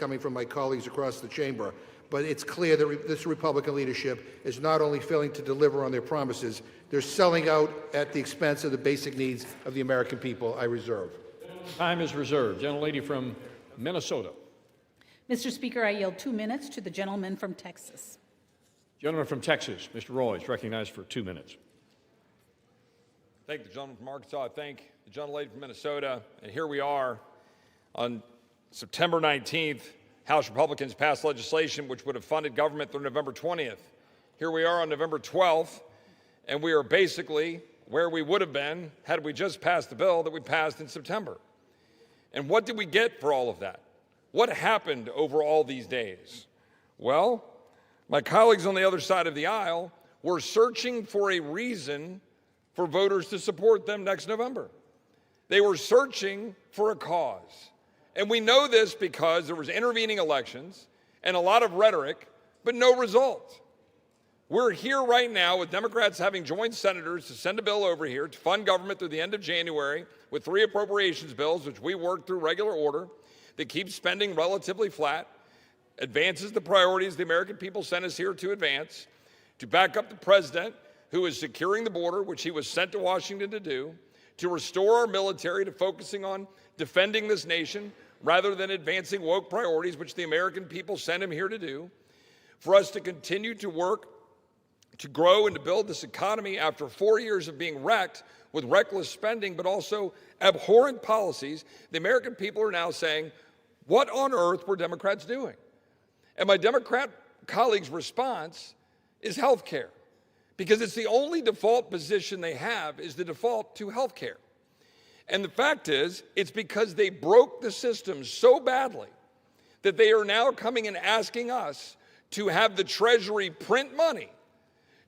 coming from my colleagues across the chamber. But it's clear that this Republican leadership is not only failing to deliver on their promises, they're selling out at the expense of the basic needs of the American people. I reserve. Time is reserved. Gentlelady from Minnesota. Mr. Speaker, I yield 2 minutes to the gentleman from Texas. Gentleman from Texas, Mr. Roy, is recognized for 2 minutes. Thank the gentleman from Arkansas. I thank the gentlelady from Minnesota. And here we are on September 19th. House Republicans passed legislation which would have funded government through November 20th. Here we are on November 12th, and we are basically where we would have been had we just passed the bill that we passed in September. And what did we get for all of that? What happened over all these days? Well, my colleagues on the other side of the aisle were searching for a reason for voters to support them next November. They were searching for a cause. And we know this because there was intervening elections and a lot of rhetoric, but no result. We're here right now with Democrats having joined senators to send a bill over here to fund government through the end of January with 3 appropriations bills, which we worked through regular order, that keeps spending relatively flat, advances the priorities the American people sent us here to advance, to back up the president who is securing the border, which he was sent to Washington to do, to restore our military to focusing on defending this nation rather than advancing woke priorities, which the American people sent him here to do, for us to continue to work to grow and to build this economy after 4 years of being wrecked with reckless spending, but also abhorrent policies. The American people are now saying, what on earth were Democrats doing? And my Democrat colleagues' response is health care, because it's the only default position they have is the default to health care. And the fact is, it's because they broke the system so badly that they are now coming and asking us to have the Treasury print money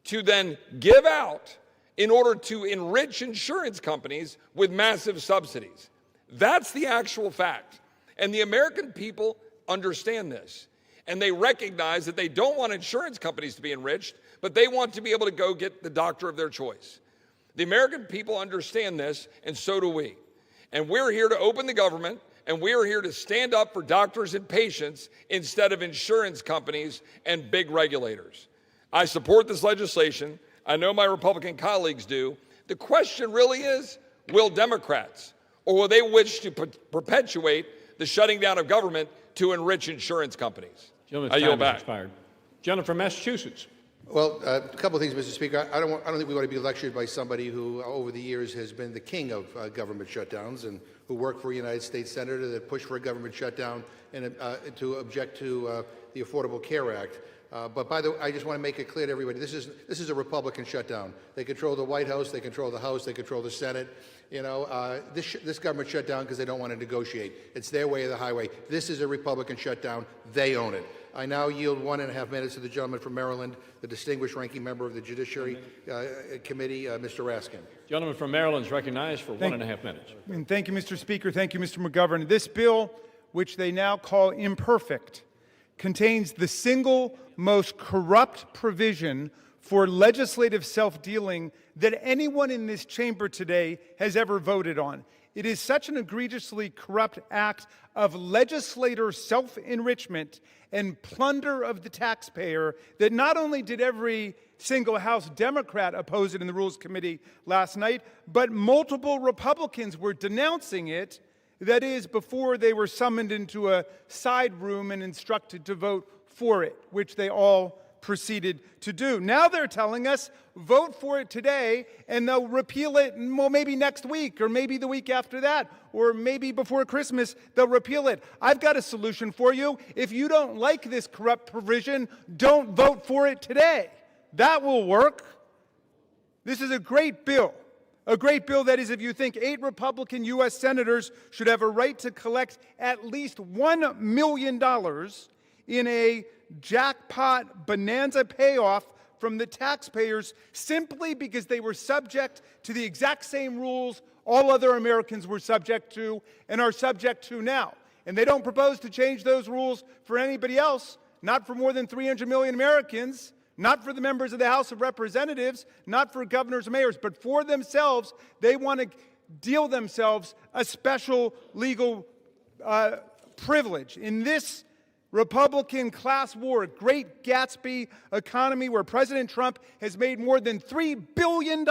to then give out in order to enrich insurance companies with massive subsidies. That's the actual fact. And the American people understand this. And they recognize that they don't want insurance companies to be enriched, but they want to be able to go get the doctor of their choice. The American people understand this, and so do we. And we're here to open the government, and we're here to stand up for doctors and patients instead of insurance companies and big regulators. I support this legislation. I know my Republican colleagues do. The question really is, will Democrats, or will they wish to perpetuate the shutting down of government to enrich insurance companies? I yield back. Expired. Gentleman from Massachusetts. Well, a couple of things, Mr. Speaker. I don't think we want to be lectured by somebody who, over the years, has been the king of government shutdowns and who worked for a United States senator that pushed for a government shutdown and to object to the Affordable Care Act. But by the way, I just want to make it clear to everybody: this is a Republican shutdown. They control the White House, they control the House, they control the Senate. You know, this government shut down because they don't want to negotiate. It's their way or the highway. This is a Republican shutdown. They own it. I now yield 1.5 minutes to the gentleman from Maryland, the distinguished ranking member of the Judiciary Committee, Mr. Raskin. Gentleman from Maryland is recognized for 1.5 minutes. And thank you, Mr. Speaker. Thank you, Mr. McGovern. This bill, which they now call imperfect, contains the single most corrupt provision for legislative self-dealing that anyone in this chamber today has ever voted on. It is such an egregiously corrupt act of legislator self-enrichment and plunder of the taxpayer that not only did every single House Democrat oppose it in the Rules Committee last night, but multiple Republicans were denouncing it, that is, before they were summoned into a side room and instructed to vote for it, which they all proceeded to do. Now they're telling us, vote for it today, and they'll repeal it, well, maybe next week, or maybe the week after that, or maybe before Christmas, they'll repeal it. I've got a solution for you. If you don't like this corrupt provision, don't vote for it today. That will work. This is a great bill. A great bill, that is, if you think 8 Republican U.S. senators should have a right to collect at least $1 million in a jackpot bonanza payoff from the taxpayers simply because they were subject to the exact same rules all other Americans were subject to and are subject to now. And they don't propose to change those rules for anybody else, not for more than 300 million Americans, not for the members of the House of Representatives, not for governors and mayors, but for themselves. They want to deal themselves a special legal privilege. In this Republican class war, Great Gatsby economy where President Trump has made more than $3 billion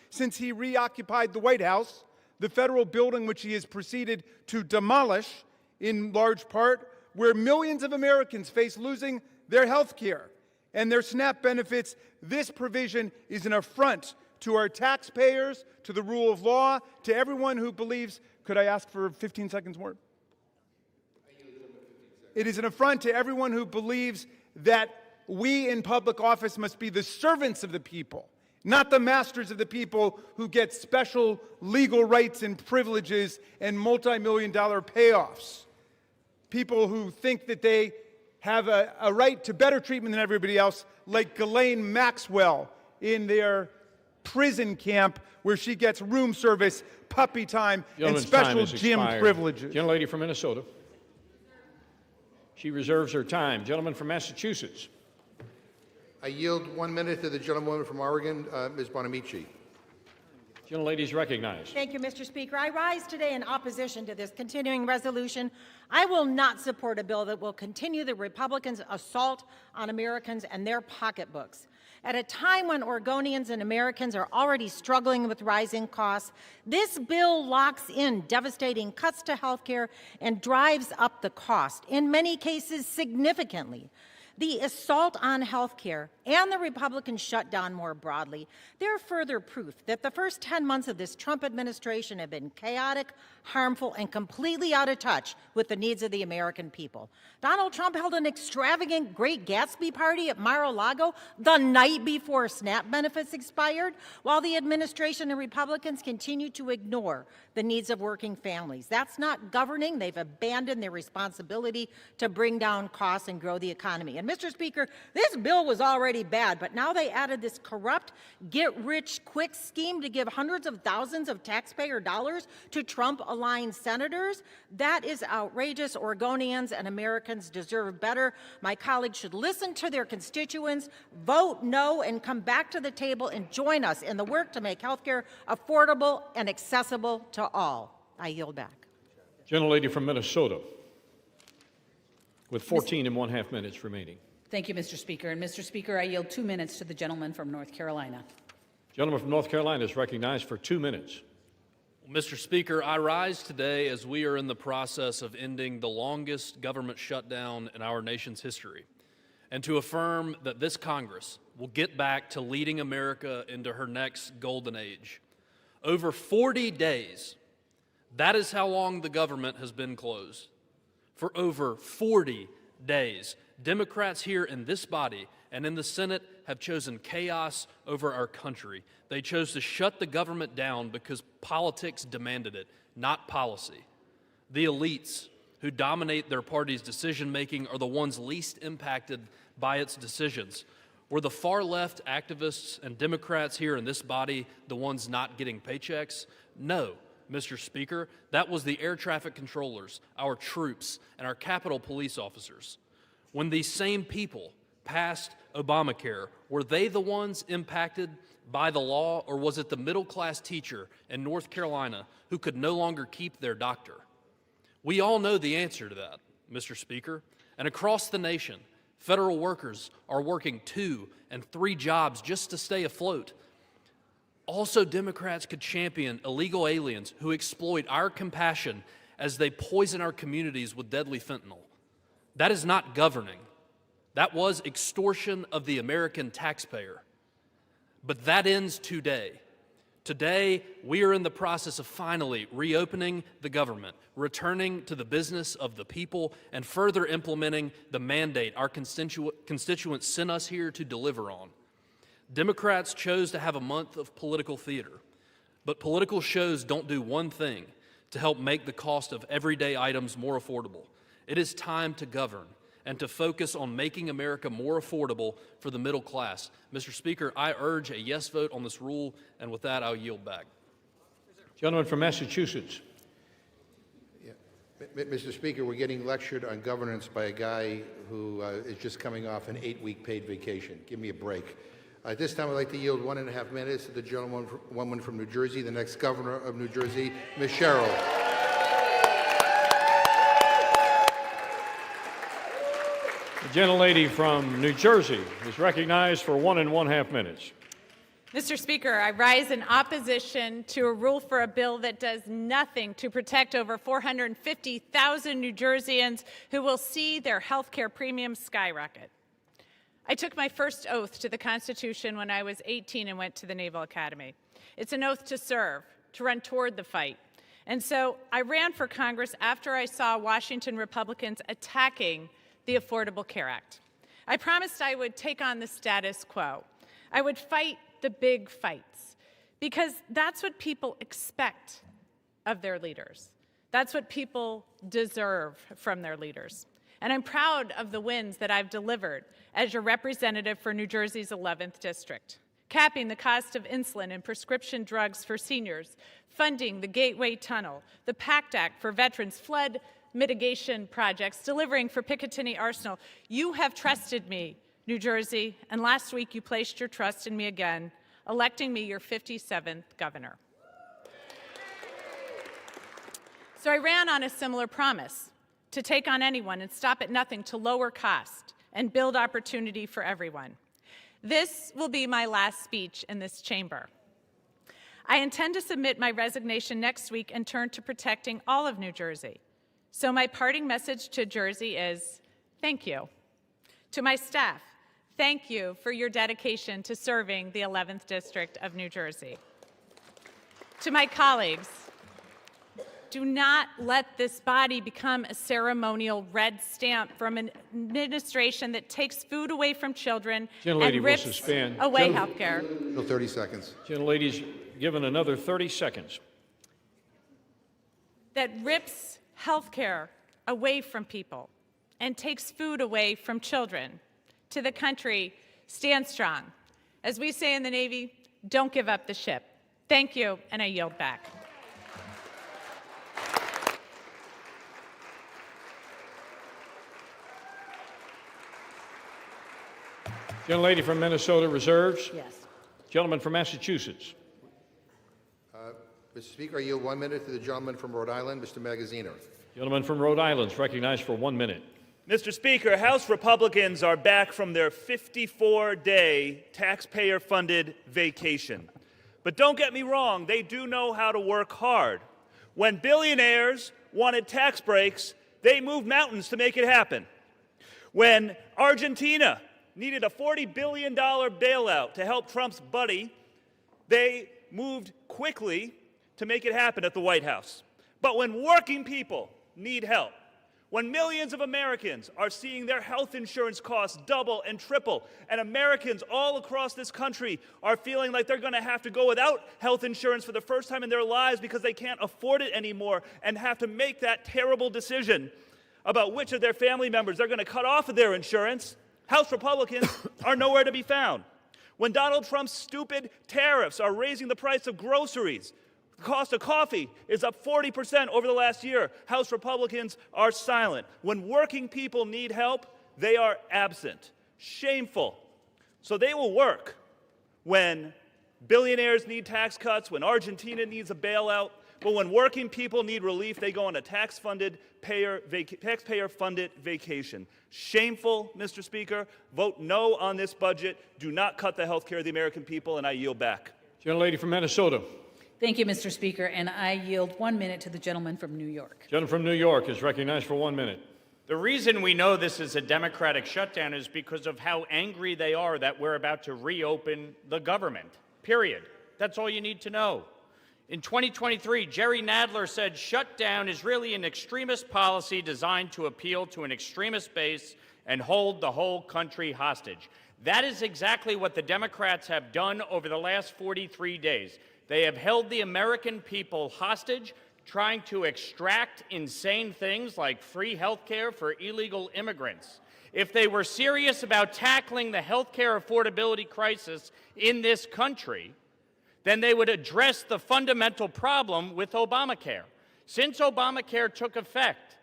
since he reoccupied the White House, the federal building which he has proceeded to demolish in large part, where millions of Americans face losing their health care and their SNAP benefits. This provision is an affront to our taxpayers, to the rule of law, to everyone who believes. Could I ask for 15 seconds more? It is an affront to everyone who believes that we in public office must be the servants of the people, not the masters of the people who get special legal rights and privileges and multi-million-dollar payoffs. People who think that they have a right to better treatment than everybody else, like Ghislaine Maxwell in their prison camp where she gets room service, puppy time, and special gym privileges. Gentlelady from Minnesota. She reserves her time. Gentleman from Massachusetts. I yield 1 minute to the gentlewoman from Oregon, Ms. Bonamici. Gentlelady is recognized. Thank you, Mr. Speaker. I rise today in opposition to this continuing resolution. I will not support a bill that will continue the Republicans' assault on Americans and their pocketbooks. At a time when Oregonians and Americans are already struggling with rising costs, this bill locks in devastating cuts to health care and drives up the cost, in many cases significantly. The assault on health care and the Republican shutdown more broadly, they're further proof that the first 10 months of this Trump administration have been chaotic, harmful, and completely out of touch with the needs of the American people. Donald Trump held an extravagant Great Gatsby party at Mar-a-Lago the night before SNAP benefits expired, while the administration and Republicans continue to ignore the needs of working families. That's not governing. They've abandoned their responsibility to bring down costs and grow the economy. And Mr. Speaker, this bill was already bad, but now they added this corrupt, get-rich-quick scheme to give hundreds of thousands of taxpayer dollars to Trump-aligned senators. That is outrageous. Oregonians and Americans deserve better. My colleagues should listen to their constituents, vote no, and come back to the table and join us in the work to make health care affordable and accessible to all. I yield back. Gentlelady from Minnesota, with 14 and 1/2 minutes remaining. Thank you, Mr. Speaker. And Mr. Speaker, I yield 2 minutes to the gentleman from North Carolina. Gentleman from North Carolina is recognized for 2 minutes. Mr. Speaker, I rise today as we are in the process of ending the longest government shutdown in our nation's history, and to affirm that this Congress will get back to leading America into her next golden age. Over 40 days, that is how long the government has been closed. For over 40 days, Democrats here in this body and in the Senate have chosen chaos over our country. They chose to shut the government down because politics demanded it, not policy. The elites who dominate their party's decision-making are the ones least impacted by its decisions. Were the far-left activists and Democrats here in this body the ones not getting paychecks? No, Mr. Speaker. That was the air traffic controllers, our troops, and our Capitol police officers. When these same people passed Obamacare, were they the ones impacted by the law, or was it the middle-class teacher in North Carolina who could no longer keep their doctor? We all know the answer to that, Mr. Speaker. And across the nation, federal workers are working 2 and 3 jobs just to stay afloat. Also, Democrats could champion illegal aliens who exploit our compassion as they poison our communities with deadly fentanyl. That is not governing. That was extortion of the American taxpayer. But that ends today. Today, we are in the process of finally reopening the government, returning to the business of the people, and further implementing the mandate our constituents sent us here to deliver on. Democrats chose to have a month of political theater, but political shows don't do one thing to help make the cost of everyday items more affordable. It is time to govern and to focus on making America more affordable for the middle class. Mr. Speaker, I urge a yes vote on this rule, and with that, I'll yield back. Gentleman from Massachusetts. Mr. Speaker, we're getting lectured on governance by a guy who is just coming off an 8-week paid vacation. Give me a break. At this time, I'd like to yield 1.5 minutes to the gentlewoman from New Jersey, the next governor of New Jersey, Ms. Sherrill. The gentlelady from New Jersey is recognized for 1.5 minutes. Mr. Speaker, I rise in opposition to a rule for a bill that does nothing to protect over 450,000 New Jerseyans who will see their health care premiums skyrocket. I took my first oath to the Constitution when I was 18 and went to the Naval Academy. It's an oath to serve, to run toward the fight. And so I ran for Congress after I saw Washington Republicans attacking the Affordable Care Act. I promised I would take on the status quo. I would fight the big fights, because that's what people expect of their leaders. That's what people deserve from their leaders. And I'm proud of the wins that I've delivered as your representative for New Jersey's 11th District. Capping the cost of insulin and prescription drugs for seniors, funding the Gateway Tunnel, the PACT Act for veterans, flood mitigation projects, delivering for Picatinny Arsenal. You have trusted me, New Jersey, and last week you placed your trust in me again, electing me your 57th governor. So I ran on a similar promise, to take on anyone and stop at nothing to lower cost and build opportunity for everyone. This will be my last speech in this chamber. I intend to submit my resignation next week and turn to protecting all of New Jersey. So my parting message to Jersey is, thank you. To my staff, thank you for your dedication to serving the 11th District of New Jersey. To my colleagues, do not let this body become a ceremonial red stamp from an administration that takes food away from children Gentlelady and will rips suspend. away health care. Still 30 seconds. Gentlelady's given another 30 seconds. That rips health care away from people and takes food away from children. To the country, stand strong. As we say in the Navy, don't give up the ship. Thank you, and I yield back. Gentlelady from Minnesota reserves. Yes. Gentleman from Massachusetts. Mr. Speaker, I yield 1 minute to the gentleman from Rhode Island, Mr. Magazzino. Gentleman from Rhode Island is recognized for 1 minute. Mr. Speaker, House Republicans are back from their 54-day taxpayer-funded vacation. But don't get me wrong, they do know how to work hard. When billionaires wanted tax breaks, they moved mountains to make it happen. When Argentina needed a $40 billion bailout to help Trump's buddy, they moved quickly to make it happen at the White House. But when working people need help, when millions of Americans are seeing their health insurance costs double and triple, and Americans all across this country are feeling like they're going to have to go without health insurance for the first time in their lives because they can't afford it anymore and have to make that terrible decision about which of their family members they're going to cut off of their insurance, House Republicans are nowhere to be found. When Donald Trump's stupid tariffs are raising the price of groceries, the cost of coffee is up 40% over the last year, House Republicans are silent. When working people need help, they are absent. Shameful. So they will work when billionaires need tax cuts, when Argentina needs a bailout, but when working people need relief, they go on a taxpayer-funded vacation. Shameful, Mr. Speaker. Vote no on this budget. Do not cut the health care of the American people, and I yield back. Gentlelady from Minnesota. Thank you, Mr. Speaker, and I yield 1 minute to the gentleman from New York. Gentleman from New York is recognized for 1 minute. The reason we know this is a Democratic shutdown is because of how angry they are that we're about to reopen the government, period. That's all you need to know. In 2023, Jerry Nadler said shutdown is really an extremist policy designed to appeal to an extremist base and hold the whole country hostage. That is exactly what the Democrats have done over the last 43 days. They have held the American people hostage, trying to extract insane things like free health care for illegal immigrants. If they were serious about tackling the health care affordability crisis in this country, then they would address the fundamental problem with Obamacare. Since Obamacare took effect,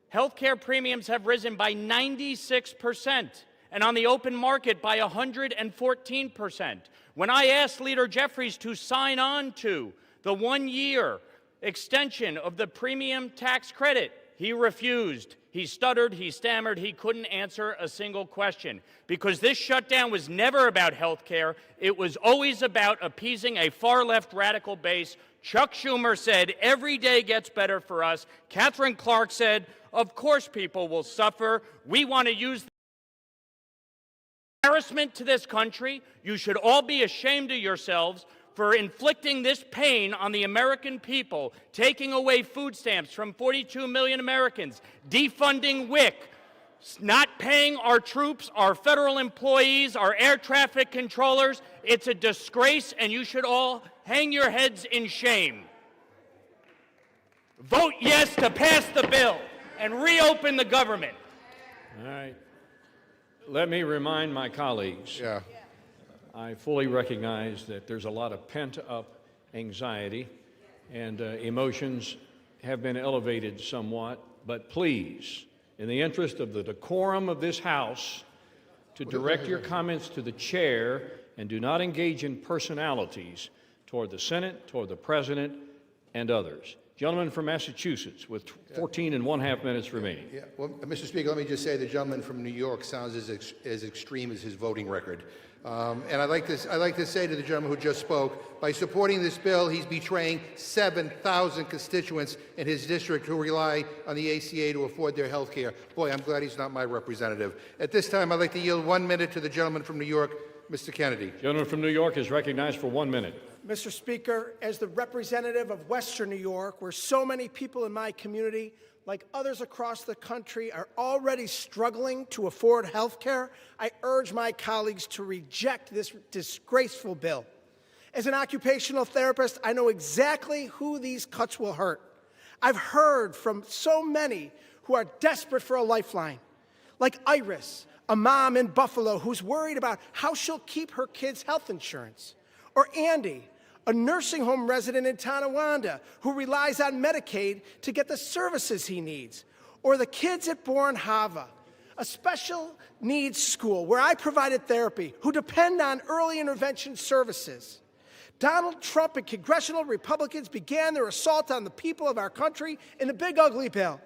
health care premiums have risen by 96%, and on the open market by 114%. When I asked Leader Jeffries to sign on to the 1-year extension of the premium tax credit, He refused. He stuttered, he stammered, he couldn't answer a single question because this shutdown was never about health care. It was always about appeasing a far-left radical base. Chuck Schumer said, every day gets better for us. Catherine Clark said, of course people will suffer. We want to use embarrassment to this country. You should all be ashamed of yourselves for inflicting this pain on the American people, taking away food stamps from 42 million Americans, defunding WIC, not paying our troops, our federal employees, our air traffic controllers. It's a disgrace, and you should all hang your heads in shame. Vote yes to pass the bill and reopen the government. All right. Let me remind my colleagues. Yeah. I fully recognize that there's a lot of pent-up anxiety and emotions have been elevated somewhat, but please, in the interest of the decorum of this House, to direct your comments to the chair and do not engage in personalities toward the Senate, toward the President, and others. Gentleman from Massachusetts with 14 and 1/2 minutes remaining. Yeah. Well, Mr. Speaker, let me just say the gentleman from New York sounds as extreme as his voting record. And I'd like to say to the gentleman who just spoke, by supporting this bill, he's betraying 7,000 constituents in his district who rely on the ACA to afford their health care. Boy, I'm glad he's not my representative. At this time, I'd like to yield 1 minute to the gentleman from New York, Mr. Kennedy. Gentleman from New York is recognized for 1 minute. Mr. Speaker, as the representative of Western New York, where so many people in my community, like others across the country, are already struggling to afford health care, I urge my colleagues to reject this disgraceful bill. As an occupational therapist, I know exactly who these cuts will hurt. I've heard from so many who are desperate for a lifeline, like Iris, a mom in Buffalo who's worried about how she'll keep her kids' health insurance, or Andy, a nursing home resident in Tonawanda who relies on Medicaid to get the services he needs, or the kids at Bourne Hava, a special needs school where I provided therapy, who depend on early intervention services. Donald Trump and congressional Republicans began their assault on the people of our country in the big ugly bill.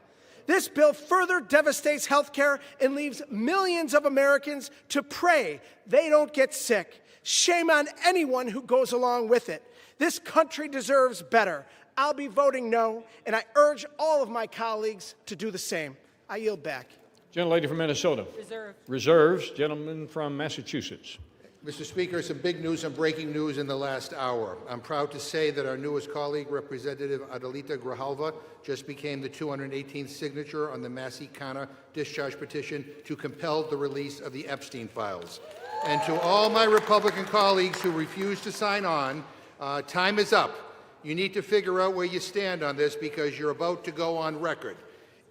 This bill further devastates health care and leaves millions of Americans to pray they don't get sick. Shame on anyone who goes along with it. This country deserves better. I'll be voting no, and I urge all of my colleagues to do the same. I yield back. Gentlelady from Minnesota. Reserve. Reserves. Gentleman from Massachusetts. Mr. Speaker, some big news, some breaking news in the last hour. I'm proud to say that our newest colleague, Representative Adelita Grijalva, just became the 218th signature on the Massey-Kanner discharge petition to compel the release of the Epstein files. And to all my Republican colleagues who refuse to sign on, time is up. You need to figure out where you stand on this because you're about to go on record.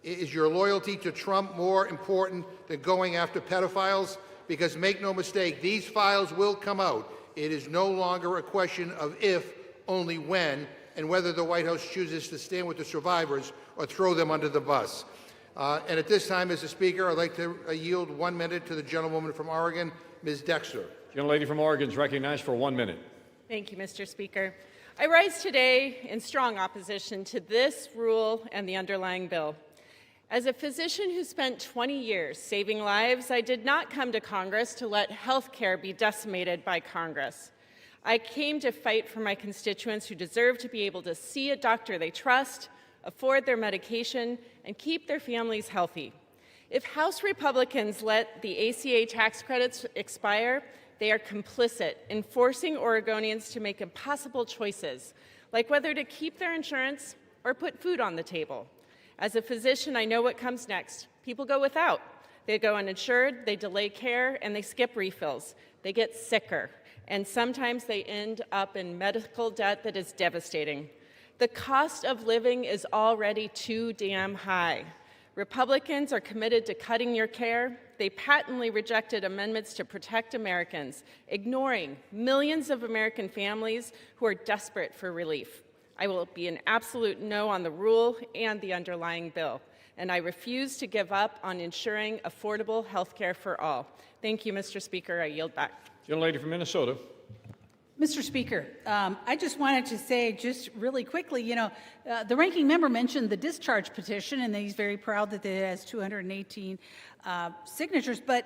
Is your loyalty to Trump more important than going after pedophiles? Because make no mistake, these files will come out. It is no longer a question of if, only when, and whether the White House chooses to stand with the survivors or throw them under the bus. And at this time, Mr. Speaker, I'd like to yield 1 minute to the gentlewoman from Oregon, Ms. Dexter. Gentlelady from Oregon is recognized for 1 minute. Thank you, Mr. Speaker. I rise today in strong opposition to this rule and the underlying bill. As a physician who spent 20 years saving lives, I did not come to Congress to let health care be decimated by Congress. I came to fight for my constituents who deserve to be able to see a doctor they trust, afford their medication, and keep their families healthy. If House Republicans let the ACA tax credits expire, they are complicit in forcing Oregonians to make impossible choices, like whether to keep their insurance or put food on the table. As a physician, I know what comes next. People go without. They go uninsured, they delay care, and they skip refills. They get sicker, and sometimes they end up in medical debt that is devastating. The cost of living is already too damn high. Republicans are committed to cutting your care. They patently rejected amendments to protect Americans, ignoring millions of American families who are desperate for relief. I will be an absolute no on the rule and the underlying bill, and I refuse to give up on ensuring affordable health care for all. Thank you, Mr. Speaker. I yield back. Gentlelady from Minnesota. Mr. Speaker, I just wanted to say just really quickly, the ranking member mentioned the discharge petition, and he's very proud that it has 218 signatures. But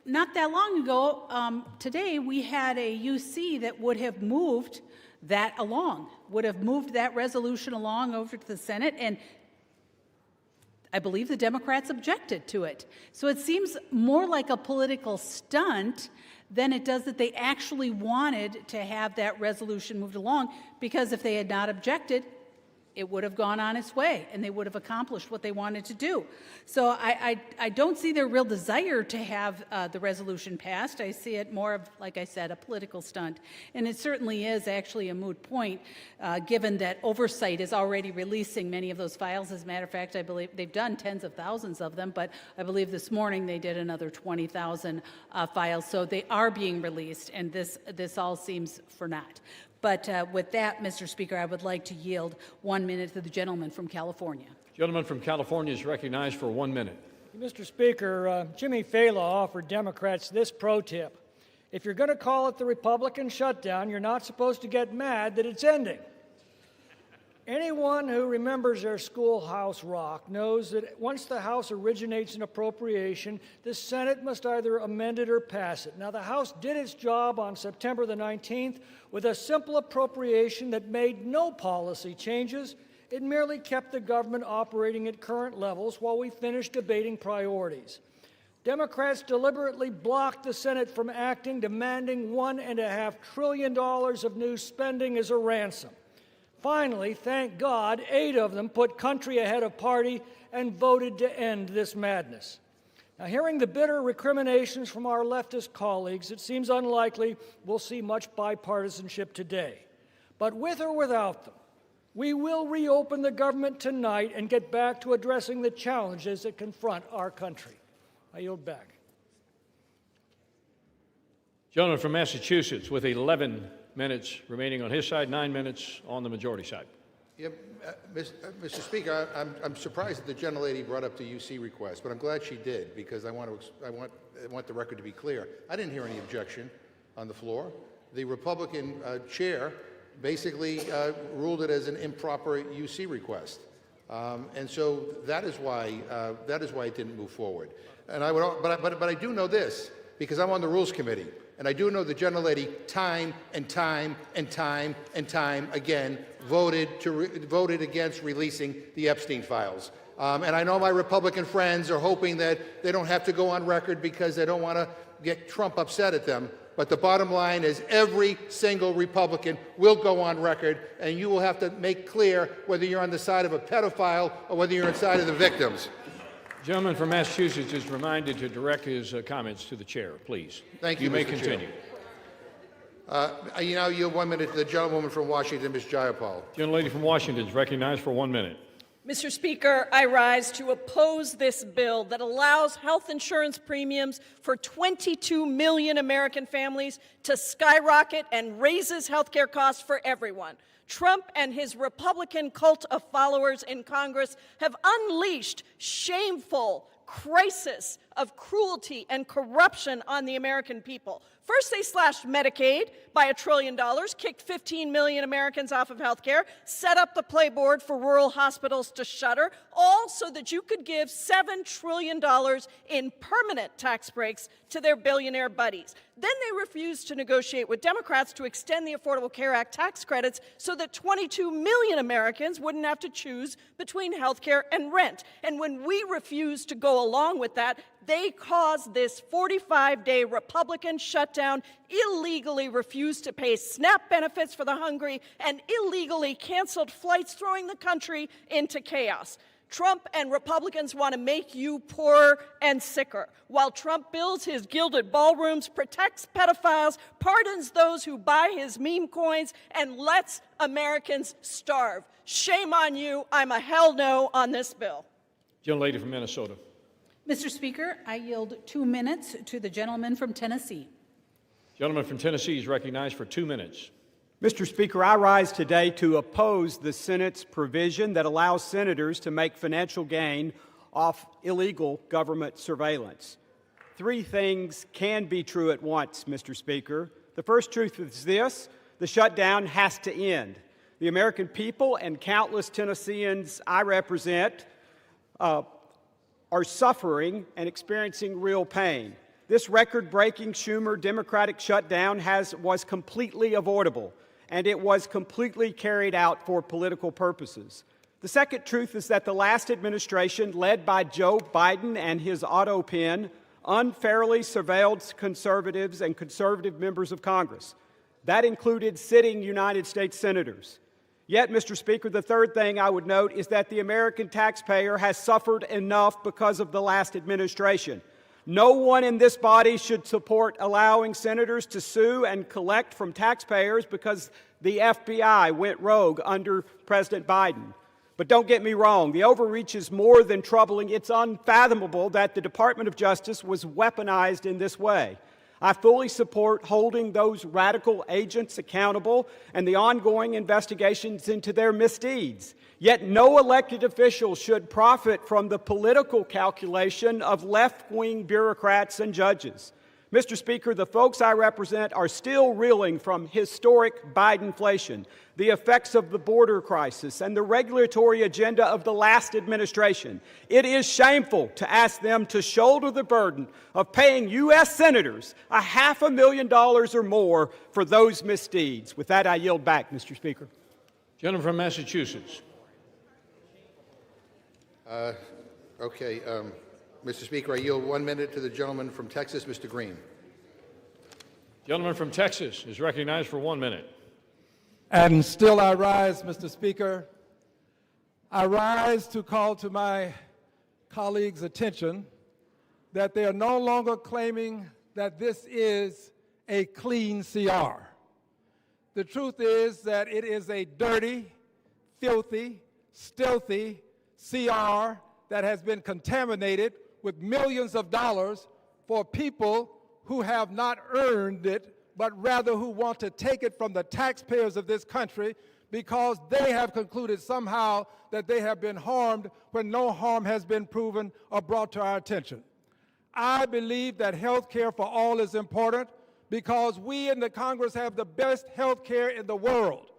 not that long ago, today, we had a UC that would have moved that along, would have moved that resolution along over to the Senate, and I believe the Democrats objected to it. So it seems more like a political stunt than it does that they actually wanted to have that resolution moved along, because if they had not objected, it would have gone on its way and they would have accomplished what they wanted to do. So I don't see their real desire to have the resolution passed. I see it more of, like I said, a political stunt. And it certainly is actually a moot point, given that oversight is already releasing many of those files. As a matter of fact, I believe they've done tens of thousands of them, but I believe this morning they did another 20,000 files. So they are being released, and this all seems for naught. But with that, Mr. Speaker, I would like to yield 1 minute to the gentleman from California. Gentleman from California is recognized for 1 minute. Mr. Speaker, Jimmy Fallon offered Democrats this pro tip. If you're going to call it the Republican shutdown, you're not supposed to get mad that it's ending. Anyone who remembers their schoolhouse rock knows that once the House originates an appropriation, the Senate must either amend it or pass it. Now, the House did its job on September the 19th with a simple appropriation that made no policy changes. It merely kept the government operating at current levels while we finished debating priorities. Democrats deliberately blocked the Senate from acting, demanding $1.5 trillion of new spending as a ransom. Finally, thank God, 8 of them put country ahead of party and voted to end this madness. Now, hearing the bitter recriminations from our leftist colleagues, it seems unlikely we'll see much bipartisanship today. But with or without them, we will reopen the government tonight and get back to addressing the challenges that confront our country. I yield back. Gentleman from Massachusetts with 11 minutes remaining on his side, 9 minutes on the majority side. Yeah, Mr. Speaker, I'm surprised that the gentlelady brought up the UC request, but I'm glad she did, because I want the record to be clear. I didn't hear any objection on the floor. The Republican chair basically ruled it as an improper UC request, and so that is why it didn't move forward. And but I do know this, because I'm on the Rules Committee. And I do know the gentlelady time and time again voted against releasing the Epstein files. And I know my Republican friends are hoping that they don't have to go on record because they don't want to get Trump upset at them. But the bottom line is every single Republican will go on record, and you will have to make clear whether you're on the side of a pedophile or whether you're on the side of the victims. The gentleman from Massachusetts is reminded to direct his comments to the chair, please. Thank you, You may Mr. continue. You yield 1 minute to the gentlewoman from Washington, Ms. Jayapal. Gentlelady from Washington is recognized for 1 minute. Mr. Speaker, I rise to oppose this bill that allows health insurance premiums for 22 million American families to skyrocket and raises health care costs for everyone. Trump and his Republican cult of followers in Congress have unleashed shameful crisis of cruelty and corruption on the American people. First, they slashed Medicaid by $1 trillion, kicked 15 million Americans off of health care, set up the playboard for rural hospitals to shutter, all so that you could give $7 trillion in permanent tax breaks to their billionaire buddies. Then they refused to negotiate with Democrats to extend the Affordable Care Act tax credits so that 22 million Americans wouldn't have to choose between health care and rent. And when we refused to go along with that, they caused this 45-day Republican shutdown, illegally refused to pay SNAP benefits for the hungry, and illegally canceled flights, throwing the country into chaos. Trump and Republicans want to make you poorer and sicker. While Trump builds his gilded ballrooms, protects pedophiles, pardons those who buy his meme coins, and lets Americans starve. Shame on you. I'm a hell no on this bill. Gentlelady from Minnesota. Mr. Speaker, I yield 2 minutes to the gentleman from Tennessee. Gentleman from Tennessee is recognized for 2 minutes. Mr. Speaker, I rise today to oppose the Senate's provision that allows senators to make financial gain off illegal government surveillance. 3 things can be true at once, Mr. Speaker. The first truth is this: the shutdown has to end. The American people and countless Tennesseans I represent are suffering and experiencing real pain. This record-breaking Schumer Democratic shutdown was completely avoidable, and it was completely carried out for political purposes. The second truth is that the last administration, led by Joe Biden and his auto pen, unfairly surveilled conservatives and conservative members of Congress. That included sitting United States senators. Yet, Mr. Speaker, the third thing I would note is that the American taxpayer has suffered enough because of the last administration. No one in this body should support allowing senators to sue and collect from taxpayers because the FBI went rogue under President Biden. But don't get me wrong, the overreach is more than troubling. It's unfathomable that the Department of Justice was weaponized in this way. I fully support holding those radical agents accountable and the ongoing investigations into their misdeeds. Yet no elected official should profit from the political calculation of left-wing bureaucrats and judges. Mr. Speaker, the folks I represent are still reeling from historic Bidenflation, the effects of the border crisis, and the regulatory agenda of the last administration. It is shameful to ask them to shoulder the burden of paying U.S. senators $500,000 or more for those misdeeds. With that, I yield back, Mr. Speaker. Gentleman from Massachusetts. Mr. Speaker, I yield 1 minute to the gentleman from Texas, Mr. Green. Gentleman from Texas is recognized for 1 minute. And still I rise, Mr. Speaker. I rise to call to my colleagues' attention that they are no longer claiming that this is a clean CR. The truth is that it is a dirty, filthy, stealthy CR that has been contaminated with millions of dollars for people who have not earned it, but rather who want to take it from the taxpayers of this country because they have concluded somehow that they have been harmed when no harm has been proven or brought to our attention. I believe that health care for all is important because we in the Congress have the best health care in the world.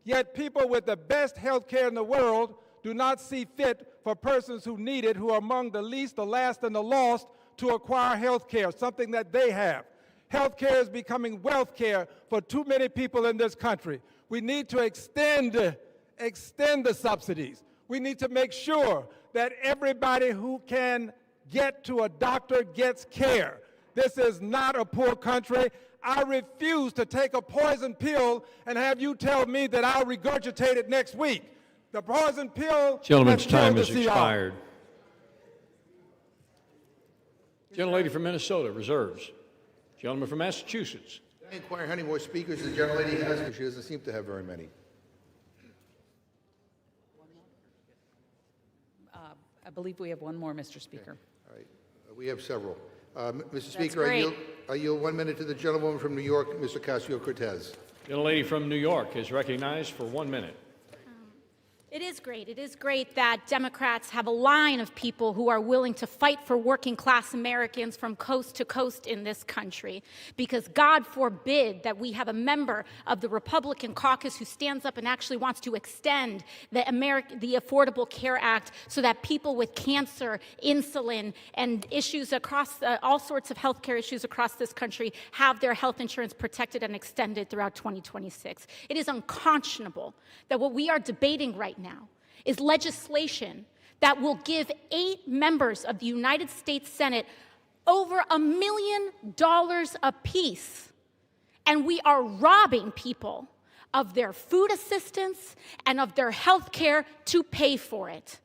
Yet people with the best health care in the world do not see fit for persons who need it, who are among the least, the last, and the lost, to acquire health care, something that they have. Health care is becoming wealth care for too many people in this country. We need to extend the subsidies. We need to make sure that everybody who can get to a doctor gets care. This is not a poor country. I refuse to take a poison pill and have you tell me that I'll regurgitate it next week. The poison pill. Gentleman's time has expired. Gentlelady from Minnesota reserves. Gentleman from Massachusetts. I inquire how many more speakers the gentlelady has, because she doesn't seem to have very many. I believe we have one more, Mr. Speaker. Okay. All right. We have several. Mr. Speaker, I yield 1 minute to the gentlewoman from New York, Mr. Ocasio-Cortez. Gentlelady from New York is recognized for 1 minute. It is great. It is great that Democrats have a line of people who are willing to fight for working class Americans from coast to coast in this country, because God forbid that we have a member of the Republican caucus who stands up and actually wants to extend the Affordable Care Act so that people with cancer, insulin, and issues across all sorts of health care issues across this country have their health insurance protected and extended throughout 2026. It is unconscionable that what we are debating right now is legislation that will give 8 members of the United States Senate over $1 million apiece. And we are robbing people of their food assistance and of their health care to pay for it.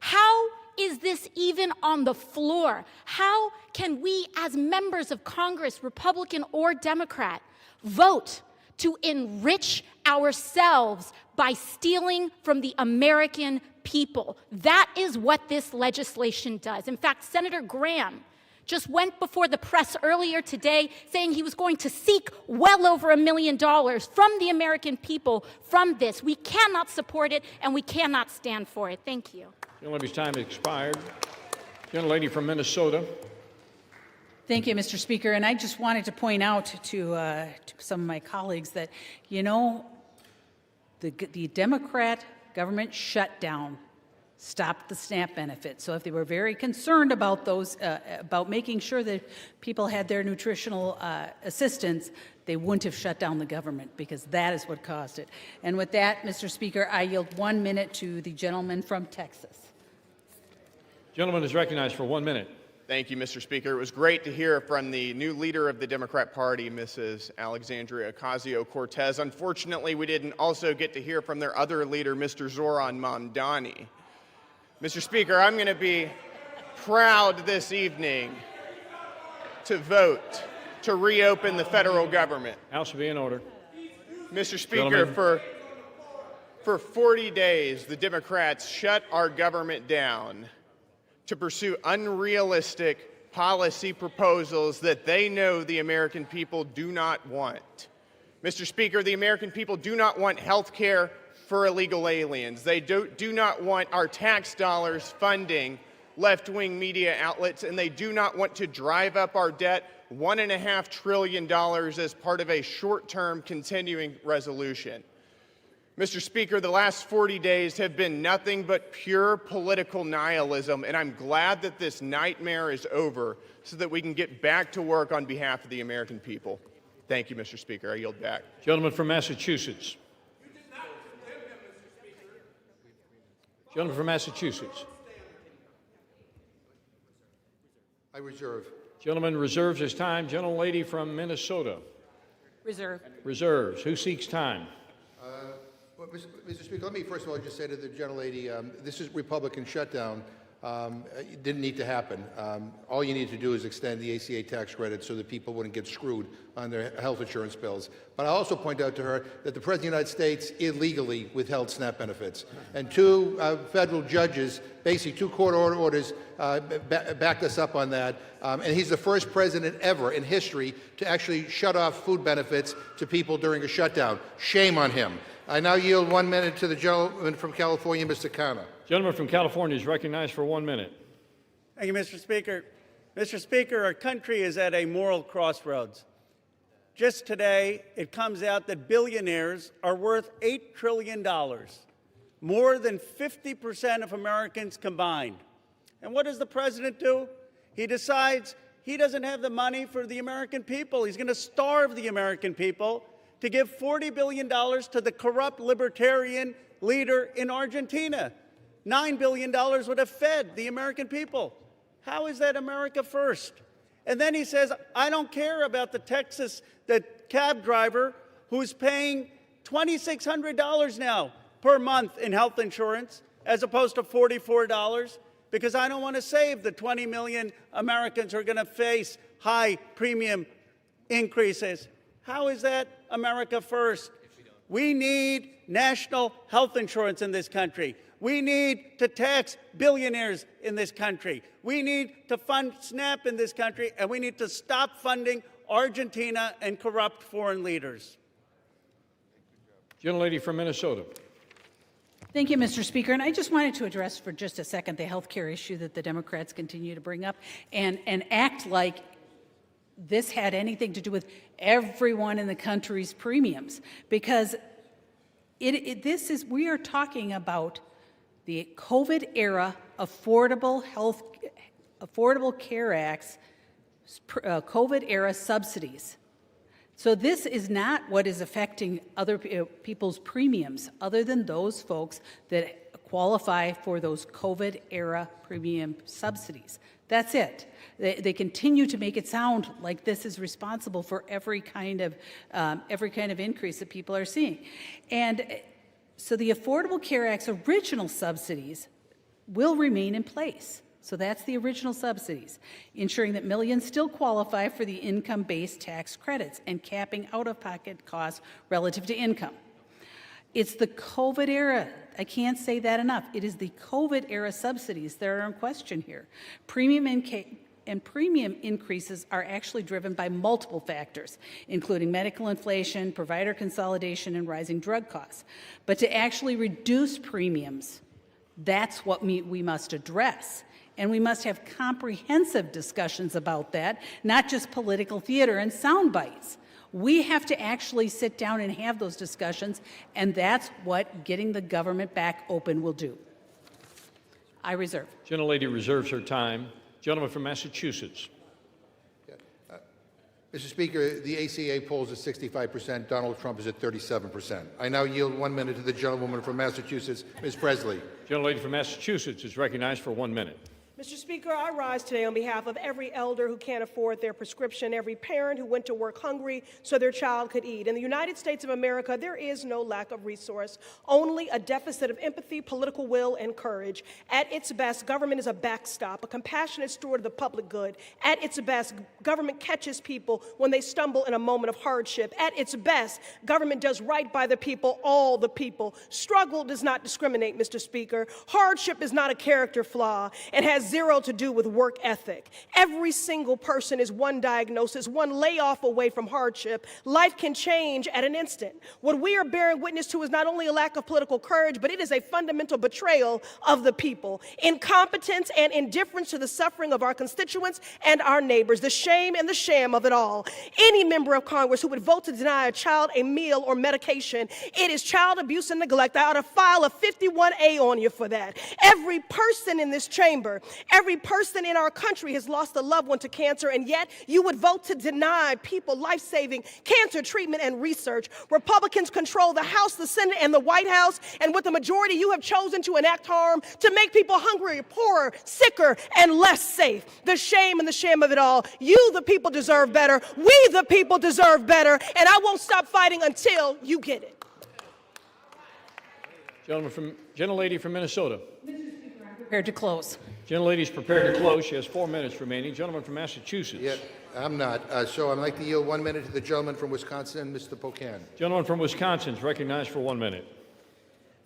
How is this even on the floor? How can we, as members of Congress, Republican or Democrat, vote to enrich ourselves by stealing from the American people? That is what this legislation does. In fact, Senator Graham just went before the press earlier today saying he was going to seek well over $1 million from the American people from this. We cannot support it, and we cannot stand for it. Thank you. Gentlelady's time has expired. Gentlelady from Minnesota. Thank you, Mr. Speaker. And I just wanted to point out to some of my colleagues that, you know, the Democrat government shutdown stopped the SNAP benefit. So if they were very concerned about those, about making sure that people had their nutritional assistance, they wouldn't have shut down the government, because that is what caused it. And with that, Mr. Speaker, I yield 1 minute to the gentleman from Texas. Gentleman is recognized for 1 minute. Thank you, Mr. Speaker. It was great to hear from the new leader of the Democrat Party, Mrs. Alexandria Ocasio-Cortez. Unfortunately, we didn't also get to hear from their other leader, Mr. Zoran Mamdani. Mr. Speaker, I'm going to be proud this evening to vote to reopen the federal government. House will be in order. Mr. Speaker, for 40 days, the Democrats shut our government down to pursue unrealistic policy proposals that they know the American people do not want. Mr. Speaker, the American people do not want health care for illegal aliens. They do not want our tax dollars funding left-wing media outlets, and they do not want to drive up our debt $1.5 trillion as part of a short-term continuing resolution. Mr. Speaker, the last 40 days have been nothing but pure political nihilism, and I'm glad that this nightmare is over so that we can get back to work on behalf of the American people. Thank you, Mr. Speaker. I yield back. Gentleman from Massachusetts. Gentleman from Massachusetts. I reserve. Gentleman reserves his time. Gentlelady from Minnesota. Reserve. Reserves. Who seeks time? Well, Mr. Speaker, let me first of all just say to the gentlelady, this is Republican shutdown. It didn't need to happen. All you need to do is extend the ACA tax credit so that people wouldn't get screwed on their health insurance bills. But I also point out to her that the President of the United States illegally withheld SNAP benefits. And two federal judges, basically two court orders, backed us up on that. And he's the first president ever in history to actually shut off food benefits to people during a shutdown. Shame on him. I now yield 1 minute to the gentleman from California, Mr. Khanna. Gentleman from California is recognized for 1 minute. Thank you, Mr. Speaker. Mr. Speaker, our country is at a moral crossroads. Just today, it comes out that billionaires are worth $8 trillion, more than 50% of Americans combined. And what does the president do? He decides he doesn't have the money for the American people. He's going to starve the American people to give $40 billion to the corrupt libertarian leader in Argentina. $9 billion would have fed the American people. How is that America first? And then he says, I don't care about the cab driver who's paying $2,600 now per month in health insurance as opposed to $44, because I don't want to save the 20 million Americans who are going to face high premium increases. How is that America first? We need national health insurance in this country. We need to tax billionaires in this country. We need to fund SNAP in this country, and we need to stop funding Argentina and corrupt foreign leaders. Gentlelady from Minnesota. Thank you, Mr. Speaker. And I just wanted to address for just a second the health care issue that the Democrats continue to bring up and act like this had anything to do with everyone in the country's premiums, because we are talking about the COVID era Affordable Care Act's COVID era subsidies. So this is not what is affecting other people's premiums, other than those folks that qualify for those COVID era premium subsidies. That's it. They continue to make it sound like this is responsible for every kind of increase that people are seeing. And so the Affordable Care Act's original subsidies will remain in place. So that's the original subsidies, ensuring that millions still qualify for the income-based tax credits and capping out-of-pocket costs relative to income. It's the COVID era. I can't say that enough. It is the COVID era subsidies that are in question here. Premium increases are actually driven by multiple factors, including medical inflation, provider consolidation, and rising drug costs. But to actually reduce premiums, that's what we must address. And we must have comprehensive discussions about that, not just political theater and sound bites. We have to actually sit down and have those discussions, and that's what getting the government back open will do. I reserve. Gentlelady reserves her time. Gentleman from Massachusetts. Mr. Speaker, the ACA polls at 65%. Donald Trump is at 37%. I now yield 1 minute to the gentlewoman from Massachusetts, Ms. Presley. Gentlelady from Massachusetts is recognized for 1 minute. Mr. Speaker, I rise today on behalf of every elder who can't afford their prescription, every parent who went to work hungry so their child could eat. In the United States of America, there is no lack of resource, only a deficit of empathy, political will, and courage. At its best, government is a backstop, a compassionate steward of the public good. At its best, government catches people when they stumble in a moment of hardship. At its best, government does right by the people, all the people. Struggle does not discriminate, Mr. Speaker. Hardship is not a character flaw. It has zero to do with work ethic. Every single person is one diagnosis, one layoff away from hardship. Life can change at an instant. What we are bearing witness to is not only a lack of political courage, but it is a fundamental betrayal of the people. Incompetence and indifference to the suffering of our constituents and our neighbors. The shame and the sham of it all. Any member of Congress who would vote to deny a child a meal or medication, it is child abuse and neglect. I ought to file a 51A on you for that. Every person in this chamber, every person in our country has lost a loved one to cancer, and yet you would vote to deny people life-saving cancer treatment and research. Republicans control the House, the Senate, and the White House, and with the majority, you have chosen to enact harm to make people hungrier, poorer, sicker, and less safe. The shame and the shame of it all. You, the people, deserve better. We, the people, deserve better, and I won't stop fighting until you get it. Gentlelady from Minnesota. Prepared to close. Gentlelady's prepared to close. She has 4 minutes remaining. Gentleman from Massachusetts. Yeah, I'm not. So I'd like to yield 1 minute to the gentleman from Wisconsin, Mr. Pocan. Gentleman from Wisconsin is recognized for 1 minute.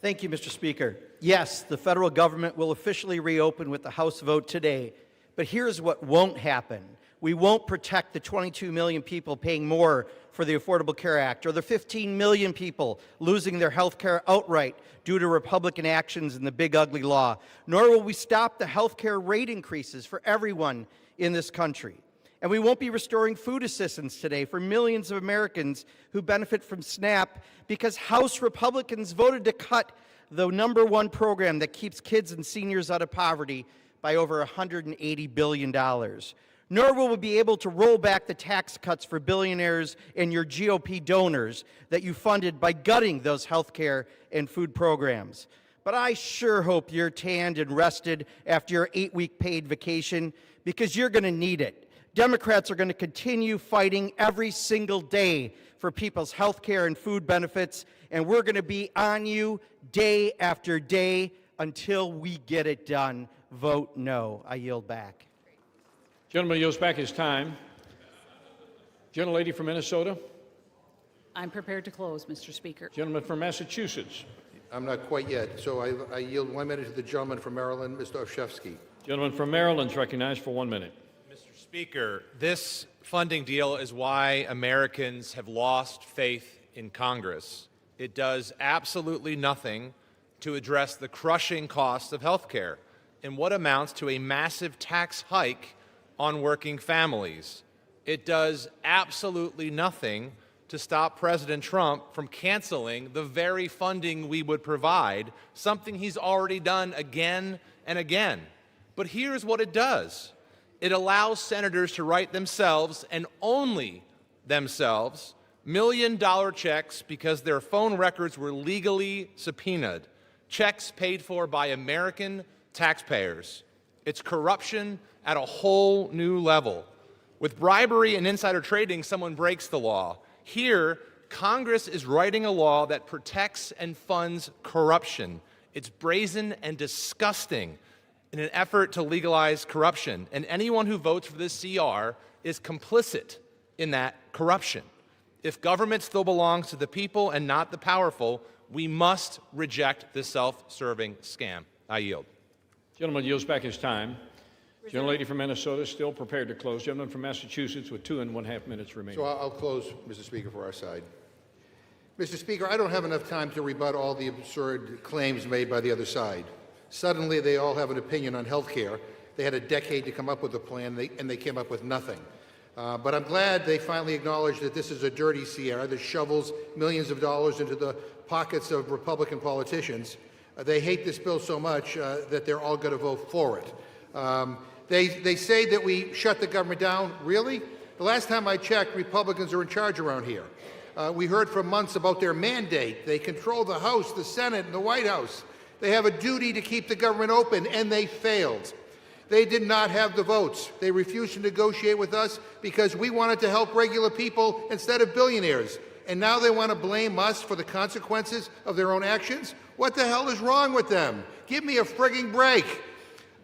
Thank you, Mr. Speaker. Yes, the federal government will officially reopen with the House vote today. But here's what won't happen. We won't protect the 22 million people paying more for the Affordable Care Act, or the 15 million people losing their health care outright due to Republican actions in the big ugly law. Nor will we stop the health care rate increases for everyone in this country. And we won't be restoring food assistance today for millions of Americans who benefit from SNAP because House Republicans voted to cut the #1 program that keeps kids and seniors out of poverty by over $180 billion. Nor will we be able to roll back the tax cuts for billionaires and your GOP donors that you funded by gutting those health care and food programs. But I sure hope you're tanned and rested after your 8-week paid vacation, because you're going to need it. Democrats are going to continue fighting every single day for people's health care and food benefits, and we're going to be on you day after day until we get it done. Vote no. I yield back. Gentleman yields back his time. Gentlelady from Minnesota. I'm prepared to close, Mr. Speaker. Gentleman from Massachusetts. I'm not quite yet, so I yield 1 minute to the gentleman from Maryland, Mr. Olszewski. Gentleman from Maryland is recognized for 1 minute. Mr. Speaker, this funding deal is why Americans have lost faith in Congress. It does absolutely nothing to address the crushing cost of health care and what amounts to a massive tax hike on working families. It does absolutely nothing to stop President Trump from canceling the very funding we would provide, something he's already done again and again. But here's what it does. It allows senators to write themselves, and only themselves, million-dollar checks because their phone records were legally subpoenaed, checks paid for by American taxpayers. It's corruption at a whole new level. With bribery and insider trading, someone breaks the law. Here, Congress is writing a law that protects and funds corruption. It's brazen and disgusting in an effort to legalize corruption. And anyone who votes for this CR is complicit in that corruption. If government still belongs to the people and not the powerful, we must reject this self-serving scam. I yield. Gentleman yields back his time. Gentlelady from Minnesota is still prepared to close. Gentleman from Massachusetts with 2.5 minutes remaining. So I'll close, Mr. Speaker, for our side. Mr. Speaker, I don't have enough time to rebut all the absurd claims made by the other side. Suddenly, they all have an opinion on health care, They had a decade to come up with a plan, and they came up with nothing. But I'm glad they finally acknowledged that this is a dirty Sierra that shovels millions of dollars into the pockets of Republican politicians. They hate this bill so much that they're all going to vote for it. They say that we shut the government down. Really? The last time I checked, Republicans are in charge around here. We heard for months about their mandate. They control the House, the Senate, and the White House. They have a duty to keep the government open, and they failed. They did not have the votes. They refused to negotiate with us because we wanted to help regular people instead of billionaires. And now they want to blame us for the consequences of their own actions? What the hell is wrong with them? Give me a frigging break.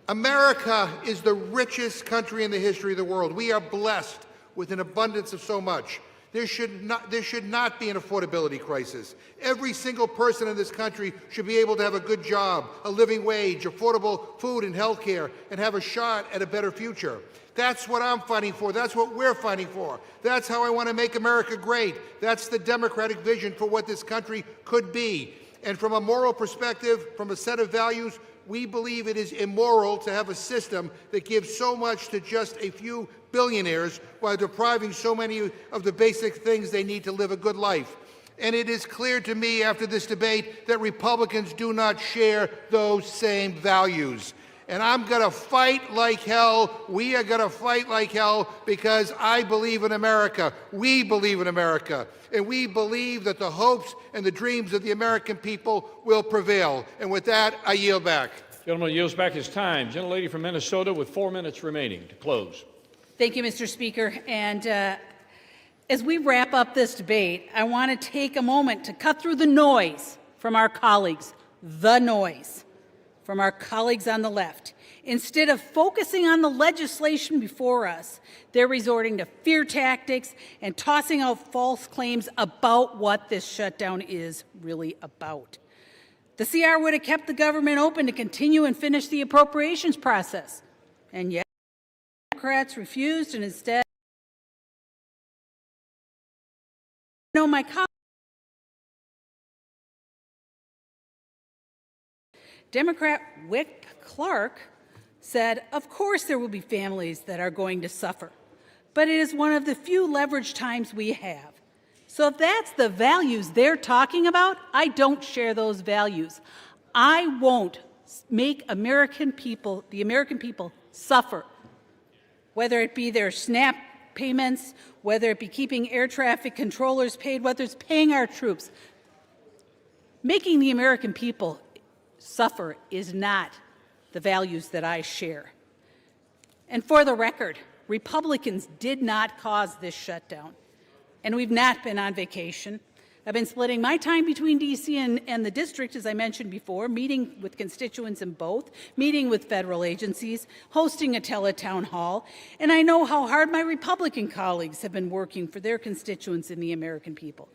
America is the richest country in the history of the world. We are blessed with an abundance of so much. There should not be an affordability crisis. Every single person in this country should be able to have a good job, a living wage, affordable food and health care, and have a shot at a better future. That's what I'm fighting for. That's what we're fighting for. That's how I want to make America great. That's the Democratic vision for what this country could be. And from a moral perspective, from a set of values, we believe it is immoral to have a system that gives so much to just a few billionaires while depriving so many of the basic things they need to live a good life. And it is clear to me after this debate that Republicans do not share those same values. And I'm going to fight like hell. We are going to fight like hell because I believe in America. We believe in America. And we believe that the hopes and the dreams of the American people will prevail. And with that, I yield back. Gentleman yields back his time. Gentlelady from Minnesota with 4 minutes remaining to close. Thank you, Mr. Speaker. And as we wrap up this debate, I want to take a moment to cut through the noise from our colleagues, from our colleagues on the left. Instead of focusing on the legislation before us, they're resorting to fear tactics and tossing out false claims about what this shutdown is really about. The CR would have kept the government open to continue and finish the appropriations process. And yet, Democrats refused and instead, my colleague, Democrat Wick Clark said, of course there will be families that are going to suffer, but it is one of the few leverage times we have. So if that's the values they're talking about, I don't share those values. I won't make the American people suffer, whether it be their SNAP payments, whether it be keeping air traffic controllers paid, whether it's paying our troops. Making the American people suffer is not the values that I share. And for the record, Republicans did not cause this shutdown, and we've not been on vacation. I've been splitting my time between D.C. and the district, as I mentioned before, meeting with constituents in both, meeting with federal agencies, hosting a teletown hall, and I know how hard my Republican colleagues have been working for their constituents and the American people.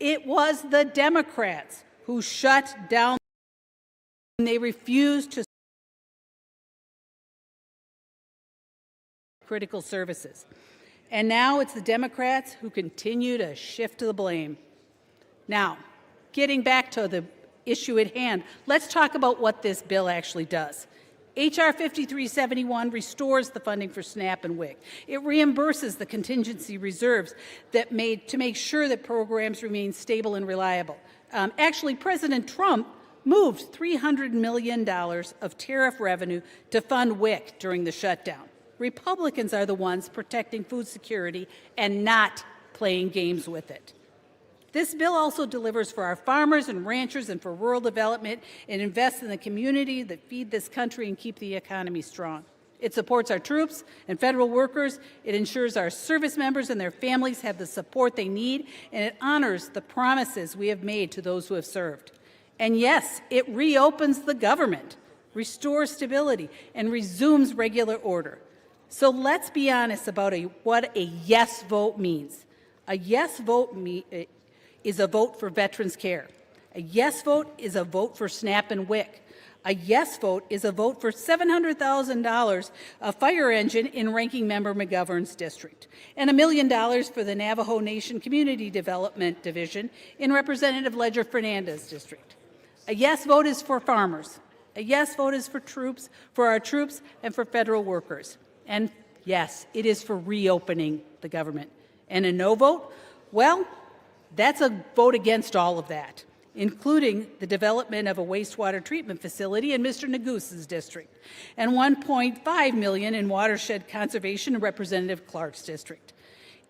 It was the Democrats who shut down, and they refused to critical services. And now it's the Democrats who continue to shift the blame. Now, getting back to the issue at hand, let's talk about what this bill actually does. H.R. 5371 restores the funding for SNAP and WIC. It reimburses the contingency reserves to make sure that programs remain stable and reliable. Actually, President Trump moved $300 million of tariff revenue to fund WIC during the shutdown. Republicans are the ones protecting food security and not playing games with it. This bill also delivers for our farmers and ranchers and for rural development and invests in the community that feed this country and keep the economy strong. It supports our troops and federal workers. It ensures our service members and their families have the support they need, and it honors the promises we have made to those who have served. And yes, it reopens the government, restores stability, and resumes regular order. So let's be honest about what a yes vote means. A yes vote is a vote for veterans care. A yes vote is a vote for SNAP and WIC. A yes vote is a vote for $700,000 a fire engine in Ranking Member McGovern's district, and $1 million for the Navajo Nation Community Development Division in Representative Ledger Fernandez's district. A yes vote is for farmers. A yes vote is for troops, for our troops, and for federal workers. And yes, it is for reopening the government. And a no vote? Well, that's a vote against all of that, including the development of a wastewater treatment facility in Mr. Negus's district, and $1.5 million in watershed conservation in Representative Clark's district.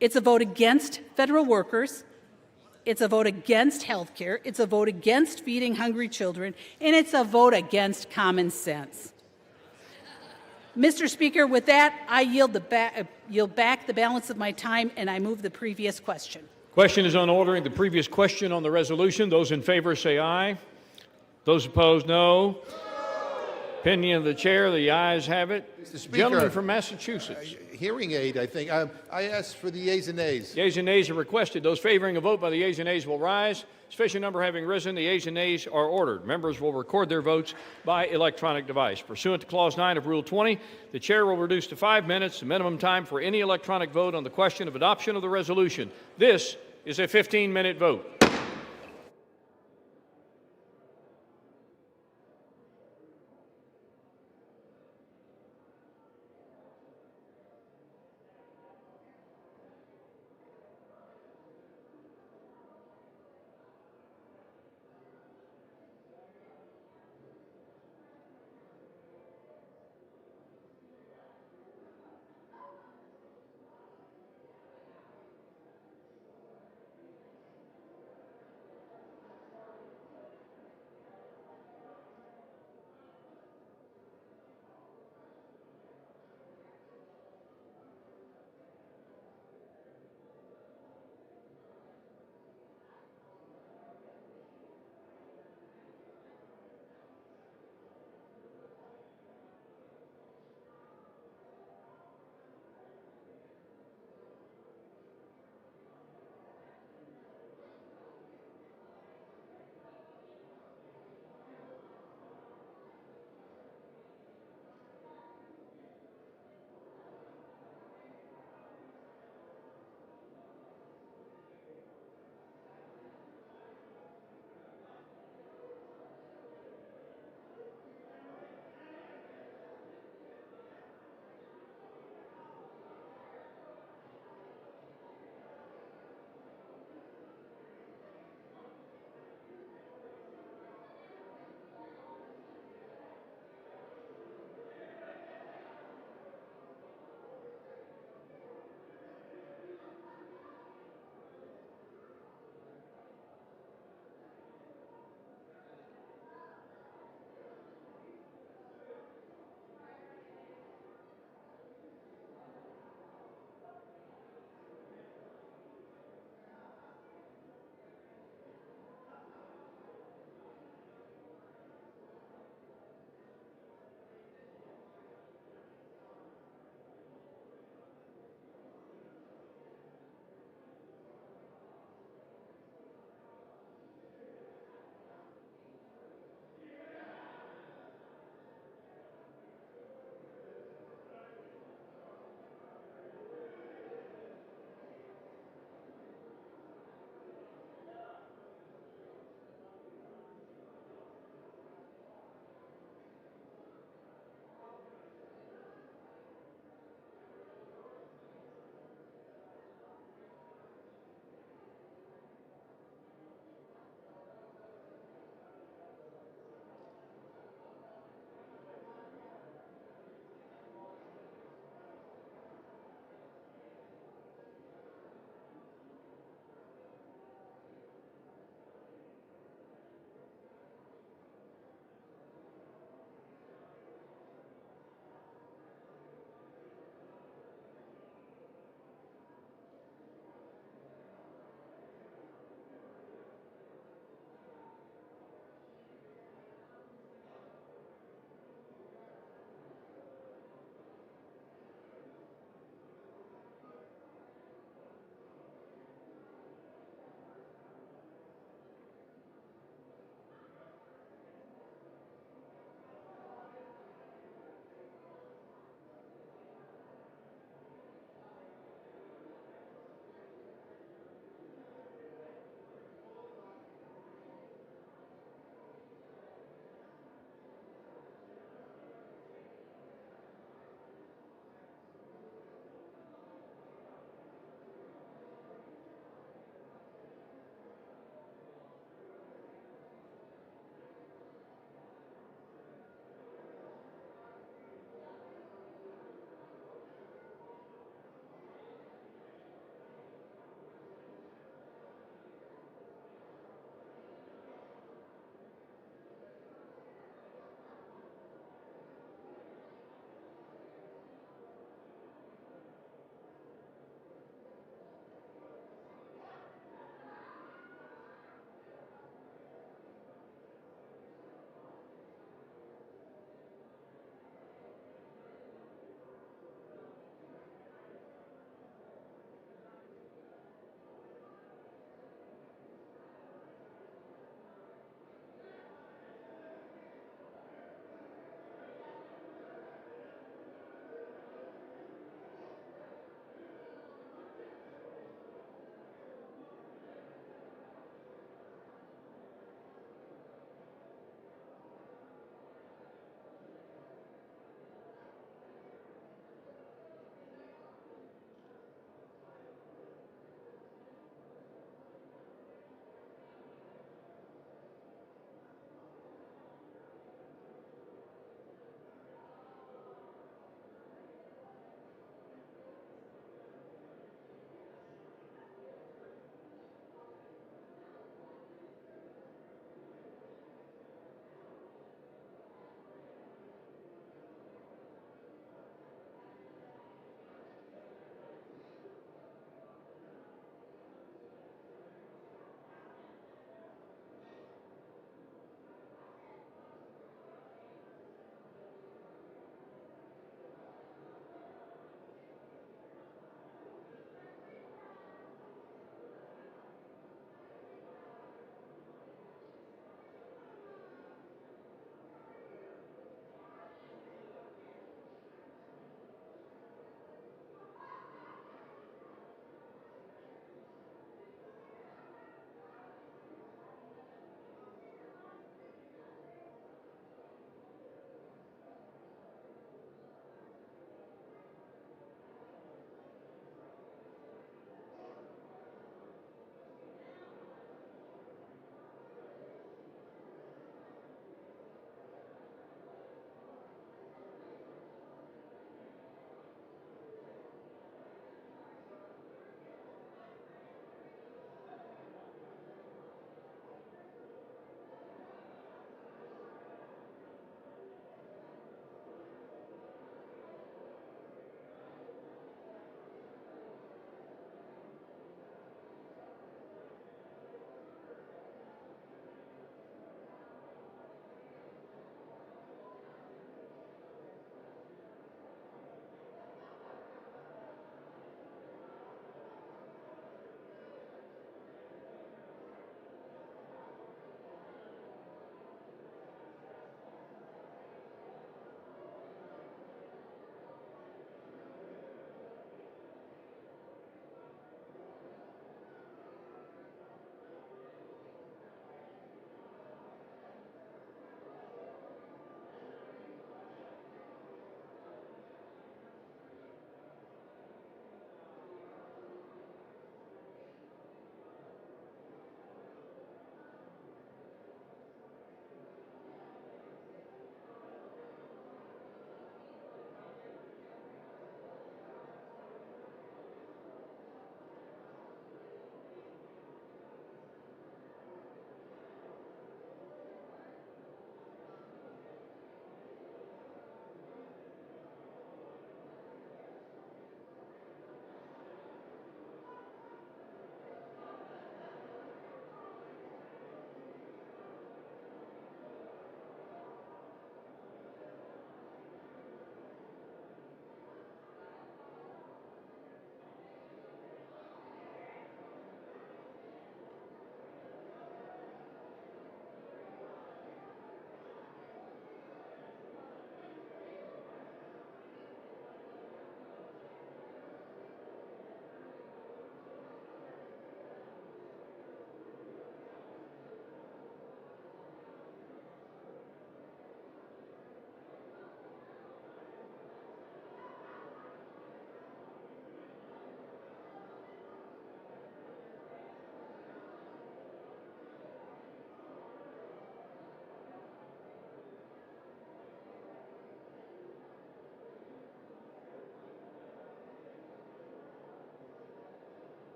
It's a vote against federal workers. It's a vote against health care. It's a vote against feeding hungry children. And it's a vote against common sense. Mr. Speaker, with that, I yield back the balance of my time, and I move the previous question. Question is on ordering the previous question on the resolution. Those in favor say aye. Those opposed, no. Opinion of the chair, the ayes have it. Mr. Speaker, Gentleman from Massachusetts. Hearing aid, I think. I asked for the yeas and nays. Yeas and nays are requested. Those favoring a vote by the yeas and nays will rise. Sufficient number having risen, the yeas and nays are ordered. Members will record their votes by electronic device. Pursuant to Clause 9 of Rule 20, the chair will reduce to 5 minutes the minimum time for any electronic vote on the question of adoption of the resolution. This is a 15-minute vote.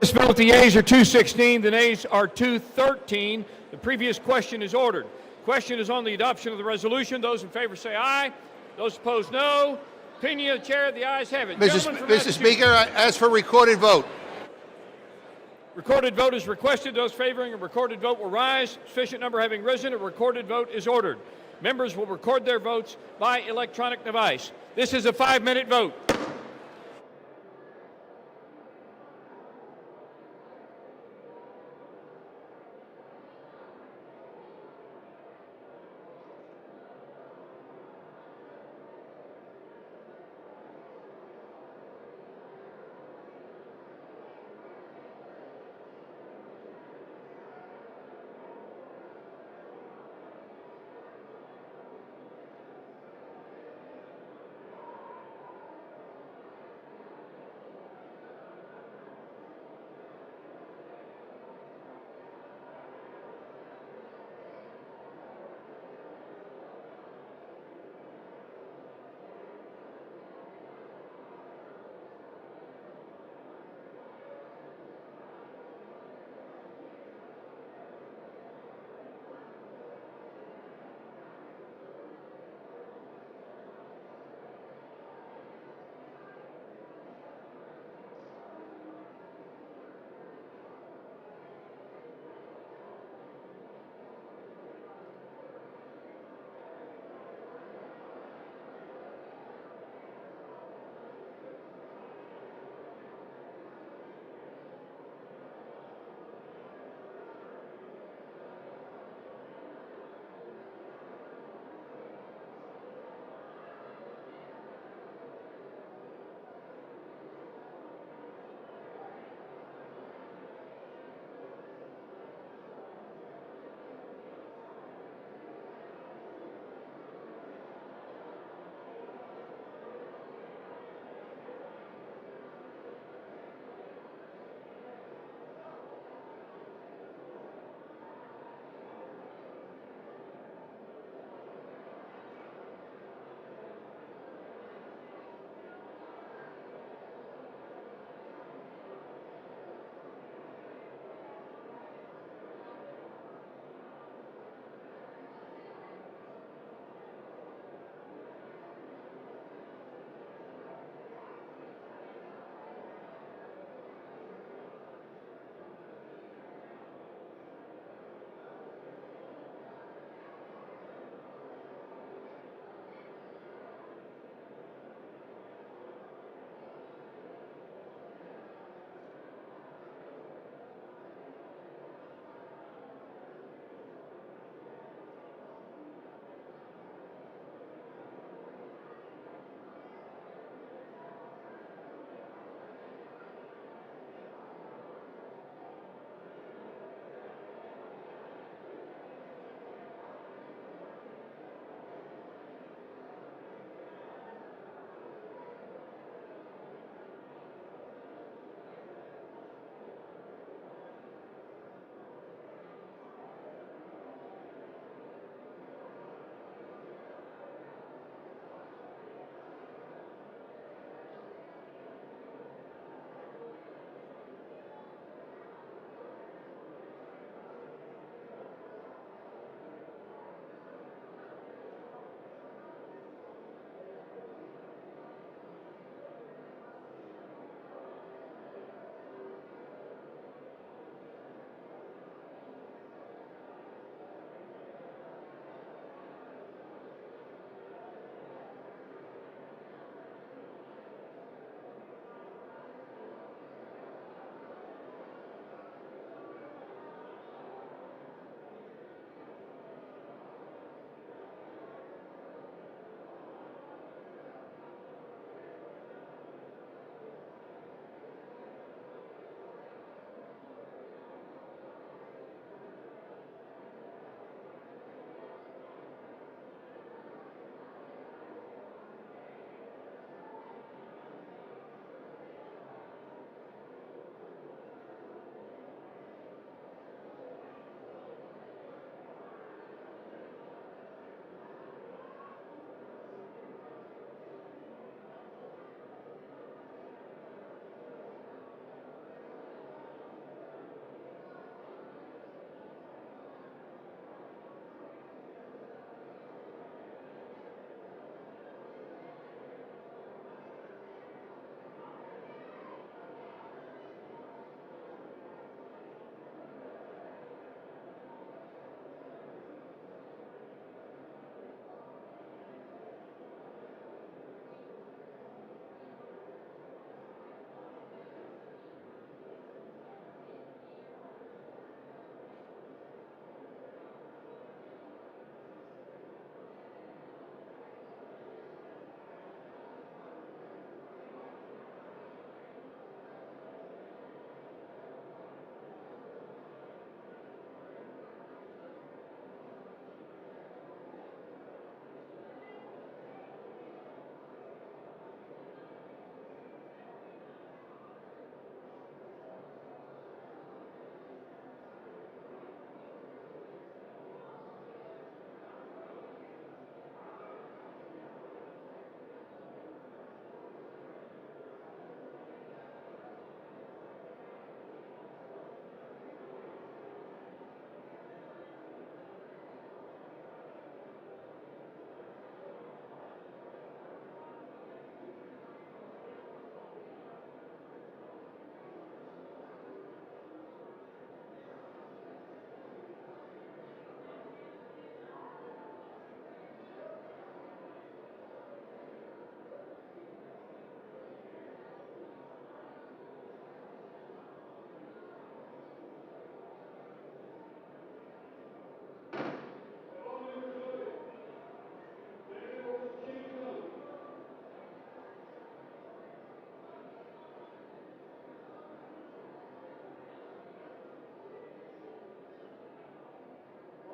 This bill, the yeas are 216, the nays are 213. The previous question is ordered. Question is on the adoption of the resolution. Those in favor say aye. Those opposed, no. Opinion of the chair, the ayes have it. Mr. Speaker, I ask for recorded vote. Recorded vote is requested. Those favoring a recorded vote will rise. Sufficient number having risen, a recorded vote is ordered. Members will record their votes by electronic device. This is a 5-minute vote.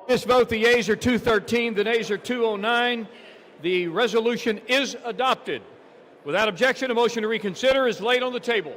This vote, the yeas are 213, the nays are 209. The resolution is adopted. Without objection, a motion to reconsider is laid on the table.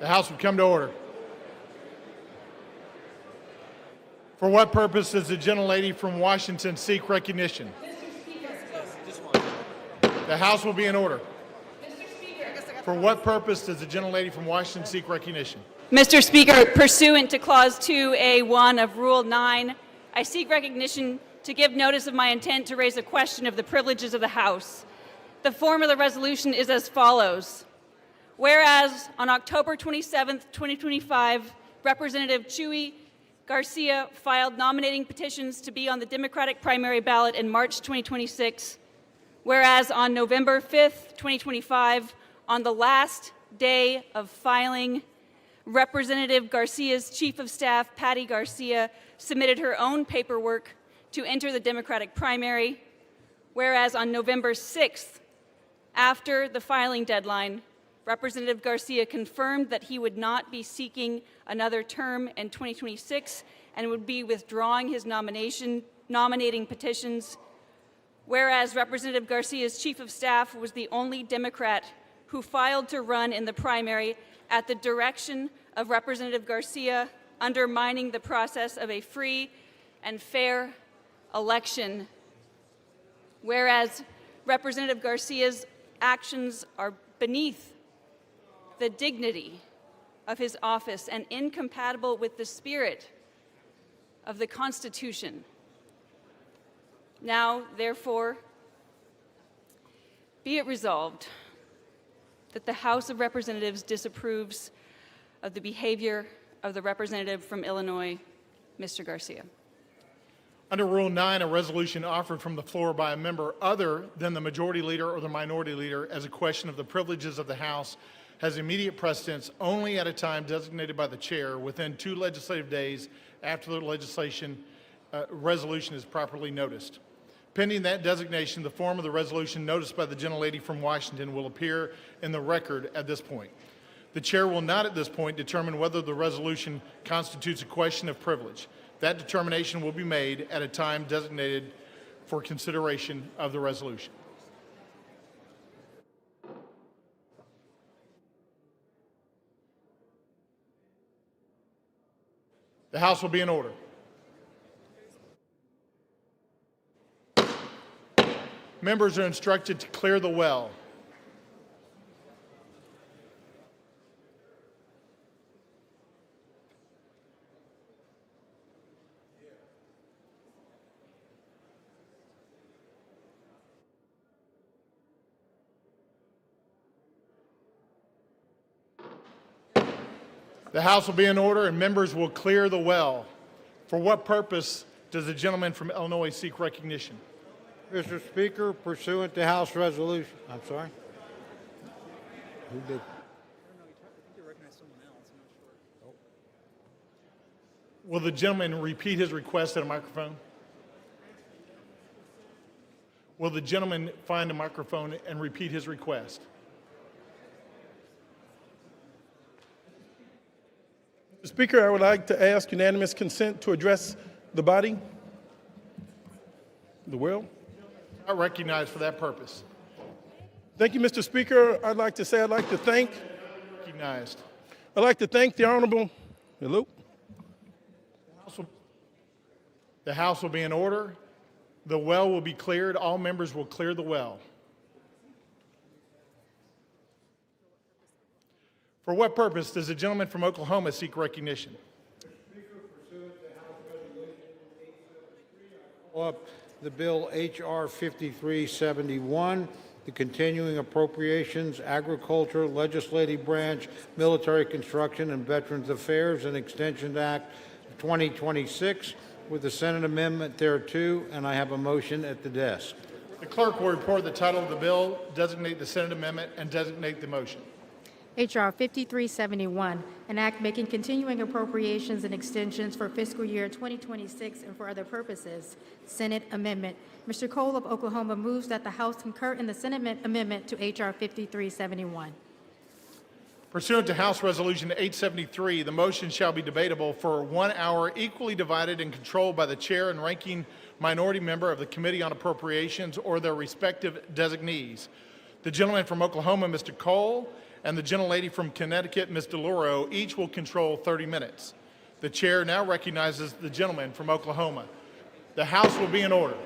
The House will come to order. For what purpose does the gentlelady from Washington seek recognition? The House will be in order. For what purpose does the gentlelady from Washington seek recognition? Mr. Speaker, pursuant to Clause 2A1 of Rule 9, I seek recognition to give notice of my intent to raise a question of the privileges of the House. The form of the resolution is as follows. Whereas on October 27, 2025, Representative Chuy Garcia filed nominating petitions to be on the Democratic primary ballot in March 2026. Whereas on November 5th, 2025, on the last day of filing, Representative Garcia's Chief of Staff, Patty Garcia, submitted her own paperwork to enter the Democratic primary. Whereas on November 6th, after the filing deadline, Representative Garcia confirmed that he would not be seeking another term in 2026 and would be withdrawing his nominating petitions. Whereas Representative Garcia's Chief of Staff was the only Democrat who filed to run in the primary at the direction of Representative Garcia, undermining the process of a free and fair election. Whereas Representative Garcia's actions are beneath the dignity of his office and incompatible with the spirit of the Constitution. Now, therefore, be it resolved that the House of Representatives disapproves of the behavior of the representative from Illinois, Mr. Garcia. Under Rule 9, a resolution offered from the floor by a member other than the majority leader or the minority leader as a question of the privileges of the House has immediate precedence only at a time designated by the chair within 2 legislative days after the resolution is properly noticed. Pending that designation, the form of the resolution noticed by the gentlelady from Washington will appear in the record at this point. The chair will not at this point determine whether the resolution constitutes a question of privilege. That determination will be made at a time designated for consideration of the resolution. The House will be in order. Members are instructed to clear the well. The House will be in order and members will clear the well. For what purpose does the gentleman from Illinois seek recognition? Mr. Speaker, pursuant to House Resolution, I'm sorry? Who did? Will the gentleman repeat his request at a microphone? Will the gentleman find a microphone and repeat his request? Mr. Speaker, I would like to ask unanimous consent to address the body, the will. Not recognized for that purpose. Thank you, Mr. Speaker. I'd like to thank Recognized. I'd like to thank the Honorable, hello? The House will be in order. The well will be cleared. All members will clear the well. For what purpose does the gentleman from Oklahoma seek recognition? Up the bill H.R. 5371, the Continuing Appropriations, Agriculture, Legislative Branch, Military Construction, and Veterans Affairs and Extension Act of 2026, with the Senate amendment thereto, and I have a motion at the desk. The clerk will report the title of the bill, designate the Senate amendment, and designate the motion. H.R. 5371, an act making continuing appropriations and extensions for fiscal year 2026 and for other purposes. Senate amendment. Mr. Cole of Oklahoma moves that the House concur in the Senate amendment to H.R. 5371. Pursuant to House Resolution 873, the motion shall be debatable for 1 hour, equally divided and controlled by the chair and ranking minority member of the Committee on Appropriations or their respective designees. The gentleman from Oklahoma, Mr. Cole, and the gentlelady from Connecticut, Ms. DeLauro, each will control 30 minutes. The chair now recognizes the gentleman from Oklahoma. The House will be in order.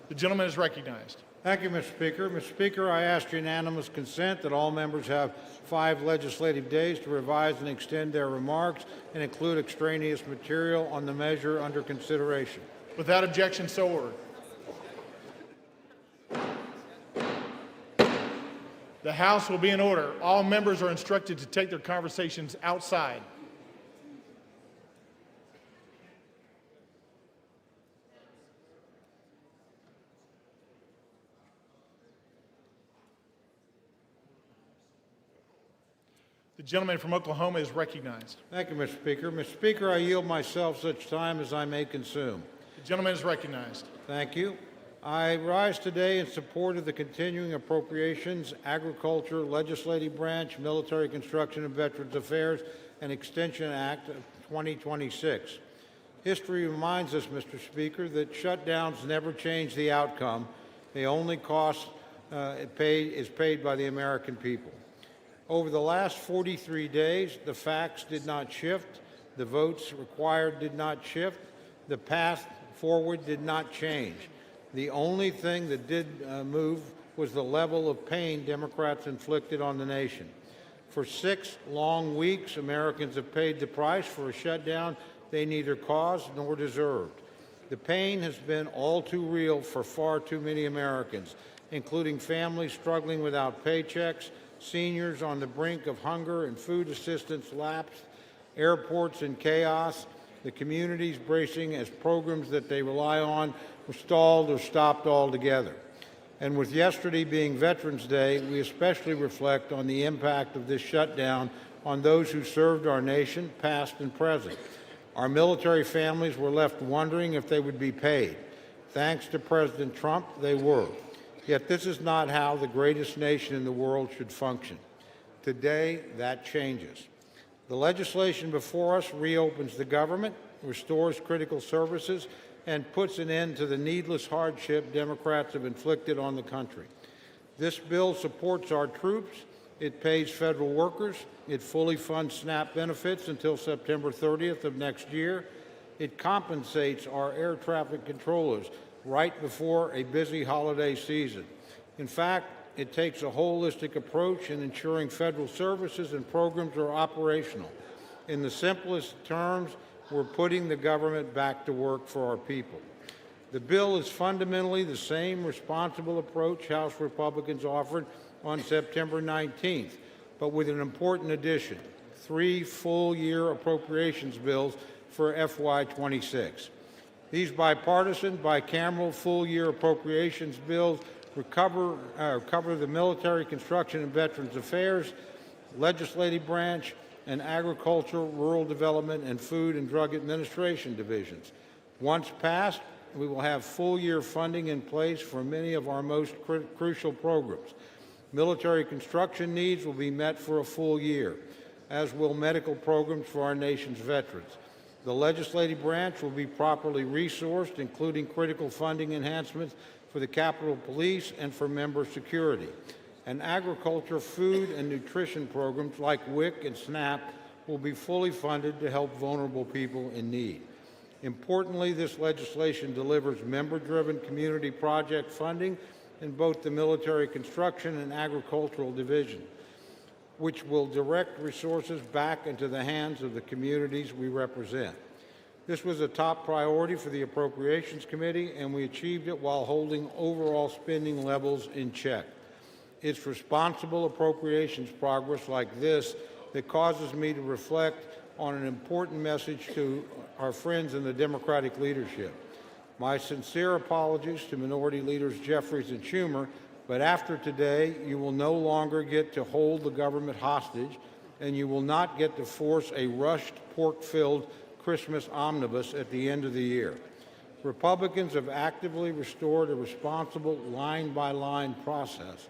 The gentleman is recognized. Thank you, Mr. Speaker. Mr. Speaker, I ask unanimous consent that all members have 5 legislative days to revise and extend their remarks and include extraneous material on the measure under consideration. Without objection, so ordered. The House will be in order. All members are instructed to take their conversations outside. The gentleman from Oklahoma is recognized. Thank you, Mr. Speaker. Mr. Speaker, I yield myself such time as I may consume. The gentleman is recognized. Thank you. I rise today in support of the Continuing Appropriations, Agriculture, Legislative Branch, Military Construction and Veterans Affairs, and Extension Act of 2026. History reminds us, Mr. Speaker, that shutdowns never change the outcome. The only cost is paid by the American people. Over the last 43 days, the facts did not shift, the votes required did not shift, the path forward did not change. The only thing that did move was the level of pain Democrats inflicted on the nation. For 6 long weeks, Americans have paid the price for a shutdown they neither caused nor deserved. The pain has been all too real for far too many Americans, including families struggling without paychecks, seniors on the brink of hunger and food assistance lapse, airports in chaos, the communities bracing as programs that they rely on were stalled or stopped altogether. And with yesterday being Veterans Day, we especially reflect on the impact of this shutdown on those who served our nation, past and present. Our military families were left wondering if they would be paid. Thanks to President Trump, they were. Yet this is not how the greatest nation in the world should function. Today, that changes. The legislation before us reopens the government, restores critical services, and puts an end to the needless hardship Democrats have inflicted on the country. This bill supports our troops, it pays federal workers, it fully funds SNAP benefits until September 30th of next year, it compensates our air traffic controllers right before a busy holiday season. In fact, it takes a holistic approach in ensuring federal services and programs are operational. In the simplest terms, we're putting the government back to work for our people. The bill is fundamentally the same responsible approach House Republicans offered on September 19th, but with an important addition: 3 full-year appropriations bills for FY26. These bipartisan, bicameral, full-year appropriations bills cover the Military, Construction, and Veterans Affairs, Legislative Branch, and Agriculture, Rural Development, and Food and Drug Administration divisions. Once passed, we will have full-year funding in place for many of our most crucial programs. Military construction needs will be met for a full year, as will medical programs for our nation's veterans. The legislative branch will be properly resourced, including critical funding enhancements for the Capitol Police and for member security. And agriculture, food, and nutrition programs like WIC and SNAP will be fully funded to help vulnerable people in need. Importantly, this legislation delivers member-driven community project funding in both the military construction and agricultural division, which will direct resources back into the hands of the communities we represent. This was a top priority for the Appropriations Committee, and we achieved it while holding overall spending levels in check. It's responsible appropriations progress like this that causes me to reflect on an important message to our friends in the Democratic leadership. My sincere apologies to Minority Leaders Jeffries and Schumer, but after today, you will no longer get to hold the government hostage, and you will not get to force a rushed, pork-filled Christmas omnibus at the end of the year. Republicans have actively restored a responsible line-by-line process.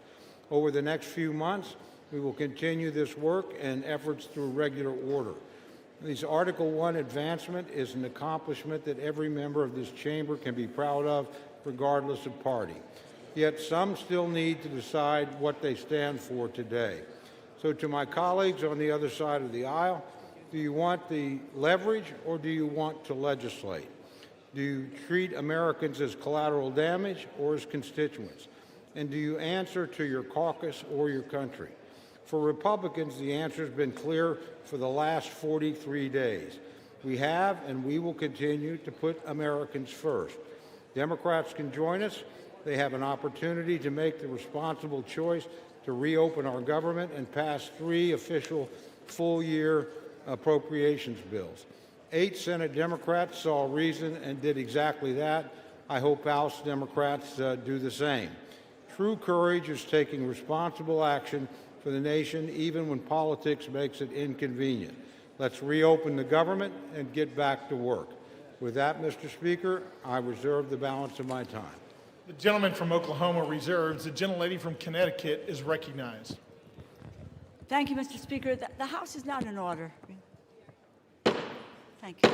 Over the next few months, we will continue this work and efforts through regular order. This Article I advancement is an accomplishment that every member of this chamber can be proud of, regardless of party. Yet some still need to decide what they stand for today. So to my colleagues on the other side of the aisle, do you want the leverage or do you want to legislate? Do you treat Americans as collateral damage or as constituents? And do you answer to your caucus or your country? For Republicans, the answer has been clear for the last 43 days. We have and we will continue to put Americans first. Democrats can join us. They have an opportunity to make the responsible choice to reopen our government and pass 3 official full-year appropriations bills. 8 Senate Democrats saw reason and did exactly that. I hope House Democrats do the same. True courage is taking responsible action for the nation, even when politics makes it inconvenient. Let's reopen the government and get back to work. With that, Mr. Speaker, I reserve the balance of my time. The gentleman from Oklahoma reserves. The gentlelady from Connecticut is recognized. Thank you, Mr. Speaker. The House is not in order. Thank you.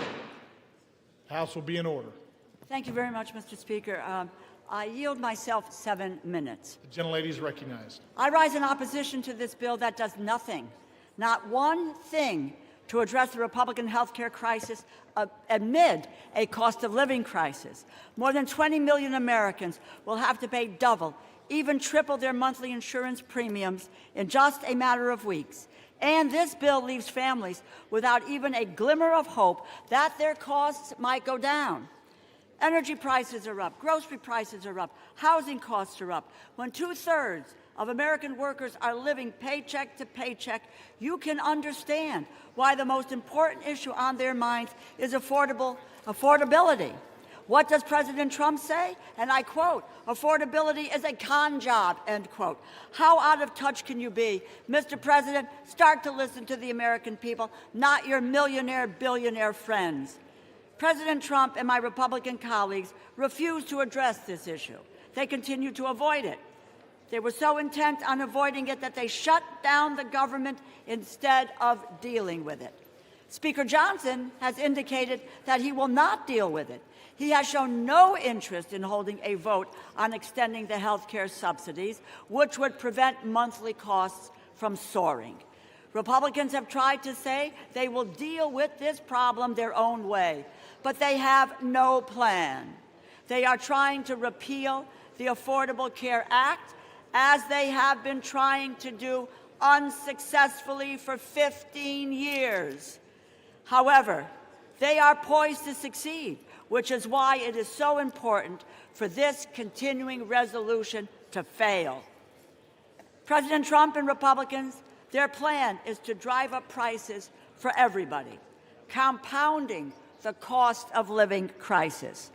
House will be in order. Thank you very much, Mr. Speaker. I yield myself 7 minutes. The gentlelady is recognized. I rise in opposition to this bill that does nothing, not one thing, to address the Republican health care crisis amid a cost of living crisis. More than 20 million Americans will have to pay double, even triple their monthly insurance premiums in just a matter of weeks. And this bill leaves families without even a glimmer of hope that their costs might go down. Energy prices are up, grocery prices are up, housing costs are up. When 2/3 of American workers are living paycheck to paycheck, you can understand why the most important issue on their minds is affordability. What does President Trump say? And I quote, affordability is a con job, end quote. How out of touch can you be? Mr. President, start to listen to the American people, not your millionaire, billionaire friends. President Trump and my Republican colleagues refuse to address this issue. They continue to avoid it. They were so intent on avoiding it that they shut down the government instead of dealing with it. Speaker Johnson has indicated that he will not deal with it. He has shown no interest in holding a vote on extending the health care subsidies, which would prevent monthly costs from soaring. Republicans have tried to say they will deal with this problem their own way, but they have no plan. They are trying to repeal the Affordable Care Act, as they have been trying to do unsuccessfully for 15 years. However, they are poised to succeed, which is why it is so important for this continuing resolution to fail. President Trump and Republicans, their plan is to drive up prices for everybody, compounding the cost of living crisis.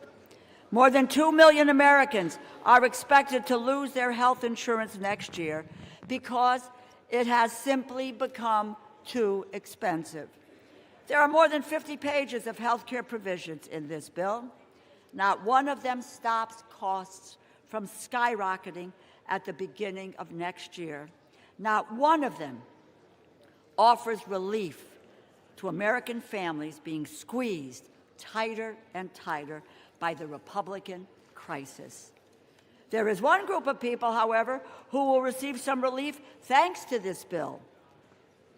More than 2 million Americans are expected to lose their health insurance next year because it has simply become too expensive. There are more than 50 pages of health care provisions in this bill. Not one of them stops costs from skyrocketing at the beginning of next year. Not one of them offers relief to American families being squeezed tighter and tighter by the Republican crisis. There is one group of people, however, who will receive some relief thanks to this bill.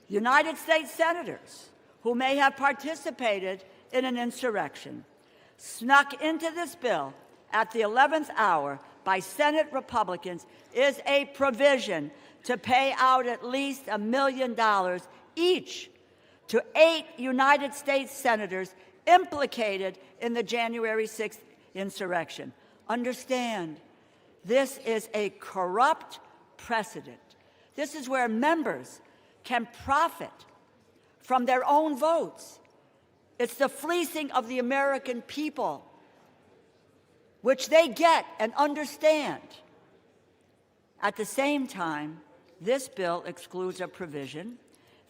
United States senators who may have participated in an insurrection, snuck into this bill at the 11th hour by Senate Republicans, is a provision to pay out at least $1 million each to 8 United States senators implicated in the January 6th insurrection. Understand, this is a corrupt precedent. This is where members can profit from their own votes. It's the fleecing of the American people, which they get and understand. At the same time, this bill excludes a provision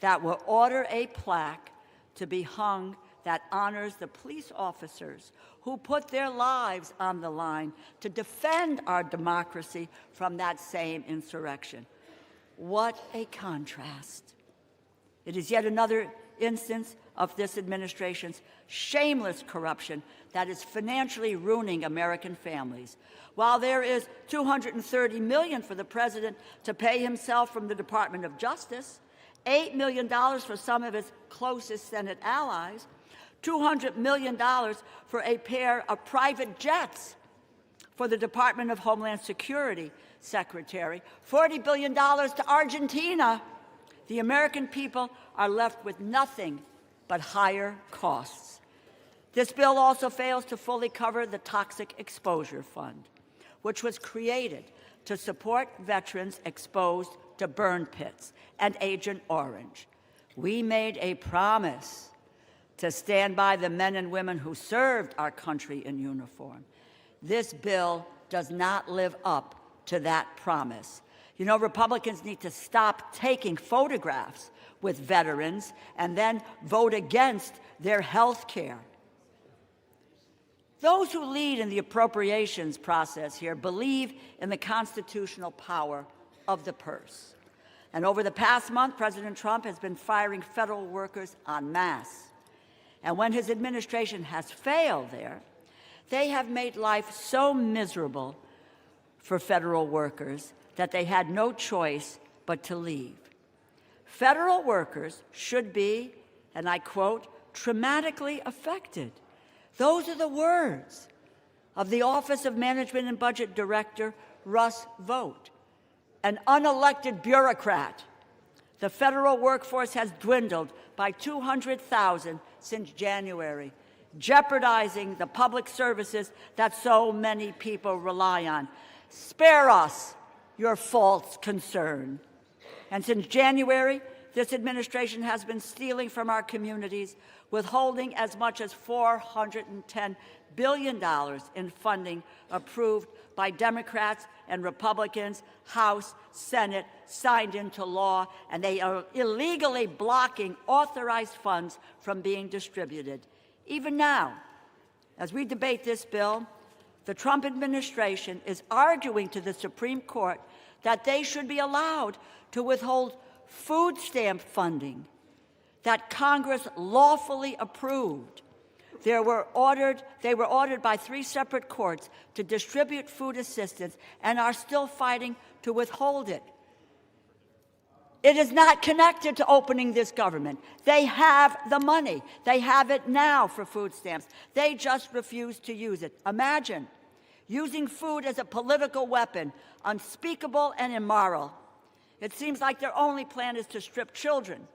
that will order a plaque to be hung that honors the police officers who put their lives on the line to defend our democracy from that same insurrection. What a contrast. It is yet another instance of this administration's shameless corruption that is financially ruining American families. While there is $230 million for the president to pay himself from the Department of Justice, $8 million for some of his closest Senate allies, $200 million for a pair of private jets for the Department of Homeland Security Secretary, $40 billion to Argentina, the American people are left with nothing but higher costs. This bill also fails to fully cover the Toxic Exposure Fund, which was created to support veterans exposed to burn pits and Agent Orange. We made a promise to stand by the men and women who served our country in uniform. This bill does not live up to that promise. You know, Republicans need to stop taking photographs with veterans and then vote against their health care. Those who lead in the appropriations process here believe in the constitutional power of the purse. And over the past month, President Trump has been firing federal workers en masse. And when his administration has failed there, they have made life so miserable for federal workers that they had no choice but to leave. Federal workers should be, and I quote, traumatically affected. Those are the words of the Office of Management and Budget Director Russ Vought, an unelected bureaucrat. The federal workforce has dwindled by 200,000 since January, jeopardizing the public services that so many people rely on. Spare us your false concern. And since January, this administration has been stealing from our communities, withholding as much as $410 billion in funding approved by Democrats and Republicans, House, Senate, signed into law, and they are illegally blocking authorized funds from being distributed. Even now, as we debate this bill, the Trump administration is arguing to the Supreme Court that they should be allowed to withhold food stamp funding that Congress lawfully approved. They were ordered by 3 separate courts to distribute food assistance and are still fighting to withhold it. It is not connected to opening this government. They have the money. They have it now for food stamps. They just refuse to use it. Imagine using food as a political weapon, unspeakable and immoral. It seems like their only plan is to strip children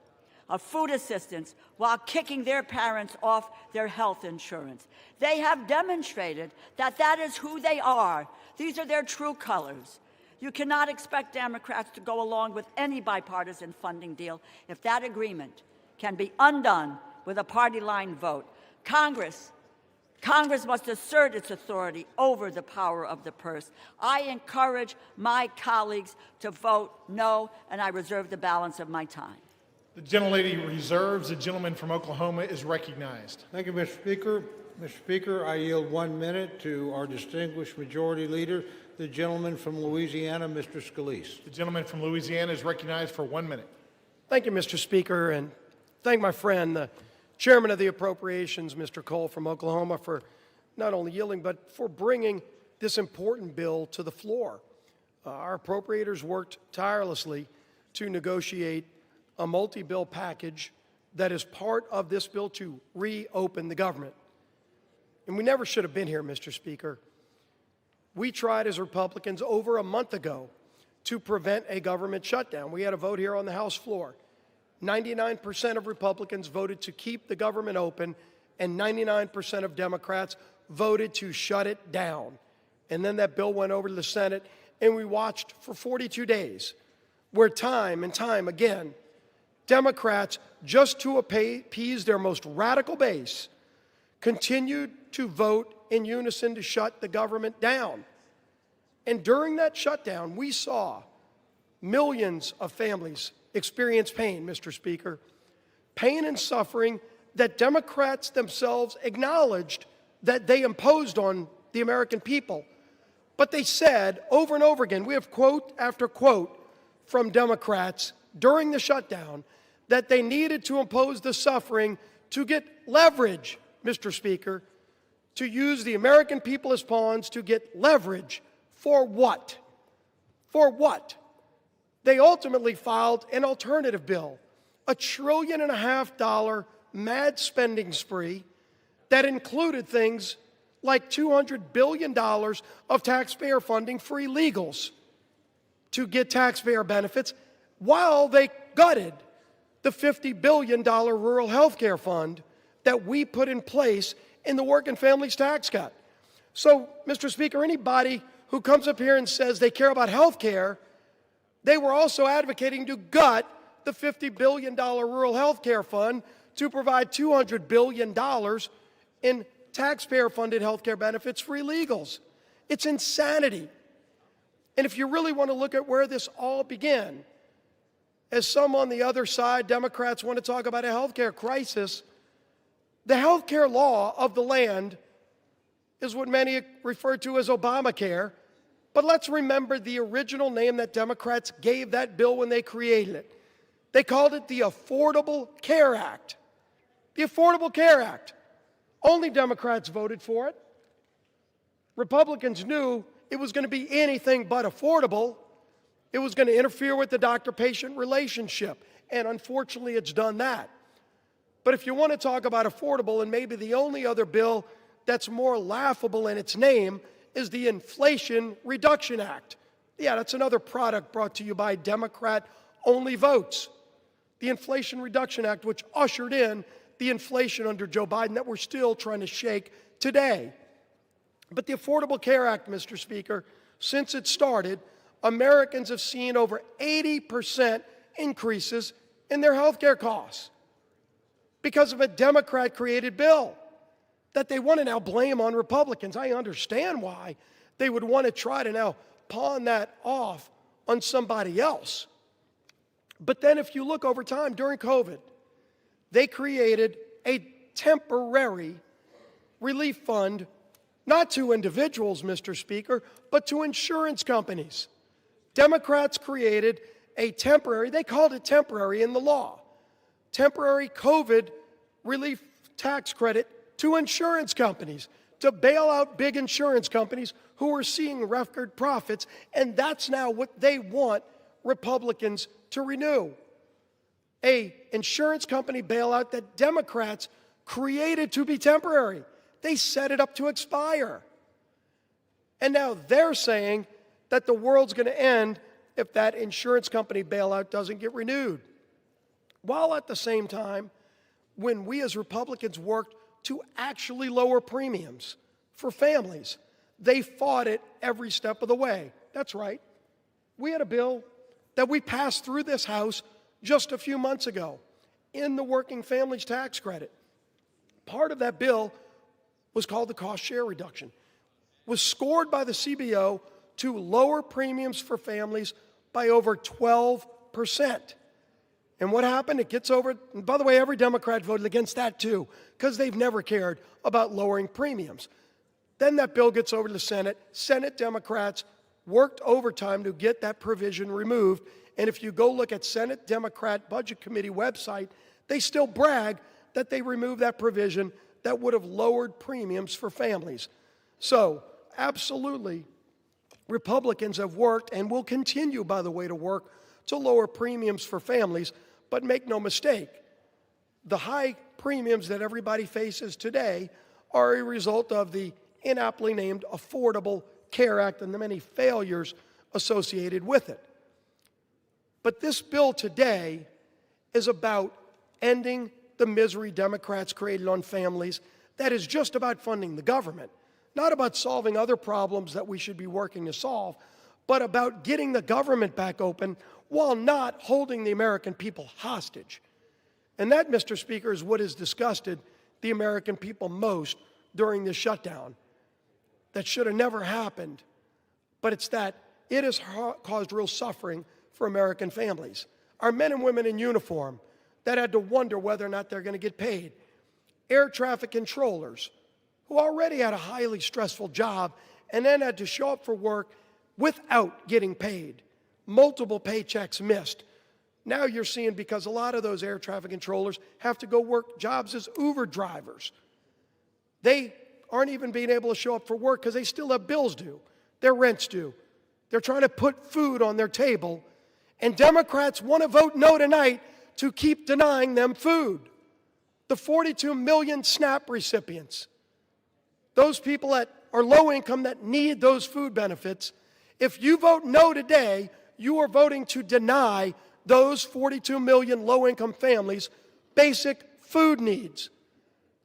of food assistance while kicking their parents off their health insurance. They have demonstrated that that is who they are. These are their true colors. You cannot expect Democrats to go along with any bipartisan funding deal if that agreement can be undone with a party line vote. Congress must assert its authority over the power of the purse. I encourage my colleagues to vote no, and I reserve the balance of my time. The gentlelady reserves. The gentleman from Oklahoma is recognized. Thank you, Mr. Speaker. Mr. Speaker, I yield 1 minute to our distinguished majority leader, the gentleman from Louisiana, Mr. Scalise. The gentleman from Louisiana is recognized for 1 minute. Thank you, Mr. Speaker, and thank my friend, the Chairman of the Appropriations, Mr. Cole from Oklahoma, for not only yielding, but for bringing this important bill to the floor. Our appropriators worked tirelessly to negotiate a multi-bill package that is part of this bill to reopen the government. And we never should have been here, Mr. Speaker. We tried as Republicans over a month ago to prevent a government shutdown. We had a vote here on the House floor. 99% of Republicans voted to keep the government open, and 99% of Democrats voted to shut it down. And then that bill went over to the Senate, and we watched for 42 days, where time and time again, Democrats, just to appease their most radical base, continued to vote in unison to shut the government down. And during that shutdown, we saw millions of families experience pain, Mr. Speaker, pain and suffering that Democrats themselves acknowledged that they imposed on the American people. But they said over and over again, we have quote after quote from Democrats during the shutdown, that they needed to impose the suffering to get leverage, Mr. Speaker, to use the American people as pawns to get leverage. For what? For what? They ultimately filed an alternative bill, $1.5 trillion mad spending spree that included things like $200 billion of taxpayer funding for illegals to get taxpayer benefits, while they gutted the $50 billion rural health care fund that we put in place in the Working Families Tax Cut. So, Mr. Speaker, anybody who comes up here and says they care about health care, they were also advocating to gut the $50 billion rural health care fund to provide $200 billion in taxpayer-funded health care benefits for illegals. It's insanity. And if you really want to look at where this all began, as some on the other side, Democrats, want to talk about a health care crisis, the health care law of the land is what many refer to as Obamacare. But let's remember the original name that Democrats gave that bill when they created it. They called it the Affordable Care Act. The Affordable Care Act. Only Democrats voted for it. Republicans knew it was going to be anything but affordable. It was going to interfere with the doctor-patient relationship, and unfortunately it's done that. But if you want to talk about affordable, and maybe the only other bill that's more laughable in its name is the Inflation Reduction Act. Yeah, that's another product brought to you by Democrat-only votes. The Inflation Reduction Act, which ushered in the inflation under Joe Biden that we're still trying to shake today. But the Affordable Care Act, Mr. Speaker, since it started, Americans have seen over 80% increases in their health care costs because of a Democrat-created bill that they want to now blame on Republicans. I understand why they would want to try to now pawn that off on somebody else. But then if you look over time during COVID, they created a temporary relief fund, not to individuals, Mr. Speaker, but to insurance companies. Democrats created a temporary, they called it temporary in the law, temporary COVID relief tax credit to insurance companies to bail out big insurance companies who are seeing record profits, and that's now what they want Republicans to renew. A insurance company bailout that Democrats created to be temporary. They set it up to expire. And now they're saying that the world's going to end if that insurance company bailout doesn't get renewed. While at the same time, when we as Republicans worked to actually lower premiums for families, they fought it every step of the way. That's right. We had a bill that we passed through this House just a few months ago in the Working Families Tax Credit. Part of that bill was called the cost share reduction, was scored by the CBO to lower premiums for families by over 12%. And what happened? It gets over, and by the way, every Democrat voted against that too, because they've never cared about lowering premiums. Then that bill gets over to the Senate. Senate Democrats worked overtime to get that provision removed. And if you go look at Senate Democrat Budget Committee website, they still brag that they removed that provision that would have lowered premiums for families. So, absolutely, Republicans have worked and will continue, by the way, to work to lower premiums for families, but make no mistake, the high premiums that everybody faces today are a result of the inaptly named Affordable Care Act and the many failures associated with it. But this bill today is about ending the misery Democrats created on families. That is just about funding the government, not about solving other problems that we should be working to solve, but about getting the government back open while not holding the American people hostage. And that, Mr. Speaker, is what has disgusted the American people most during this shutdown. That should have never happened, but it's that it has caused real suffering for American families. Our men and women in uniform that had to wonder whether or not they're going to get paid. Air traffic controllers who already had a highly stressful job and then had to show up for work without getting paid. Multiple paychecks missed. Now you're seeing, because a lot of those air traffic controllers have to go work jobs as Uber drivers. They aren't even being able to show up for work because they still have bills due, their rent's due. They're trying to put food on their table, and Democrats want to vote no tonight to keep denying them food. The 42 million SNAP recipients, those people that are low income that need those food benefits, if you vote no today, you are voting to deny those 42 million low-income families basic food needs.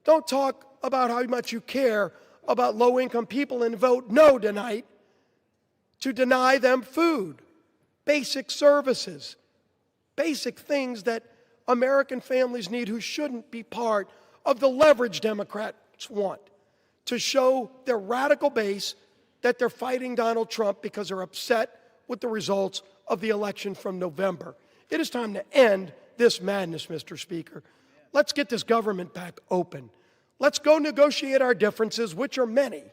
Don't talk about how much you care about low-income people and vote no tonight to deny them food, basic services, basic things that American families need who shouldn't be part of the leverage Democrats want to show their radical base that they're fighting Donald Trump because they're upset with the results of the election from November. It is time to end this madness, Mr. Speaker. Let's get this government back open. Let's go negotiate our differences, which are many,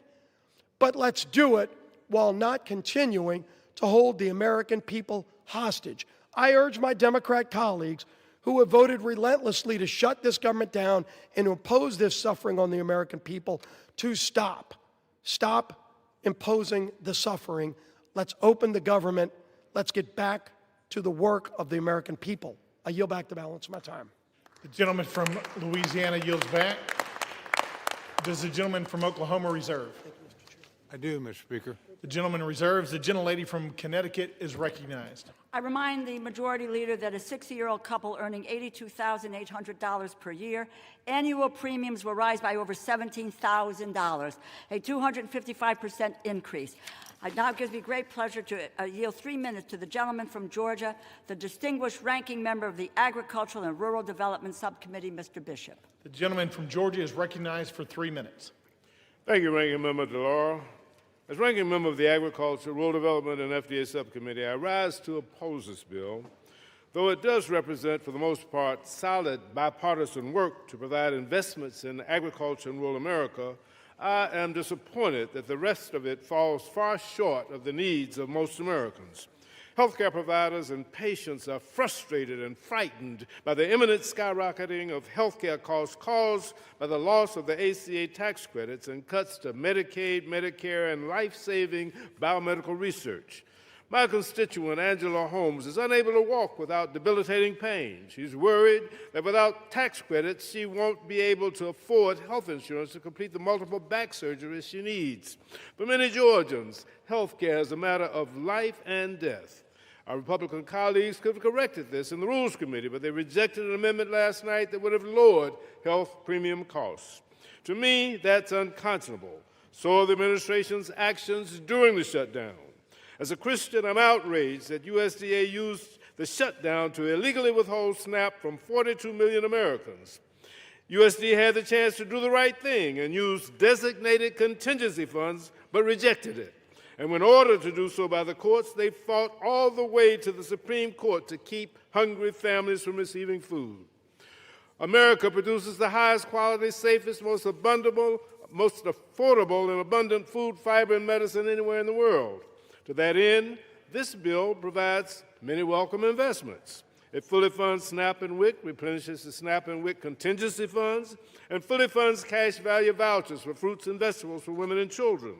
but let's do it while not continuing to hold the American people hostage. I urge my Democrat colleagues who have voted relentlessly to shut this government down and to impose this suffering on the American people to stop. Stop imposing the suffering. Let's open the government. Let's get back to the work of the American people. I yield back the balance of my time. The gentleman from Louisiana yields back. Does the gentleman from Oklahoma reserve? I do, Mr. Speaker. The gentleman reserves. The gentlelady from Connecticut is recognized. I remind the majority leader that a 60-year-old couple earning $82,800 per year, annual premiums will rise by over $17,000, a 255% increase. It now gives me great pleasure to yield 3 minutes to the gentleman from Georgia, the distinguished ranking member of the Agricultural and Rural Development Subcommittee, Mr. Bishop. The gentleman from Georgia is recognized for 3 minutes. Thank you, Ranking Member DeLauro. As ranking member of the Agriculture, Rural Development, and FDA Subcommittee, I rise to oppose this bill. Though it does represent, for the most part, solid bipartisan work to provide investments in agriculture in rural America, I am disappointed that the rest of it falls far short of the needs of most Americans. Healthcare providers and patients are frustrated and frightened by the imminent skyrocketing of healthcare costs caused by the loss of the ACA tax credits and cuts to Medicaid, Medicare, and life-saving biomedical research. My constituent, Angela Holmes, is unable to walk without debilitating pain. She's worried that without tax credits, she won't be able to afford health insurance to complete the multiple back surgeries she needs. For many Georgians, health care is a matter of life and death. Our Republican colleagues could have corrected this in the Rules Committee, but they rejected an amendment last night that would have lowered health premium costs. To me, that's unconscionable. So are the administration's actions during the shutdown. As a Christian, I'm outraged that USDA used the shutdown to illegally withhold SNAP from 42 million Americans. USDA had the chance to do the right thing and use designated contingency funds, but rejected it. And when ordered to do so by the courts, they fought all the way to the Supreme Court to keep hungry families from receiving food. America produces the highest quality, safest, most affordable, and abundant food, fiber, and medicine anywhere in the world. To that end, this bill provides many welcome investments. It fully funds SNAP and WIC, replenishes the SNAP and WIC contingency funds, and fully funds cash value vouchers for fruits and vegetables for women and children.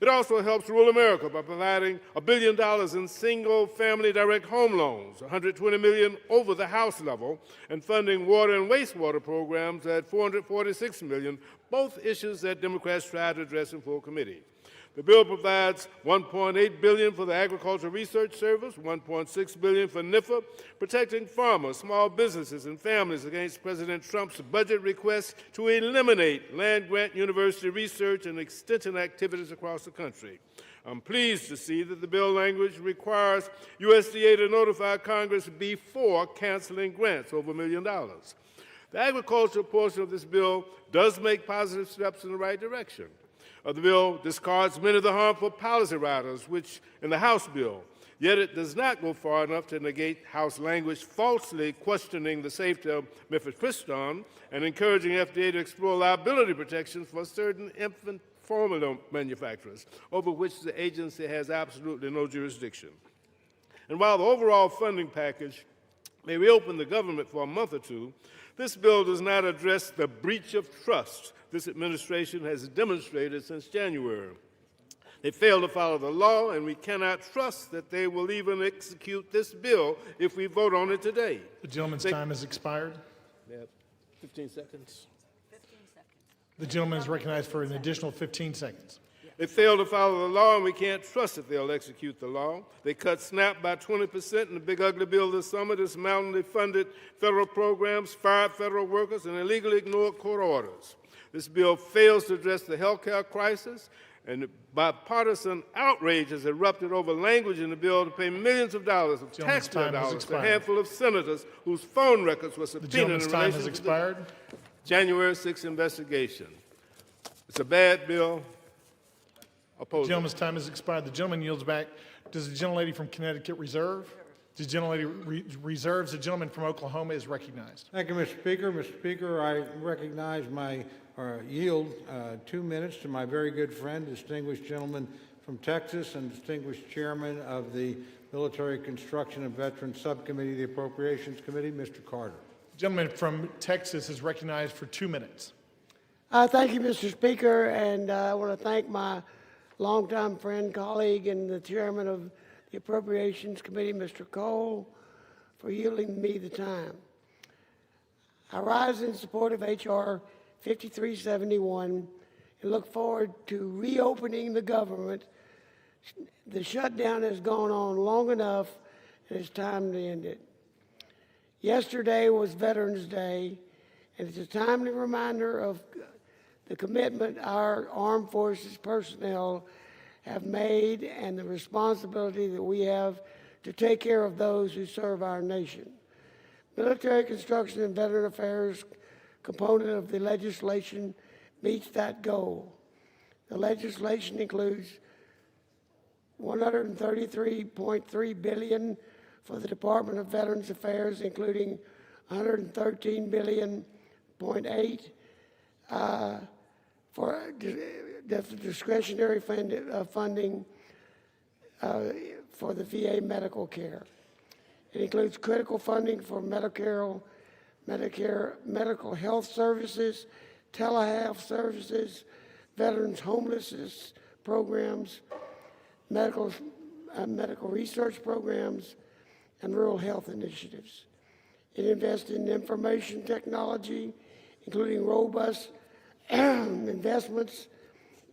It also helps rural America by providing $1 billion in single-family direct home loans, $120 million over the House level, and funding water and wastewater programs at $446 million, both issues that Democrats tried to address in full committee. The bill provides $1.8 billion for the Agricultural Research Service, $1.6 billion for NIFA, protecting farmers, small businesses, and families against President Trump's budget request to eliminate land-grant university research and extension activities across the country. I'm pleased to see that the bill language requires USDA to notify Congress before canceling grants over $1 million. The agricultural portion of this bill does make positive steps in the right direction. The bill discards many of the harmful policy riders, which in the House bill, yet it does not go far enough to negate House language falsely questioning the safety of mifepristone and encouraging FDA to explore liability protections for certain infant formula manufacturers, over which the agency has absolutely no jurisdiction. And while the overall funding package may reopen the government for a month or two, this bill does not address the breach of trust this administration has demonstrated since January. They fail to follow the law, and we cannot trust that they will even execute this bill if we vote on it today. The gentleman's time has expired. We have 15 seconds. The gentleman is recognized for an additional 15 seconds. They fail to follow the law, and we can't trust that they'll execute the law. They cut SNAP by 20% in the big ugly bill this summer, dismantled funded federal programs, fired federal workers, and illegally ignored court orders. This bill fails to address the health care crisis, and bipartisan outrage has erupted over language in the bill to pay millions of dollars of taxpayer dollars to a handful of senators whose phone records were subpoenaed in relation to the January 6th investigation. It's a bad bill. The gentleman's time has expired. The gentleman yields back. Does the gentlelady from Connecticut reserve? The gentlelady reserves. The gentleman from Oklahoma is recognized. Thank you, Mr. Speaker. Mr. Speaker, I recognize yield 2 minutes to my very good friend, distinguished gentleman from Texas and distinguished chairman of the Military Construction and Veterans Subcommittee, the Appropriations Committee, Mr. Carter. The gentleman from Texas is recognized for 2 minutes. Thank you, Mr. Speaker, and I want to thank my longtime friend, colleague, and the chairman of the Appropriations Committee, Mr. Cole, for yielding me the time. I rise in support of H.R. 5371 and look forward to reopening the government The shutdown has gone on long enough, and it's time to end it. Yesterday was Veterans Day, and it's a timely reminder of the commitment our armed forces personnel have made and the responsibility that we have to take care of those who serve our nation. Military Construction and Veteran Affairs component of the legislation meets that goal. The legislation includes $133.3 billion for the Department of Veterans Affairs, including $113.8 billion for discretionary funding for the VA medical care. It includes critical funding for Medicare, medical health services, telehealth services, veterans homelessness programs, medical research programs, and rural health initiatives. It invests in information technology, including robust investments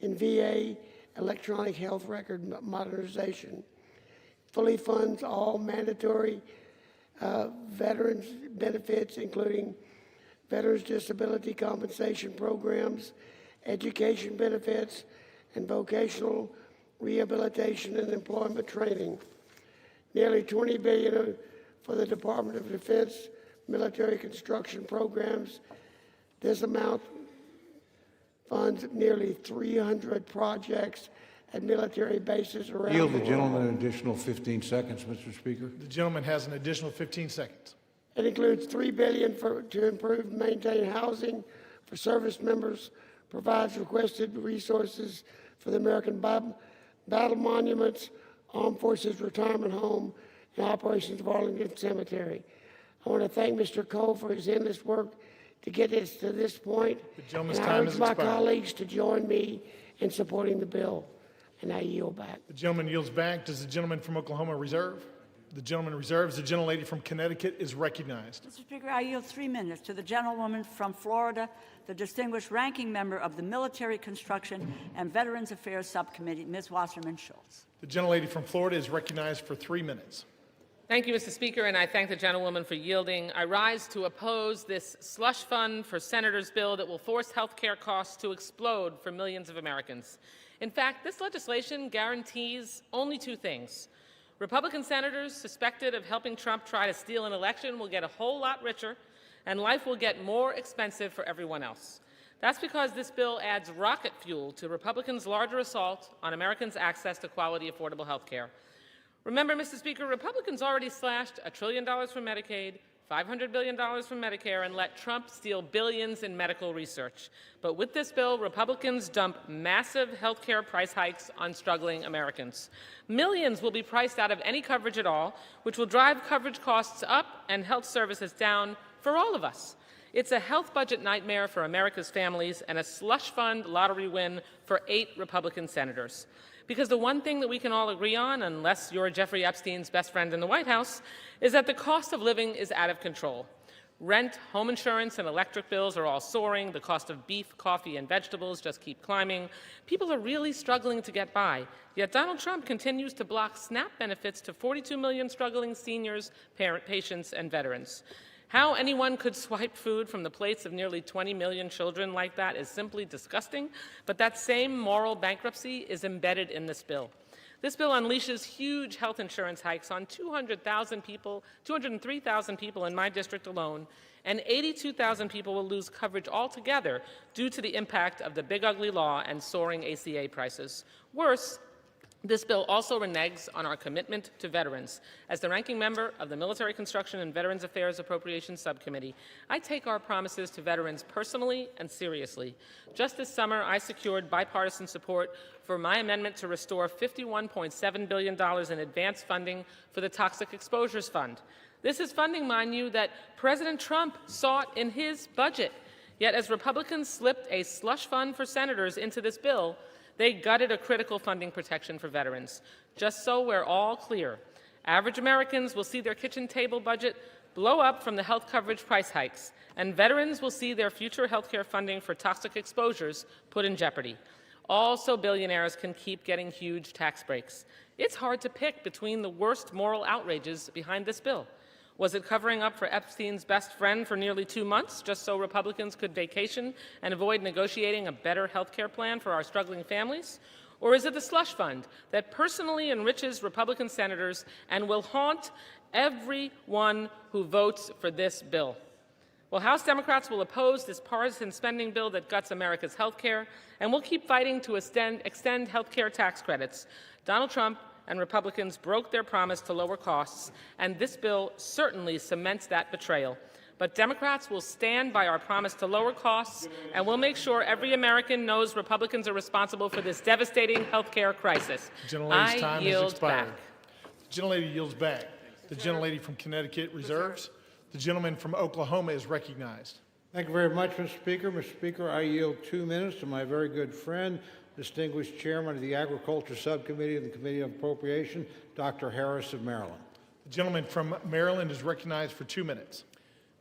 in VA electronic health record modernization. Fully funds all mandatory veterans benefits, including veterans disability compensation programs, education benefits, and vocational rehabilitation and employment training. Nearly $20 billion for the Department of Defense military construction programs. This amount funds nearly 300 projects at military bases around Yield the the world. gentleman an additional 15 seconds, Mr. Speaker. The gentleman has an additional 15 seconds. It includes $3 billion to improve and maintain housing for service members, provides requested resources for the American Battle Monuments, Armed Forces Retirement Home, and operations of Arlington Cemetery. I want to thank Mr. Cole for his endless work to get us to this point. The gentleman's And I time urge has my expired. colleagues to join me in supporting the bill. And I yield back. The gentleman yields back. Does the gentleman from Oklahoma reserve? The gentleman reserves. The gentlelady from Connecticut is recognized. Mr. Speaker, I yield 3 minutes to the gentlewoman from Florida, the distinguished ranking member of the Military Construction and Veterans Affairs Subcommittee, Ms. Wasserman Schultz. The gentlelady from Florida is recognized for 3 minutes. Thank you, Mr. Speaker, and I thank the gentlewoman for yielding. I rise to oppose this slush fund for senators bill that will force health care costs to explode for millions of Americans. In fact, this legislation guarantees only two things. Republican senators suspected of helping Trump try to steal an election will get a whole lot richer, and life will get more expensive for everyone else. That's because this bill adds rocket fuel to Republicans' larger assault on Americans' access to quality, affordable health care. Remember, Mr. Speaker, Republicans already slashed $1 trillion from Medicaid, $500 billion from Medicare, and let Trump steal billions in medical research. But with this bill, Republicans dump massive health care price hikes on struggling Americans. Millions will be priced out of any coverage at all, which will drive coverage costs up and health services down for all of us. It's a health budget nightmare for America's families and a slush fund lottery win for 8 Republican senators. Because the one thing that we can all agree on, unless you're Jeffrey Epstein's best friend in the White House, is that the cost of living is out of control. Rent, home insurance, and electric bills are all soaring. The cost of beef, coffee, and vegetables just keep climbing. People are really struggling to get by. Yet Donald Trump continues to block SNAP benefits to 42 million struggling seniors, patients, and veterans. How anyone could swipe food from the plates of nearly 20 million children like that is simply disgusting, but that same moral bankruptcy is embedded in this bill. This bill unleashes huge health insurance hikes on 203,000 people in my district alone, and 82,000 people will lose coverage altogether due to the impact of the big ugly law and soaring ACA prices. Worse, this bill also reneges on our commitment to veterans. As the ranking member of the Military Construction and Veterans Affairs Appropriations Subcommittee, I take our promises to veterans personally and seriously. Just this summer, I secured bipartisan support for my amendment to restore $51.7 billion in advance funding for the Toxic Exposures Fund. This is funding, mind you, that President Trump sought in his budget. Yet as Republicans slipped a slush fund for senators into this bill, they gutted a critical funding protection for veterans. Just so we're all clear, average Americans will see their kitchen table budget blow up from the health coverage price hikes, and veterans will see their future health care funding for toxic exposures put in jeopardy. all so billionaires can keep getting huge tax breaks. It's hard to pick between the worst moral outrages behind this bill. Was it covering up for Epstein's best friend for nearly 2 months, just so Republicans could vacation and avoid negotiating a better health care plan for our struggling families? Or is it the slush fund that personally enriches Republican senators and will haunt everyone who votes for this bill? Well, House Democrats will oppose this partisan spending bill that guts America's health care, and we'll keep fighting to extend health care tax credits. Donald Trump and Republicans broke their promise to lower costs, and this bill certainly cements that betrayal. But Democrats will stand by our promise to lower costs, and we'll make sure every American knows Republicans are responsible for this devastating health care crisis. The gentlelady's time has expired. Back. The gentlelady yields back. The gentlelady from Connecticut reserves. The gentleman from Oklahoma is recognized. Thank you very much, Mr. Speaker. Mr. Speaker, I yield 2 minutes to my very good friend, distinguished chairman of the Agriculture Subcommittee of the Committee on Appropriation, Dr. Harris of Maryland. The gentleman from Maryland is recognized for 2 minutes.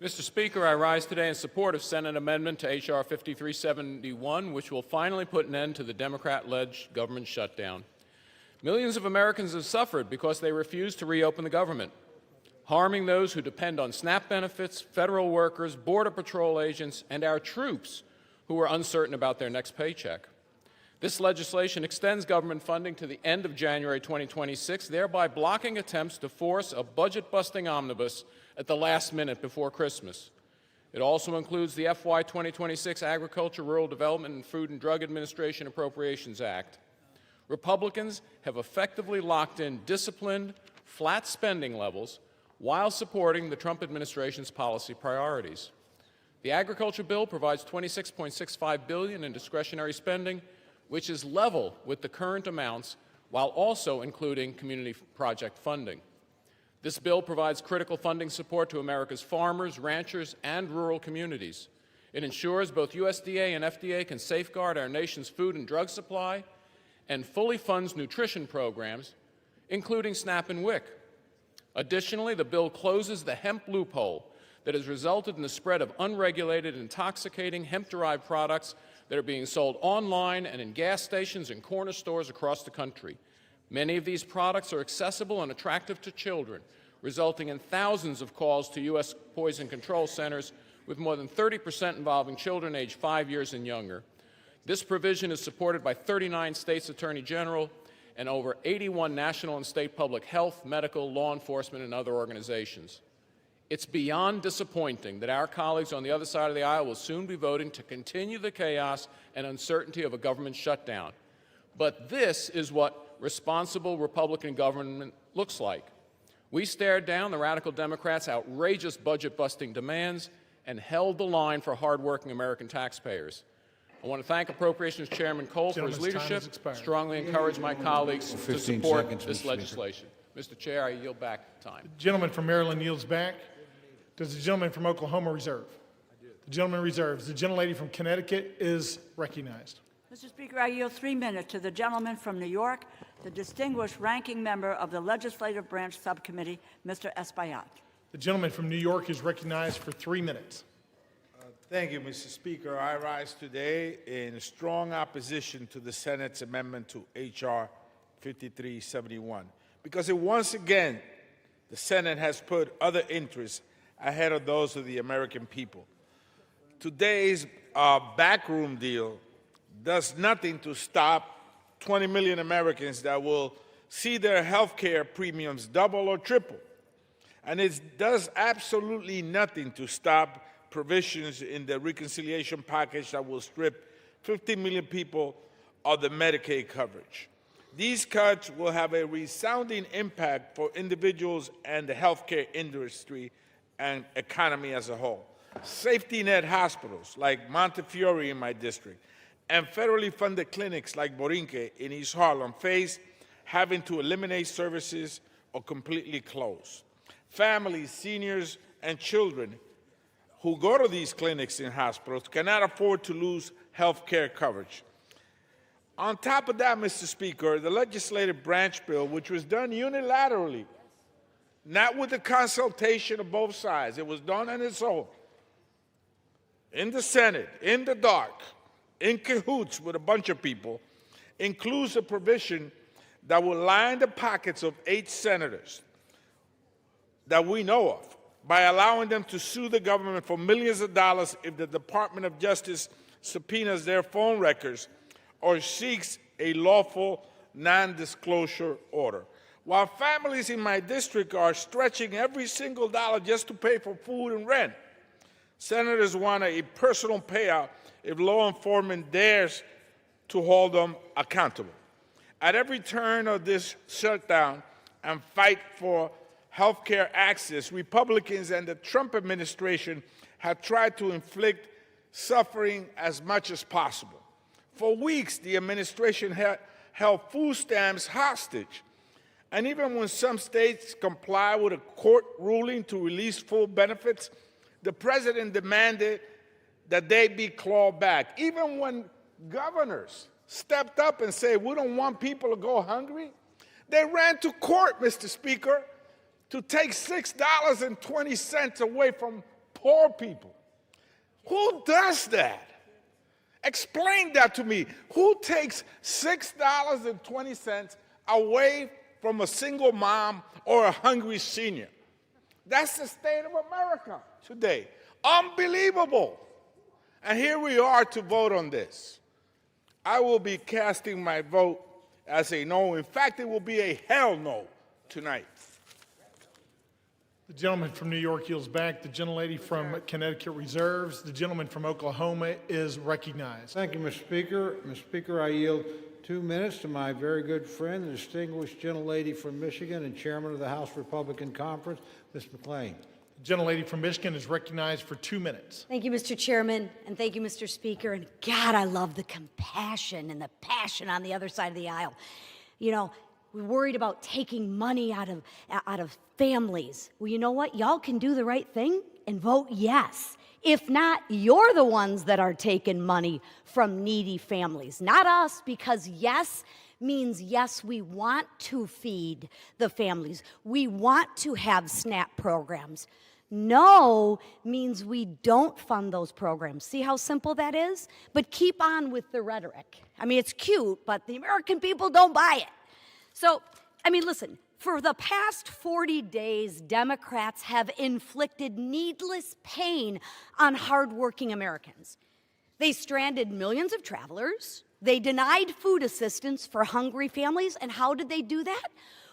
Mr. Speaker, I rise today in support of Senate Amendment to H.R. 5371, which will finally put an end to the Democrat-led government shutdown. Millions of Americans have suffered because they refuse to reopen the government, harming those who depend on SNAP benefits, federal workers, Border Patrol agents, and our troops who are uncertain about their next paycheck. This legislation extends government funding to the end of January 2026, thereby blocking attempts to force a budget-busting omnibus at the last minute before Christmas. It also includes the FY 2026 Agriculture, Rural Development, and Food and Drug Administration Appropriations Act. Republicans have effectively locked in disciplined, flat spending levels while supporting the Trump administration's policy priorities. The agriculture bill provides $26.65 billion in discretionary spending, which is level with the current amounts, while also including community project funding. This bill provides critical funding support to America's farmers, ranchers, and rural communities. It ensures both USDA and FDA can safeguard our nation's food and drug supply and fully funds nutrition programs, including SNAP and WIC. Additionally, the bill closes the hemp loophole that has resulted in the spread of unregulated, intoxicating hemp-derived products that are being sold online and in gas stations and corner stores across the country. Many of these products are accessible and attractive to children, resulting in thousands of calls to U.S. poison control centers, with more than 30% involving children aged 5 years and younger. This provision is supported by 39 states' attorney general and over 81 national and state public health, medical, law enforcement, and other organizations. It's beyond disappointing that our colleagues on the other side of the aisle will soon be voting to continue the chaos and uncertainty of a government shutdown. But this is what responsible Republican government looks like. We stared down the radical Democrats' outrageous budget-busting demands and held the line for hardworking American taxpayers. I want to thank Appropriations Chairman Cole for his leadership, strongly encourage my colleagues to support this legislation. Mr. Chair, I yield back time. The gentleman from Maryland yields back. Does the gentleman from Oklahoma reserve? The gentleman reserves. The gentlelady from Connecticut is recognized. Mr. Speaker, I yield 3 minutes to the gentleman from New York, the distinguished ranking member of the Legislative Branch Subcommittee, Mr. Espaillat. The gentleman from New York is recognized for 3 minutes. Thank you, Mr. Speaker. I rise today in strong opposition to the Senate's amendment to H.R. 5371 because once again, the Senate has put other interests ahead of those of the American people. Today's backroom deal does nothing to stop 20 million Americans that will see their health care premiums double or triple. And it does absolutely nothing to stop provisions in the reconciliation package that will strip 15 million people of the Medicaid coverage. These cuts will have a resounding impact for individuals and the healthcare industry and economy as a whole. Safety net hospitals like Montefiore in my district and federally funded clinics like Borinque in East Harlem face having to eliminate services or completely close. Families, seniors, and children who go to these clinics and hospitals cannot afford to lose health care coverage. On top of that, Mr. Speaker, the legislative branch bill, which was done unilaterally, not with the consultation of both sides, it was done on its own, in the Senate, in the dark, in cahoots with a bunch of people, includes a provision that will line the pockets of 8 senators that we know of by allowing them to sue the government for millions of dollars if the Department of Justice subpoenas their phone records or seeks a lawful non-disclosure order. While families in my district are stretching every single dollar just to pay for food and rent, senators want a personal payout if law enforcement dares to hold them accountable. At every turn of this shutdown and fight for health care access, Republicans and the Trump administration have tried to inflict suffering as much as possible. For weeks, the administration held food stamps hostage. And even when some states comply with a court ruling to release full benefits, the president demanded that they be clawed back. Even when governors stepped up and said, we don't want people to go hungry, they ran to court, Mr. Speaker, to take $6.20 away from poor people. Who does that? Explain that to me. Who takes $6.20 away from a single mom or a hungry senior? That's the state of America today. Unbelievable. And here we are to vote on this. I will be casting my vote as a no. In fact, it will be a hell no tonight. The gentleman from New York yields back. The gentlelady from Connecticut reserves. The gentleman from Oklahoma is recognized. Thank you, Mr. Speaker. Mr. Speaker, I yield 2 minutes to my very good friend, the distinguished gentlelady from Michigan and chairman of the House Republican Conference, Ms. McClain. The gentlelady from Michigan is recognized for 2 minutes. Thank you, Mr. Chairman, and thank you, Mr. Speaker. And God, I love the compassion and the passion on the other side of the aisle. You know, we're worried about taking money out of families. Well, you know what? Y'all can do the right thing and vote yes. If not, you're the ones that are taking money from needy families, not us, because yes means yes, we want to feed the families. We want to have SNAP programs. No means we don't fund those programs. See how simple that is? But keep on with the rhetoric. I mean, it's cute, but the American people don't buy it. So, I mean, listen, for the past 40 days, Democrats have inflicted needless pain on hardworking Americans. They stranded millions of travelers. They denied food assistance for hungry families. And how did they do that?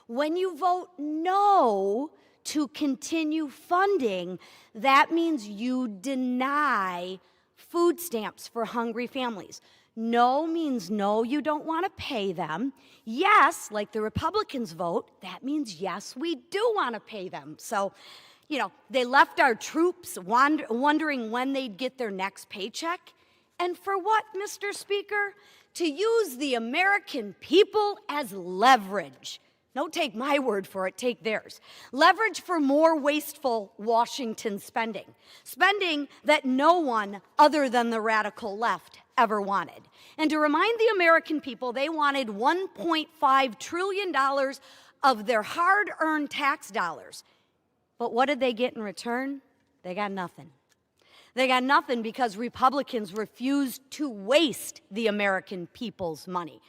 When you vote no to continue funding, that means you deny food stamps for hungry families. No means no, you don't want to pay them. Yes, like the Republicans vote, that means yes, we do want to pay them. So, you know, they left our troops wondering when they'd get their next paycheck. And for what, Mr. Speaker? To use the American people as leverage. Don't take my word for it, take theirs. Leverage for more wasteful Washington spending. Spending that no one other than the radical left ever wanted. And to remind the American people, they wanted $1.5 trillion of their hard-earned tax dollars. But what did they get in return? They got nothing. They got nothing because Republicans refused to waste the American people's money.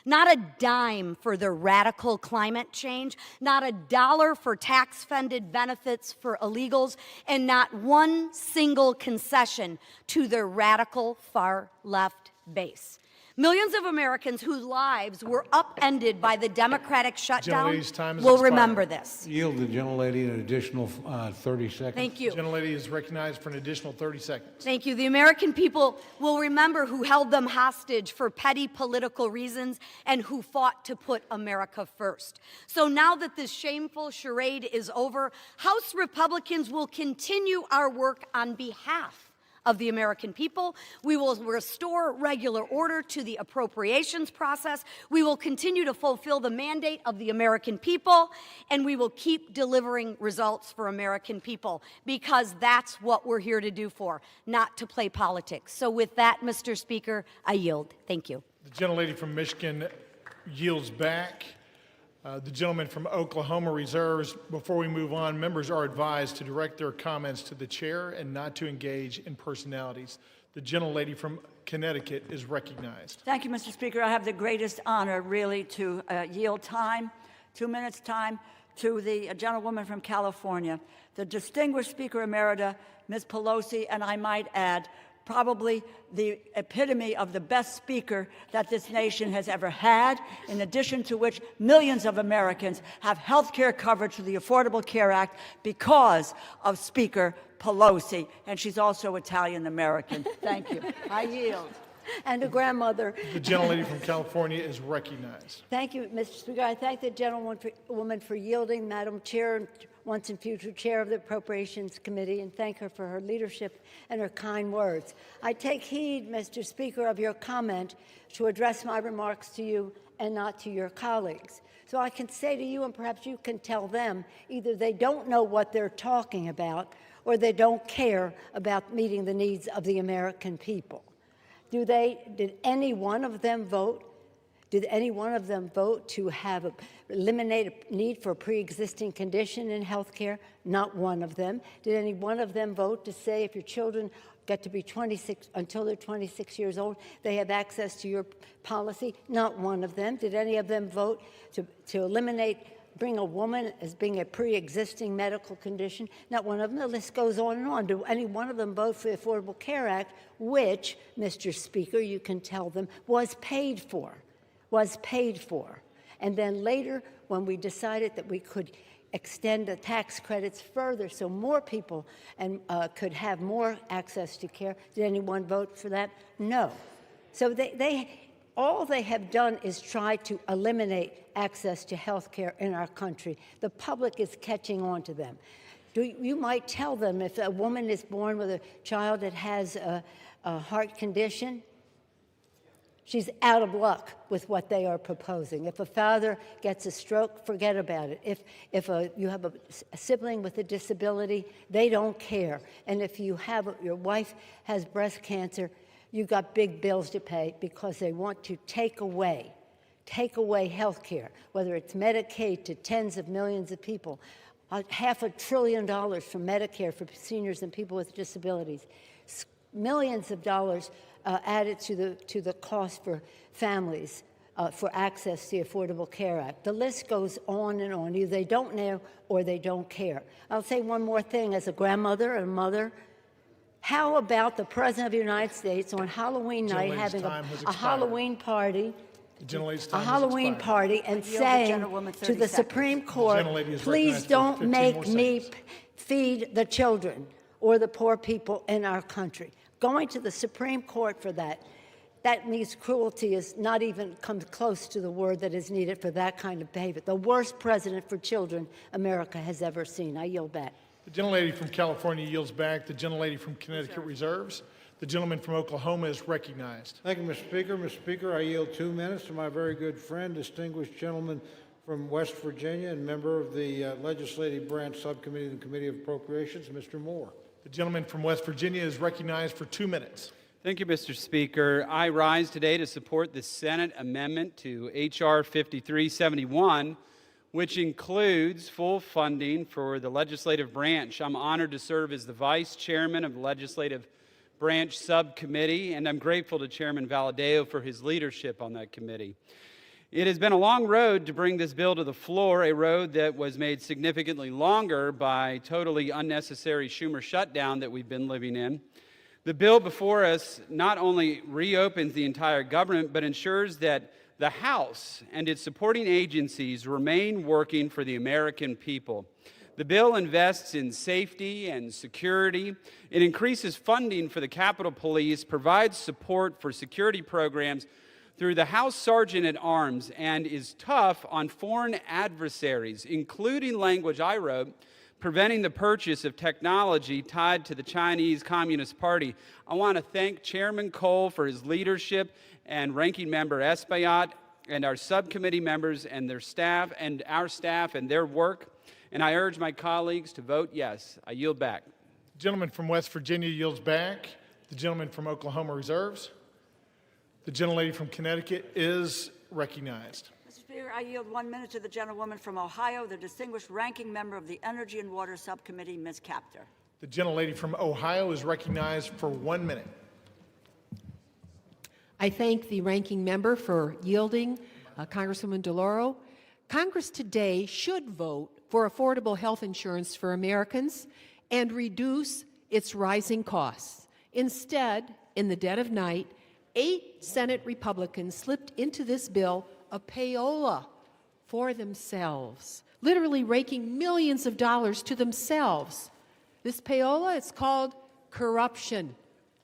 Not a dime for the radical climate change, not a dollar for tax-funded benefits for illegals, and not one single concession to the radical far-left base. Millions of Americans whose lives were upended by the Democratic shutdown will remember this. Yield the gentlelady an additional 30 seconds. Thank you. The gentlelady is recognized for an additional 30 seconds. Thank you. The American people will remember who held them hostage for petty political reasons and who fought to put America first. So now that this shameful charade is over, House Republicans will continue our work on behalf of the American people. We will restore regular order to the appropriations process. We will continue to fulfill the mandate of the American people, and we will keep delivering results for American people, because that's what we're here to do for, not to play politics. So with that, Mr. Speaker, I yield. Thank you. The gentlelady from Michigan yields back. The gentleman from Oklahoma reserves. Before we move on, members are advised to direct their comments to the chair and not to engage in personalities. The gentlelady from Connecticut is recognized. Thank you, Mr. Speaker. I have the greatest honor, really, to yield time, 2 minutes time, to the gentlewoman from California, the distinguished Speaker Emerita, Ms. Pelosi, and I might add, probably the epitome of the best speaker that this nation has ever had, in addition to which millions of Americans have health care coverage through the Affordable Care Act because of Speaker Pelosi, and she's also Italian-American. Thank you. I yield. And a grandmother. The gentlelady from California is recognized. Thank you, Mr. Speaker. I thank the gentlewoman for yielding, Madam Chair, and once and future Chair of the Appropriations Committee, and thank her for her leadership and her kind words. I take heed, Mr. Speaker, of your comment to address my remarks to you and not to your colleagues. So I can say to you, and perhaps you can tell them, either they don't know what they're talking about or they don't care about meeting the needs of the American people. Did any one of them vote? Did any one of them vote to eliminate a need for a pre-existing condition in health care? Not one of them. Did any one of them vote to say if your children get to be 26, until they're 26 years old, they have access to your policy? Not one of them. Did any of them vote to bring a woman as being a pre-existing medical condition? Not one of them. The list goes on and on. Do any one of them vote for the Affordable Care Act, which, Mr. Speaker, you can tell them, was paid for? And then later, when we decided that we could extend the tax credits further so more people could have more access to care, did anyone vote for that? No. So all they have done is try to eliminate access to health care in our country. The public is catching on to them. You might tell them if a woman is born with a child that has a heart condition, she's out of luck with what they are proposing. If a father gets a stroke, forget about it. If you have a sibling with a disability, they don't care. And if your wife has breast cancer, you've got big bills to pay because they want to take away health care, whether it's Medicaid to tens of millions of people, $500 billion from Medicare for seniors and people with disabilities, millions of dollars added to the cost for families for access to the Affordable Care Act. The list goes on and on. Either they don't know or they don't care. I'll say one more thing as a grandmother and a mother. How about the President of the United States on Halloween night having a Halloween party? A Halloween party and saying to the Supreme Court, please don't make me feed the children or the poor people in our country. Going to the Supreme Court for that means cruelty is not even comes close to the word that is needed for that kind of behavior. The worst president for children America has ever seen. I yield back. The gentlelady from California yields back. The gentlelady from Connecticut reserves. The gentleman from Oklahoma is recognized. Thank you, Mr. Speaker. Mr. Speaker, I yield 2 minutes to my very good friend, distinguished gentleman from West Virginia and member of the Legislative Branch Subcommittee of the Committee of Appropriations, Mr. Moore. The gentleman from West Virginia is recognized for 2 minutes. Thank you, Mr. Speaker. I rise today to support the Senate amendment to H.R. 5371, which includes full funding for the legislative branch. I'm honored to serve as the vice chairman of the Legislative Branch Subcommittee, and I'm grateful to Chairman Valadao for his leadership on that committee. It has been a long road to bring this bill to the floor, a road that was made significantly longer by totally unnecessary Schumer shutdown that we've been living in. The bill before us not only reopens the entire government, but ensures that the House and its supporting agencies remain working for the American people. The bill invests in safety and security. It increases funding for the Capitol Police, provides support for security programs through the House Sergeant at Arms, and is tough on foreign adversaries, including language I wrote, preventing the purchase of technology tied to the Chinese Communist Party. I want to thank Chairman Cole for his leadership and Ranking Member Espaillat and our subcommittee members and their staff and our staff and their work. And I urge my colleagues to vote yes. I yield back. The gentleman from West Virginia yields back. The gentleman from Oklahoma reserves. The gentlelady from Connecticut is recognized. Mr. Speaker, I yield 1 minute to the gentlewoman from Ohio, the distinguished ranking member of the Energy and Water Subcommittee, Ms. Capter. The gentlelady from Ohio is recognized for 1 minute. I thank the ranking member for yielding, Congresswoman DeLauro. Congress today should vote for affordable health insurance for Americans and reduce its rising costs. Instead, in the dead of night, 8 Senate Republicans slipped into this bill a payola for themselves, literally raking millions of dollars to themselves. This payola, it's called corruption.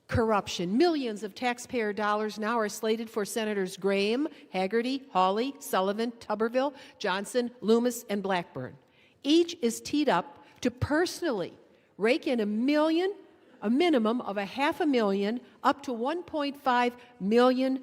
Corruption. Millions of taxpayer dollars now are slated for Senators Graham, Hagerty, Hawley, Sullivan, Tuberville, Johnson, Loomis, and Blackburn. Each is teed up to personally rake in a minimum of $500,000 up to $1.5 million.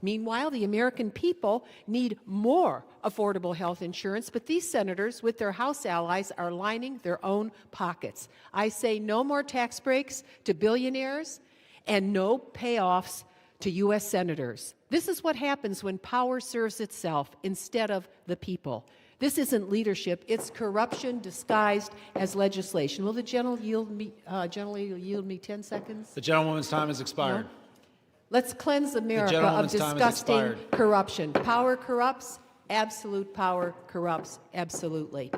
Meanwhile, the American people need more affordable health insurance, but these senators, with their House allies, are lining their own pockets. I say no more tax breaks to billionaires and no payoffs to U.S. senators. This is what happens when power serves itself instead of the people. This isn't leadership, it's corruption disguised as legislation. Will the gentleman yield me 10 seconds? The gentlewoman's time has expired. No? Let's cleanse America of gentlewoman's time has disgusting expired. corruption. Power corrupts, absolute power corrupts absolutely.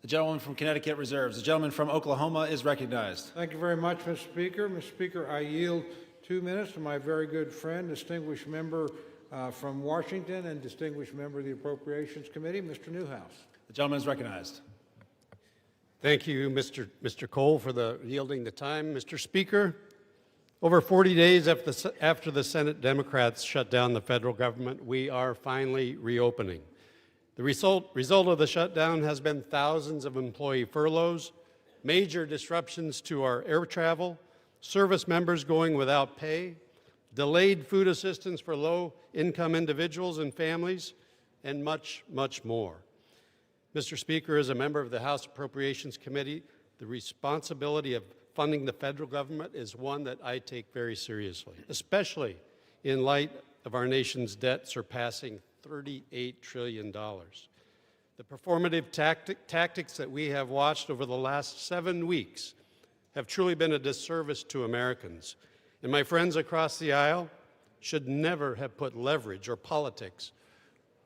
The gentleman from Connecticut reserves. The gentleman from Oklahoma is recognized. Thank you very much, Mr. Speaker. Mr. Speaker, I yield 2 minutes to my very good friend, distinguished member from Washington and distinguished member of the Appropriations Committee, Mr. Newhouse. The gentleman is recognized. Thank you, Mr. Cole, for yielding the time. Mr. Speaker, over 40 days after the Senate Democrats shut down the federal government, we are finally reopening. The result of the shutdown has been thousands of employee furloughs, major disruptions to our air travel, service members going without pay, delayed food assistance for low-income individuals and families, and much, much more. Mr. Speaker, as a member of the House Appropriations Committee, the responsibility of funding the federal government is one that I take very seriously, especially in light of our nation's debt surpassing $38 trillion. The performative tactics that we have watched over the last 7 weeks have truly been a disservice to Americans. And my friends across the aisle should never have put leverage or politics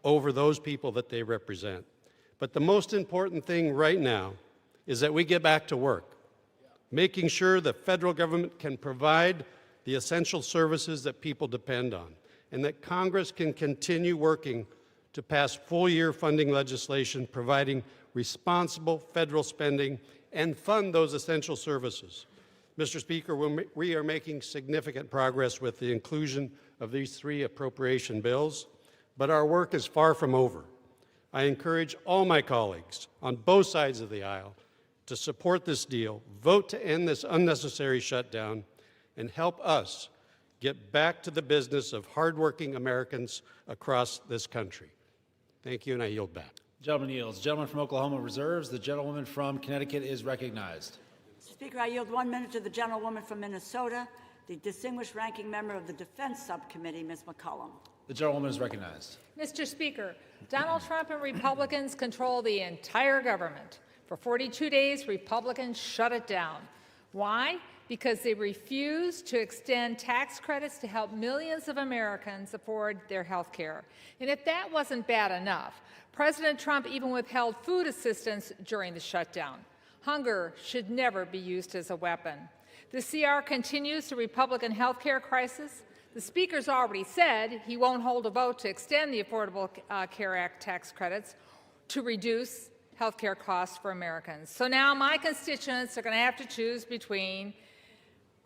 over those people that they represent. But the most important thing right now is that we get back to work, making sure the federal government can provide the essential services that people depend on, and that Congress can continue working to pass full-year funding legislation providing responsible federal spending and fund those essential services. Mr. Speaker, we are making significant progress with the inclusion of these 3 appropriation bills, but our work is far from over. I encourage all my colleagues on both sides of the aisle to support this deal, vote to end this unnecessary shutdown, and help us get back to the business of hardworking Americans across this country. Thank you, and I yield back. Gentleman yields. The gentleman from Oklahoma reserves. The gentlewoman from Connecticut is recognized. Speaker, I yield 1 minute to the gentlewoman from Minnesota, the distinguished ranking member of the Defense Subcommittee, Ms. McCollum. The gentlewoman is recognized. Mr. Speaker, Donald Trump and Republicans control the entire government. For 42 days, Republicans shut it down. Why? Because they refuse to extend tax credits to help millions of Americans afford their health care. And if that wasn't bad enough, President Trump even withheld food assistance during the shutdown. Hunger should never be used as a weapon. The CR continues the Republican health care crisis. The Speaker's already said he won't hold a vote to extend the Affordable Care Act tax credits to reduce health care costs for Americans. So now my constituents are going to have to choose between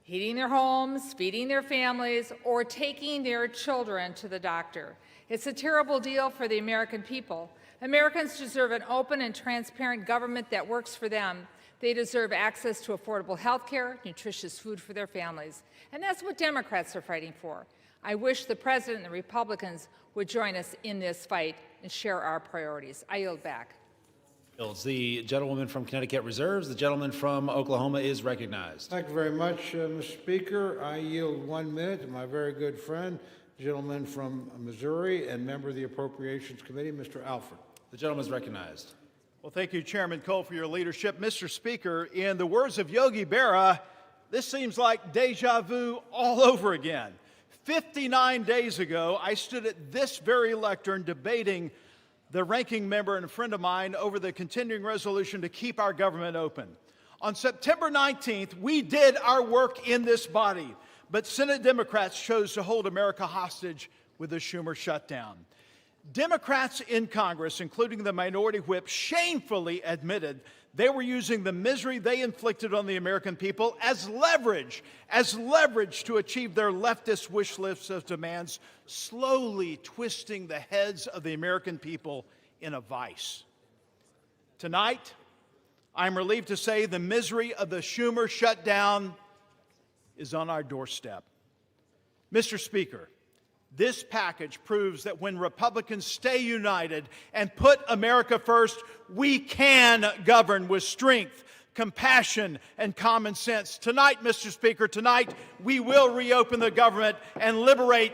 heating their homes, feeding their families, or taking their children to the doctor. It's a terrible deal for the American people. Americans deserve an open and transparent government that works for them. They deserve access to affordable health care, nutritious food for their families. And that's what Democrats are fighting for. I wish the President and the Republicans would join us in this fight and share our priorities. I yield back. The gentlewoman from Connecticut reserves. The gentleman from Oklahoma is recognized. Thank you very much, Mr. Speaker. I yield 1 minute to my very good friend, gentleman from Missouri and member of the Appropriations Committee, Mr. Alford. The gentleman is recognized. Well, thank you, Chairman Cole, for your leadership. Mr. Speaker, in the words of Yogi Berra, This seems like deja vu all over again. 59 days ago, I stood at this very lectern debating the ranking member and a friend of mine over the continuing resolution to keep our government open. On September 19th, we did our work in this body, but Senate Democrats chose to hold America hostage with the Schumer shutdown. Democrats in Congress, including the minority whip, shamefully admitted they were using the misery they inflicted on the American people as leverage to achieve their leftist wish list of demands, slowly twisting the heads of the American people in a vice. Tonight, I'm relieved to say the misery of the Schumer shutdown is on our doorstep. Mr. Speaker, this package proves that when Republicans stay united and put America first, we can govern with strength, compassion, and common sense. Tonight, Mr. Speaker, tonight we will reopen the government and liberate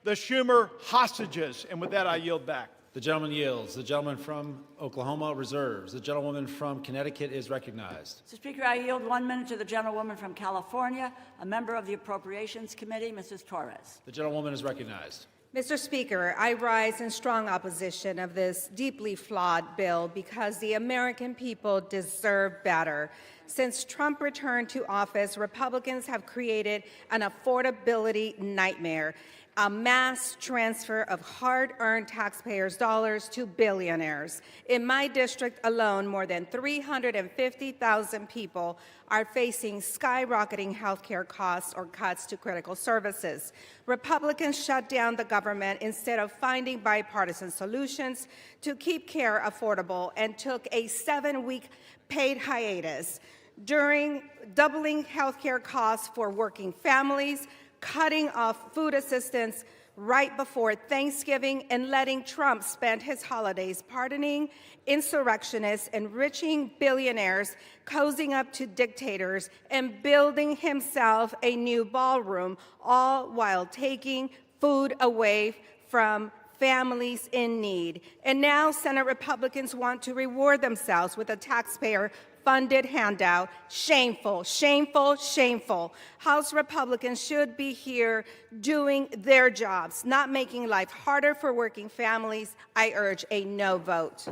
the Schumer hostages. And with that, I yield back. The gentleman yields. The gentleman from Oklahoma reserves. The gentlewoman from Connecticut is recognized. Mr. Speaker, I yield 1 minute to the gentlewoman from California, a member of the Appropriations Committee, Mrs. Torres. The gentlewoman is recognized. Mr. Speaker, I rise in strong opposition of this deeply flawed bill because the American people deserve better. Since Trump returned to office, Republicans have created an affordability nightmare, a mass transfer of hard-earned taxpayers' dollars to billionaires. In my district alone, more than 350,000 people are facing skyrocketing health care costs or cuts to critical services. Republicans shut down the government instead of finding bipartisan solutions to keep care affordable and took a 7-week paid hiatus, during doubling health care costs for working families, cutting off food assistance right before Thanksgiving, and letting Trump spend his holidays pardoning insurrectionists, enriching billionaires, cozying up to dictators, and building himself a new ballroom, all while taking food away from families in need. And now Senate Republicans want to reward themselves with a taxpayer-funded handout. Shameful, shameful, shameful. House Republicans should be here doing their jobs, not making life harder for working families. I urge a no vote.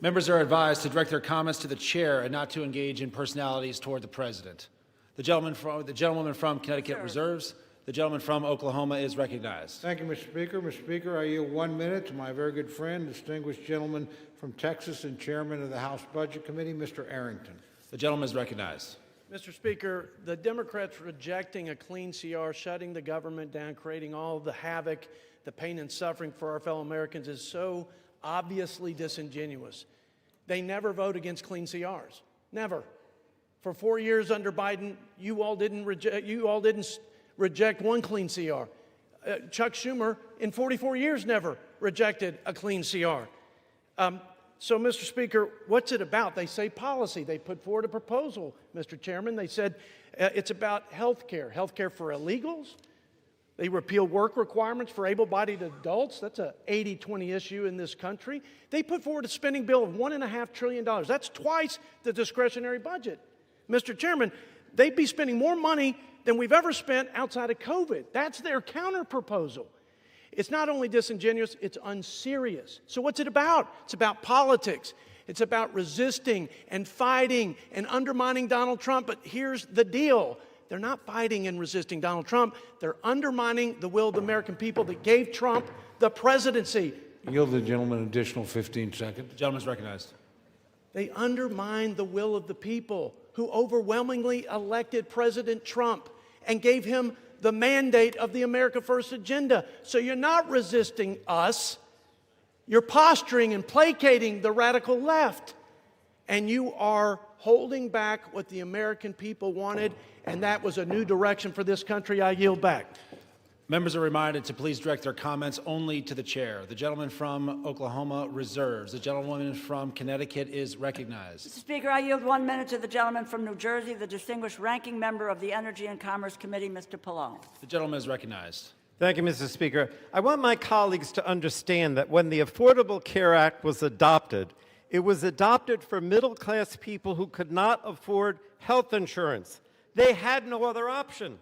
Members are advised to direct their comments to the chair and not to engage in personalities toward the president. The gentlewoman from Connecticut reserves. The gentleman from Oklahoma is recognized. Thank you, Mr. Speaker. Mr. Speaker, I yield 1 minute to my very good friend, distinguished gentleman from Texas and chairman of the House Budget Committee, Mr. Arrington. The gentleman is recognized. Mr. Speaker, the Democrats rejecting a clean CR, shutting the government down, creating all the havoc, the pain and suffering for our fellow Americans is so obviously disingenuous. They never vote against clean CRs. Never. For 4 years under Biden, you all didn't reject one clean CR. Chuck Schumer, in 44 years, never rejected a clean CR. So, Mr. Speaker, what's it about? They say policy. They put forward a proposal, Mr. Chairman. They said it's about health care for illegals. They repeal work requirements for able-bodied adults. That's an 80-20 issue in this country. They put forward a spending bill of $1.5 trillion. That's twice the discretionary budget. Mr. Chairman, they'd be spending more money than we've ever spent outside of COVID. That's their counter-proposal. It's not only disingenuous, it's unserious. So what's it about? It's about politics. It's about resisting and fighting and undermining Donald Trump. But here's the deal. They're not fighting and resisting Donald Trump. They're undermining the will of the American people that gave Trump the presidency. Yield the gentleman an additional 15 seconds. The gentleman is recognized. They undermined the will of the people who overwhelmingly elected President Trump and gave him the mandate of the America First agenda. So you're not resisting us. You're posturing and placating the radical left. And you are holding back what the American people wanted, and that was a new direction for this country. I yield back. Members are reminded to please direct their comments only to the chair. The gentleman from Oklahoma reserves. The gentlewoman from Connecticut is recognized. Mr. Speaker, I yield 1 minute to the gentleman from New Jersey, the distinguished ranking member of the Energy and Commerce Committee, Mr. Pallone. The gentleman is recognized. Thank you, Mr. Speaker. I want my colleagues to understand that when the Affordable Care Act was adopted, it was adopted for middle-class people who could not afford health insurance. They had no other option.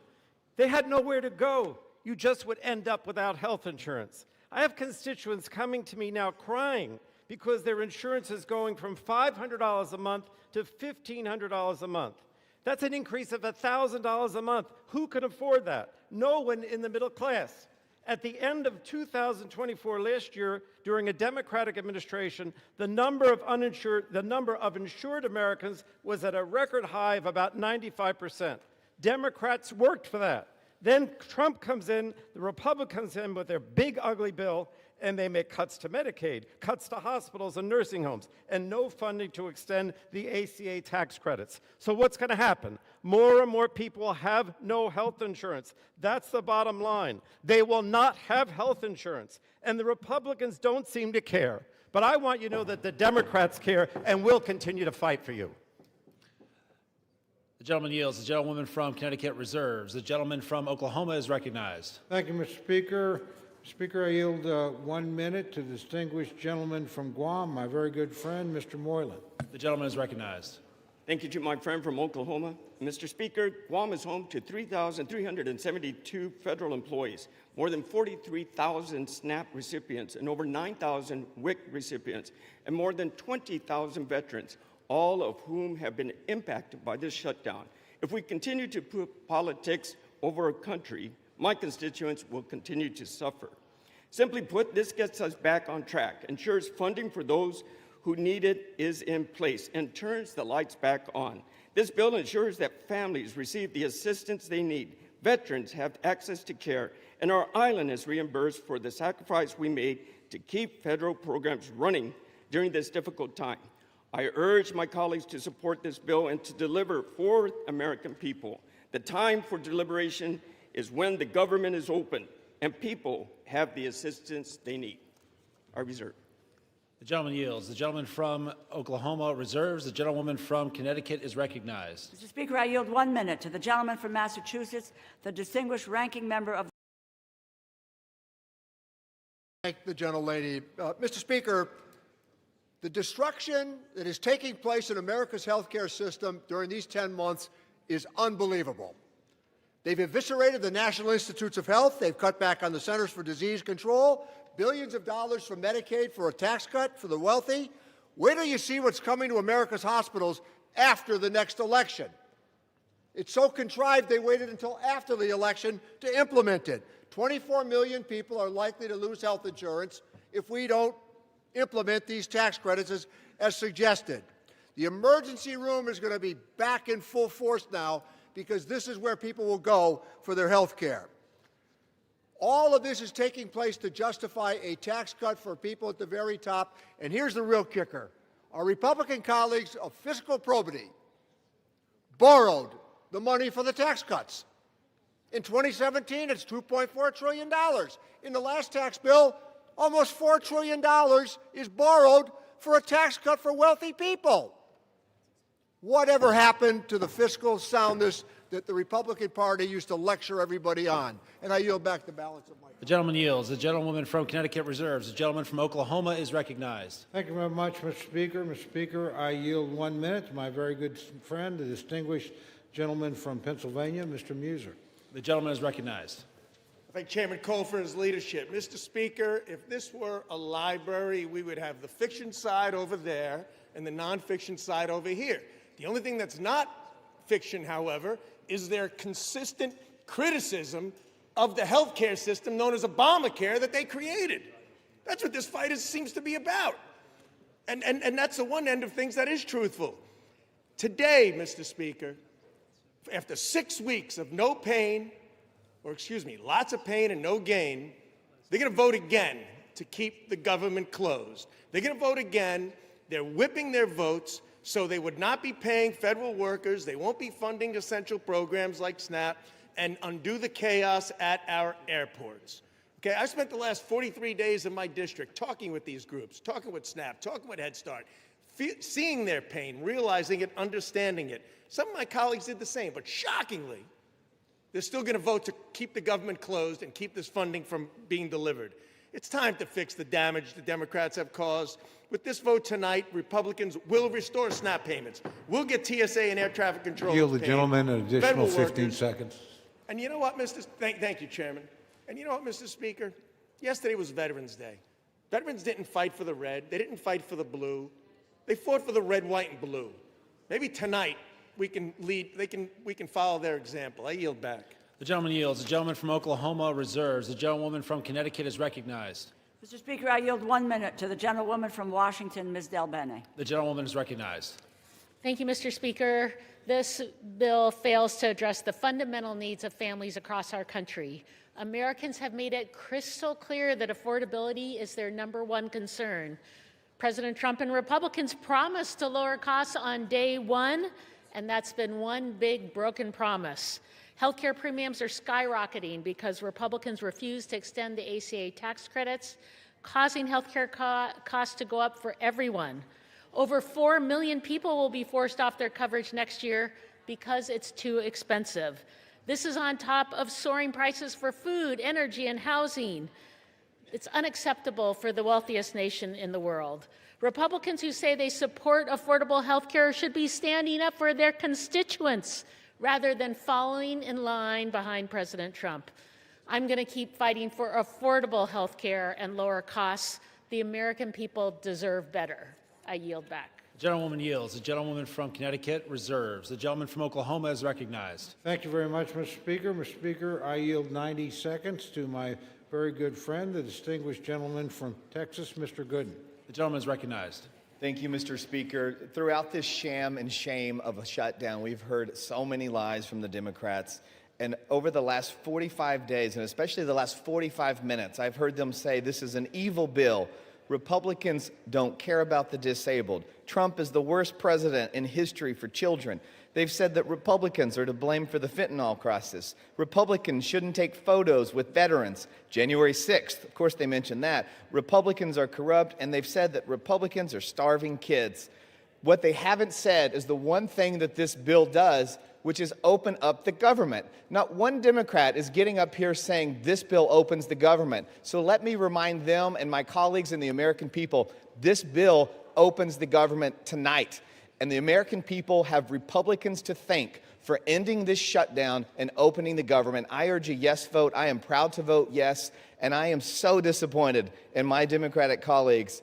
They had nowhere to go. You just would end up without health insurance. I have constituents coming to me now crying because their insurance is going from $500 a month to $1,500 a month. That's an increase of $1,000 a month. Who can afford that? No one in the middle class. At the end of 2024 last year, during a Democratic administration, the number of insured Americans was at a record high of about 95%. Democrats worked for that. Then Trump comes in, the Republicans come in with their big ugly bill, and they make cuts to Medicaid, cuts to hospitals and nursing homes, and no funding to extend the ACA tax credits. So what's going to happen? More and more people will have no health insurance. That's the bottom line. They will not have health insurance, and the Republicans don't seem to care. But I want you to know that the Democrats care and will continue to fight for you. The gentleman yields. The gentlewoman from Connecticut reserves. The gentleman from Oklahoma is recognized. Thank you, Mr. Speaker. Speaker, I yield 1 minute to the distinguished gentleman from Guam, my very good friend, Mr. Moylan. The gentleman is recognized. Thank you to my friend from Oklahoma. Mr. Speaker, Guam is home to 3,372 federal employees, more than 43,000 SNAP recipients, and over 9,000 WIC recipients, and more than 20,000 veterans, all of whom have been impacted by this shutdown. If we continue to put politics over a country, my constituents will continue to suffer. Simply put, this gets us back on track, ensures funding for those who need it is in place, and turns the lights back on. This bill ensures that families receive the assistance they need, veterans have access to care, and our island is reimbursed for the sacrifice we made to keep federal programs running during this difficult time. I urge my colleagues to support this bill and to deliver for American people. The time for deliberation is when the government is open and people have the assistance they need. I reserve. The gentleman yields. The gentleman from Oklahoma reserves. The gentlewoman from Connecticut is recognized. Mr. Speaker, I yield 1 minute to the gentleman from Massachusetts, the distinguished ranking member of Thank the gentlelady. Mr. Speaker, the destruction that is taking place in America's healthcare system during these 10 months is unbelievable. They've eviscerated the National Institutes of Health. They've cut back on the Centers for Disease Control, billions of dollars from Medicaid for a tax cut for the wealthy. Wait till you see what's coming to America's hospitals after the next election. It's so contrived they waited until after the election to implement it. 24 million people are likely to lose health insurance if we don't implement these tax credits as suggested. The emergency room is going to be back in full force now because this is where people will go for their health care. All of this is taking place to justify a tax cut for people at the very top. And here's the real kicker. Our Republican colleagues of fiscal probity borrowed the money for the tax cuts. In 2017, it's $2.4 trillion. In the last tax bill, almost $4 trillion is borrowed for a tax cut for wealthy people. Whatever happened to the fiscal soundness that the Republican Party used to lecture everybody on? And I yield back the balance of my time. The gentleman yields. The gentlewoman from Connecticut reserves. The gentleman from Oklahoma is recognized. Thank you very much, Mr. Speaker. Mr. Speaker, I yield 1 minute to my very good friend, the distinguished gentleman from Pennsylvania, Mr. Muser. The gentleman is recognized. I thank Chairman Cole for his leadership. Mr. Speaker, if this were a library, we would have the fiction side over there and the nonfiction side over here. The only thing that's not fiction, however, is their consistent criticism of the healthcare system known as Obamacare that they created. That's what this fight seems to be about. And that's the one end of things that is truthful. Today, Mr. Speaker, after 6 weeks of no pain, or excuse me, lots of pain and no gain, they're going to vote again to keep the government closed. They're going to vote again. They're whipping their votes so they would not be paying federal workers. They won't be funding essential programs like SNAP and undo the chaos at our airports. Okay, I spent the last 43 days in my district talking with these groups, talking with SNAP, talking with Head Start, seeing their pain, realizing it, understanding it. Some of my colleagues did the same, but shockingly, they're still going to vote to keep the government closed and keep this funding from being delivered. It's time to fix the damage the Democrats have caused. With this vote tonight, Republicans will restore SNAP payments. We'll get TSA and air traffic control. Yield the gentleman an additional 15 workers. seconds. And you know what, Thank you, Chairman. And you know what, Mr. Speaker? Yesterday was Veterans Day. Veterans didn't fight for the red. They didn't fight for the blue. They fought for the red, white, and blue. Maybe tonight we can follow their example. I yield back. The gentleman yields. The gentleman from Oklahoma reserves. The gentlewoman from Connecticut is recognized. Mr. Speaker, I yield 1 minute to the gentlewoman from Washington, Ms. Del Bene. The gentlewoman is recognized. Thank you, Mr. Speaker. This bill fails to address the fundamental needs of families across our country. Americans have made it crystal clear that affordability is their #1 concern. President Trump and Republicans promised to lower costs on day one, and that's been one big broken promise. Healthcare premiums are skyrocketing because Republicans refuse to extend the ACA tax credits, causing healthcare costs to go up for everyone. Over 4 million people will be forced off their coverage next year because it's too expensive. This is on top of soaring prices for food, energy, and housing. It's unacceptable for the wealthiest nation in the world. Republicans who say they support affordable health care should be standing up for their constituents rather than following in line behind President Trump. I'm going to keep fighting for affordable health care and lower costs. The American people deserve better. I yield back. The gentlewoman yields. The gentlewoman from Connecticut reserves. The gentleman from Oklahoma is recognized. Thank you very much, Mr. Speaker. Mr. Speaker, I yield 90 seconds to my very good friend, the distinguished gentleman from Texas, Mr. Gooden. The gentleman is recognized. Thank you, Mr. Speaker. Throughout this sham and shame of a shutdown, we've heard so many lies from the Democrats. And over the last 45 days, and especially the last 45 minutes, I've heard them say this is an evil bill. Republicans don't care about the disabled. Trump is the worst president in history for children. They've said that Republicans are to blame for the fentanyl crisis. Republicans shouldn't take photos with veterans. January 6th, of course they mentioned that. Republicans are corrupt, and they've said that Republicans are starving kids. What they haven't said is the one thing that this bill does, which is open up the government. Not one Democrat is getting up here saying this bill opens the government. So let me remind them and my colleagues and the American people, this bill opens the government tonight. And the American people have Republicans to thank for ending this shutdown and opening the government. I urge a yes vote. I am proud to vote yes. And I am so disappointed in my Democratic colleagues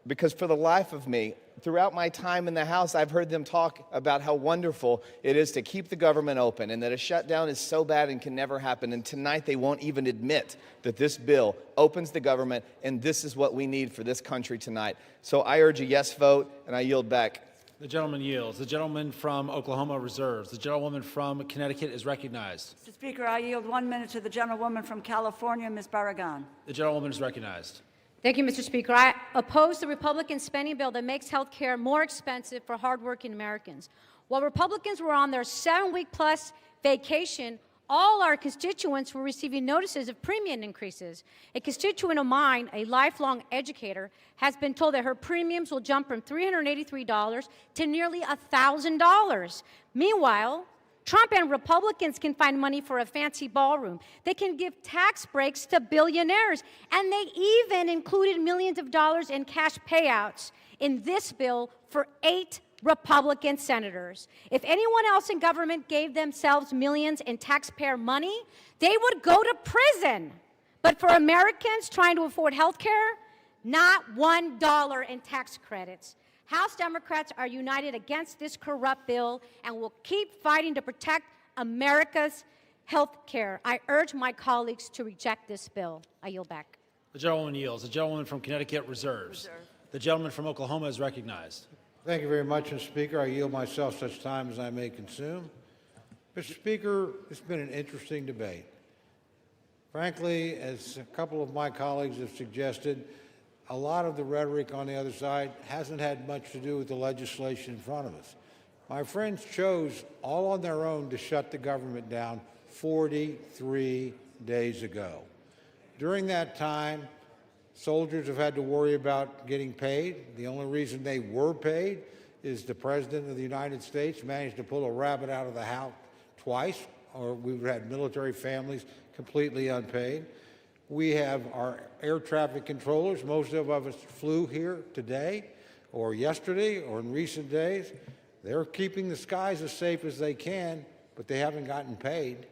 because for the life of me, throughout my time in the House, I've heard them talk about how wonderful it is to keep the government open and that a shutdown is so bad and can never happen. And tonight they won't even admit that this bill opens the government and this is what we need for this country tonight. So I urge a yes vote and I yield back. The gentleman yields. The gentleman from Oklahoma reserves. The gentlewoman from Connecticut is recognized. Mr. Speaker, I yield 1 minute to the gentlewoman from California, Ms. Barragan. The gentlewoman is recognized. Thank you, Mr. Speaker. I oppose the Republican spending bill that makes health care more expensive for hardworking Americans. While Republicans were on their 7-week-plus vacation, all our constituents were receiving notices of premium increases. A constituent of mine, a lifelong educator, has been told that her premiums will jump from $383 to nearly $1,000. Meanwhile, Trump and Republicans can find money for a fancy ballroom. They can give tax breaks to billionaires. And they even included millions of dollars in cash payouts in this bill for 8 Republican senators. If anyone else in government gave themselves millions in taxpayer money, they would go to prison. But for Americans trying to afford health care, not $1 in tax credits. House Democrats are united against this corrupt bill and will keep fighting to protect America's health care. I urge my colleagues to reject this bill. I yield back. The gentlewoman yields. The gentlewoman from Connecticut reserves. The gentleman from Oklahoma is recognized. Thank you very much, Mr. Speaker. I yield myself such time as I may consume. Mr. Speaker, it's been an interesting debate. Frankly, as a couple of my colleagues have suggested, a lot of the rhetoric on the other side hasn't had much to do with the legislation in front of us. My friends chose all on their own to shut the government down 43 days ago. During that time, soldiers have had to worry about getting paid. The only reason they were paid is the President of the United States managed to pull a rabbit out of the hat twice, or we would have had military families completely unpaid. We have our air traffic controllers. Most of us flew here today or yesterday or in recent days. They're keeping the skies as safe as they can, but they haven't gotten paid.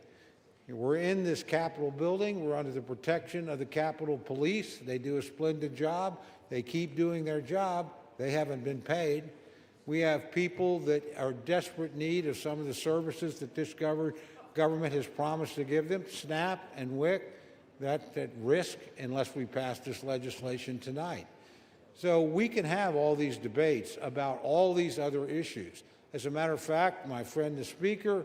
We're in this Capitol building. We're under the protection of the Capitol Police. They do a splendid job. They keep doing their job. They haven't been paid. We have people that are in desperate need of some of the services that this government has promised to give them. SNAP and WIC, that's at risk unless we pass this legislation tonight. So we can have all these debates about all these other issues. As a matter of fact, my friend the Speaker,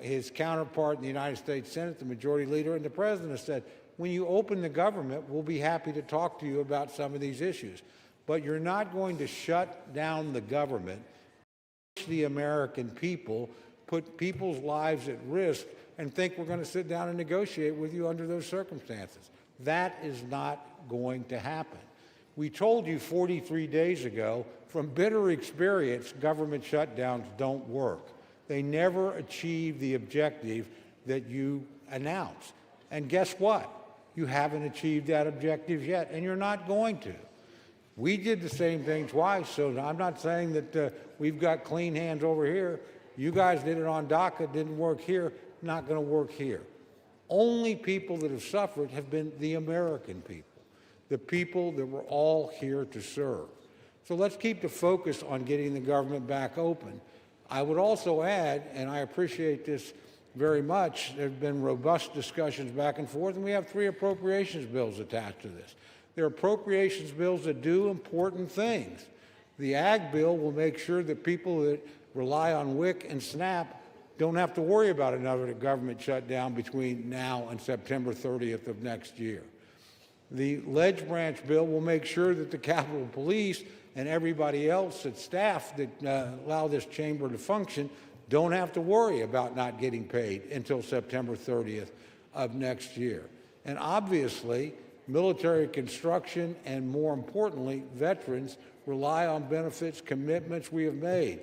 his counterpart in the United States Senate, the Majority Leader, and the President have said, when you open the government, we'll be happy to talk to you about some of these issues. But you're not going to shut down the government, the American people, put people's lives at risk, and think we're going to sit down and negotiate with you under those circumstances. That is not going to happen. We told you 43 days ago, from bitter experience, government shutdowns don't work. They never achieve the objective that you announced. And guess what? You haven't achieved that objective yet, and you're not going to. We did the same thing twice, so I'm not saying that we've got clean hands over here. You guys did it on DACA, didn't work here, not going to work here. Only people that have suffered have been the American people, the people that we're all here to serve. So let's keep the focus on getting the government back open. I would also add, and I appreciate this very much, there have been robust discussions back and forth, and we have 3 appropriations bills attached to this. They're appropriations bills that do important things. The Ag bill will make sure that people that rely on WIC and SNAP don't have to worry about another government shutdown between now and September 30th of next year. The Ledge Branch bill will make sure that the Capitol Police and everybody else at staff that allow this chamber to function don't have to worry about not getting paid until September 30th of next year. And obviously, military construction and, more importantly, veterans rely on benefits commitments we have made.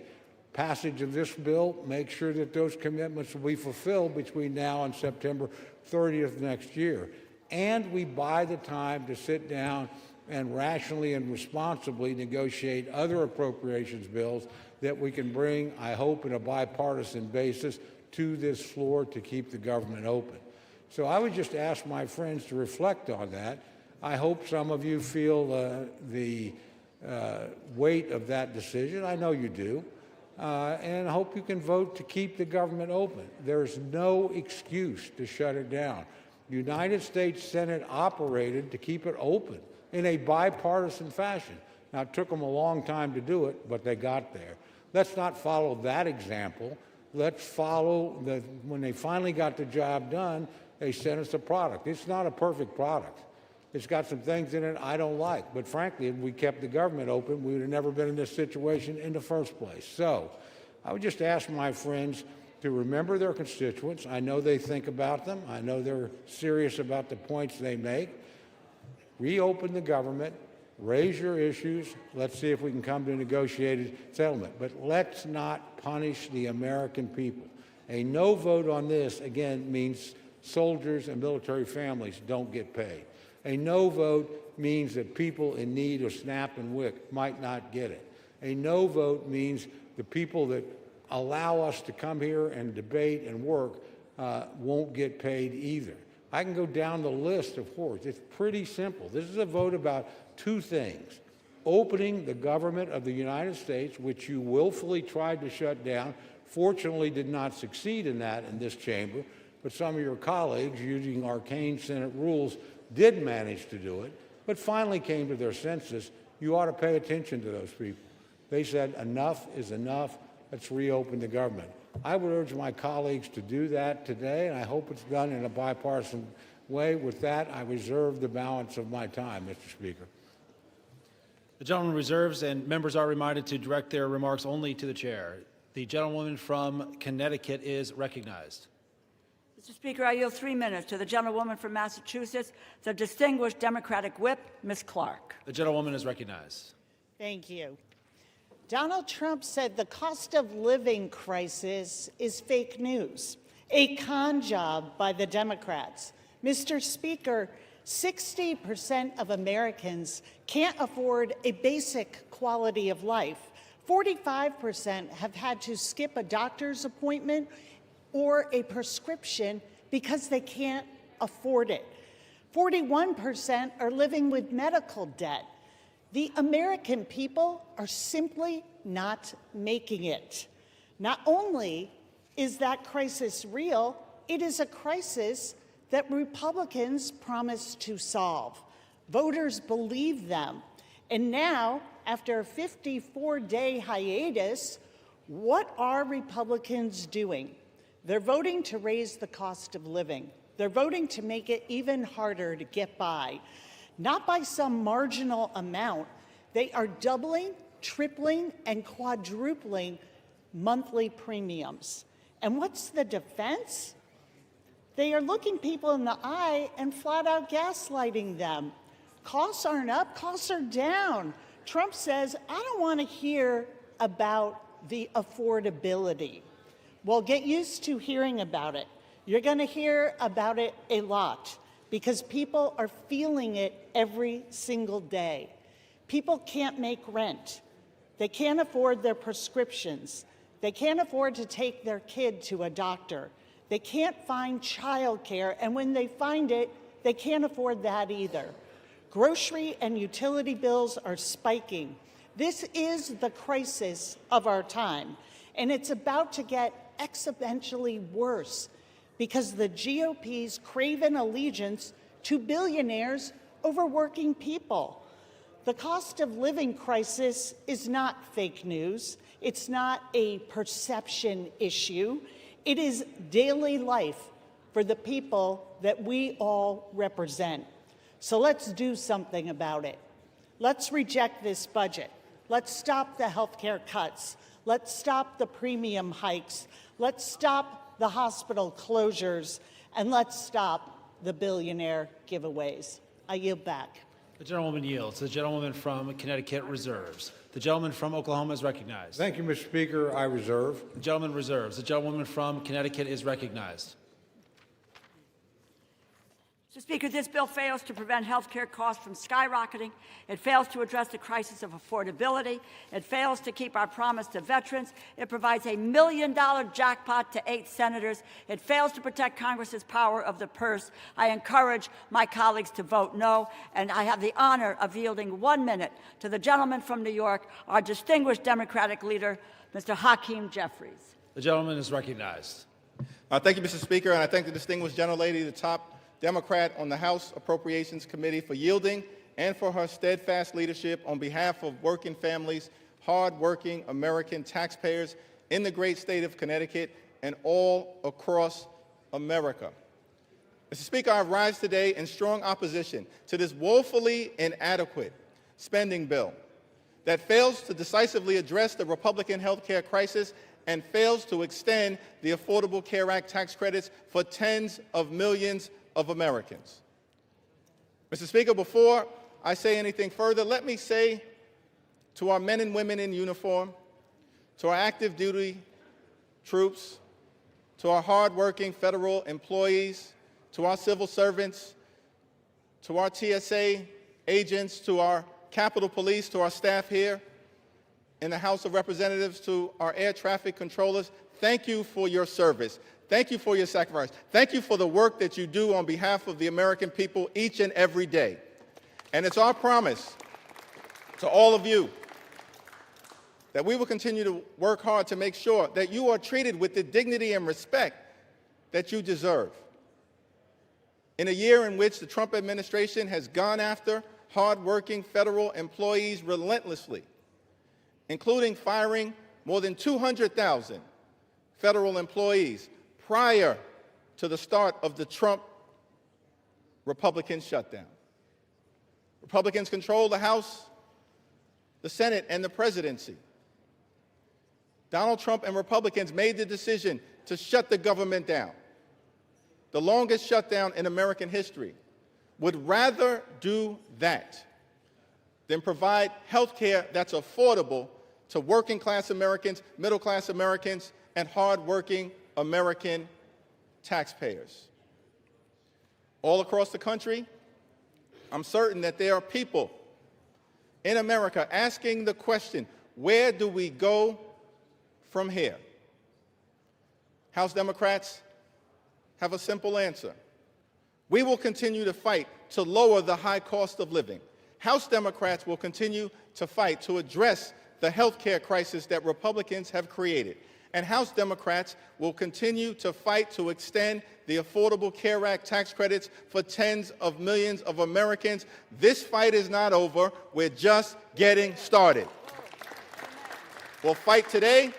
Passage of this bill makes sure that those commitments will be fulfilled between now and September 30th next year. And we buy the time to sit down and rationally and responsibly negotiate other appropriations bills that we can bring, I hope, in a bipartisan basis to this floor to keep the government open. So I would just ask my friends to reflect on that. I hope some of you feel the weight of that decision. I know you do. And I hope you can vote to keep the government open. There's no excuse to shut it down. The United States Senate operated to keep it open in a bipartisan fashion. Now, it took them a long time to do it, but they got there. Let's not follow that example. Let's follow when they finally got the job done, they sent us a product. It's not a perfect product. It's got some things in it I don't like. But frankly, if we kept the government open, we would have never been in this situation in the first place. So I would just ask my friends to remember their constituents. I know they think about them. I know they're serious about the points they make. Reopen the government. Raise your issues. Let's see if we can come to a negotiated settlement. But let's not punish the American people. A no vote on this, again, means soldiers and military families don't get paid. A no vote means that people in need of SNAP and WIC might not get it. A no vote means the people that allow us to come here and debate and work won't get paid either. I can go down the list of horrors. It's pretty simple. This is a vote about 2 things. Opening the government of the United States, which you willfully tried to shut down, fortunately did not succeed in that in this chamber, but some of your colleagues, using arcane Senate rules, did manage to do it, but finally came to their senses. You ought to pay attention to those people. They said, enough is enough. Let's reopen the government. I would urge my colleagues to do that today, and I hope it's done in a bipartisan way. With that, I reserve the balance of my time, Mr. Speaker. The gentleman reserves, and members are reminded to direct their remarks only to the chair. The gentlewoman from Connecticut is recognized. Mr. Speaker, I yield 3 minutes to the gentlewoman from Massachusetts, the distinguished Democratic whip, Ms. Clark. The gentlewoman is recognized. Thank you. Donald Trump said the cost of living crisis is fake news, a con job by the Democrats. Mr. Speaker, 60% of Americans can't afford a basic quality of life. 45% have had to skip a doctor's appointment or a prescription because they can't afford it. 41% are living with medical debt. The American people are simply not making it. Not only is that crisis real, it is a crisis that Republicans promised to solve. Voters believe them. And now, after a 54-day hiatus, what are Republicans doing? They're voting to raise the cost of living. They're voting to make it even harder to get by. Not by some marginal amount. They are doubling, tripling, and quadrupling monthly premiums. And what's the defense? They are looking people in the eye and flat out gaslighting them. Costs aren't up, costs are down. Trump says, I don't want to hear about the affordability. Well, get used to hearing about it. You're going to hear about it a lot because people are feeling it every single day. People can't make rent. They can't afford their prescriptions. They can't afford to take their kid to a doctor. They can't find childcare, and when they find it, they can't afford that either. Grocery and utility bills are spiking. This is the crisis of our time, and it's about to get exponentially worse because the GOP's craven allegiance to billionaires over working people. The cost of living crisis is not fake news. It's not a perception issue. It is daily life for the people that we all represent. So let's do something about it. Let's reject this budget. Let's stop the healthcare cuts. Let's stop the premium hikes. Let's stop the hospital closures. And let's stop the billionaire giveaways. I yield back. The gentlewoman yields. The gentlewoman from Connecticut reserves. The gentleman from Oklahoma is recognized. Thank you, Mr. Speaker. I reserve. The gentleman reserves. The gentlewoman from Connecticut is recognized. Mr. Speaker, this bill fails to prevent health care costs from skyrocketing. It fails to address the crisis of affordability. It fails to keep our promise to veterans. It provides $1 million jackpot to 8 senators. It fails to protect Congress's power of the purse. I encourage my colleagues to vote no, and I have the honor of yielding 1 minute to the gentleman from New York, our distinguished Democratic leader, Mr. Hakeem Jeffries. The gentleman is recognized. Thank you, Mr. Speaker, and I thank the distinguished gentlelady, the top Democrat on the House Appropriations Committee, for yielding and for her steadfast leadership on behalf of working families, hard-working American taxpayers in the great state of Connecticut and all across America. Mr. Speaker, I rise today in strong opposition to this woefully inadequate spending bill that fails to decisively address the Republican health care crisis and fails to extend the Affordable Care Act tax credits for tens of millions of Americans. Mr. Speaker, before I say anything further, let me say to our men and women in uniform, to our active duty troops, to our hardworking federal employees, to our civil servants, to our TSA agents, to our Capitol Police, to our staff here in the House of Representatives, to our air traffic controllers, thank you for your service. Thank you for your sacrifice. Thank you for the work that you do on behalf of the American people each and every day. And it's our promise to all of you that we will continue to work hard to make sure that you are treated with the dignity and respect that you deserve. In a year in which the Trump administration has gone after hardworking federal employees relentlessly, including firing more than 200,000 federal employees prior to the start of the Trump Republican shutdown. Republicans control the House, the Senate, and the presidency. Donald Trump and Republicans made the decision to shut the government down, the longest shutdown in American history. Would rather do that than provide health care that's affordable to working class Americans, middle class Americans, and hardworking American taxpayers. All across the country, I'm certain that there are people in America asking the question, where do we go from here? House Democrats have a simple answer. We will continue to fight to lower the high cost of living. House Democrats will continue to fight to address the health care crisis that Republicans have created. And House Democrats will continue to fight to extend the Affordable Care Act tax credits for tens of millions of Americans. This fight is not over. We're just getting started. We'll fight today.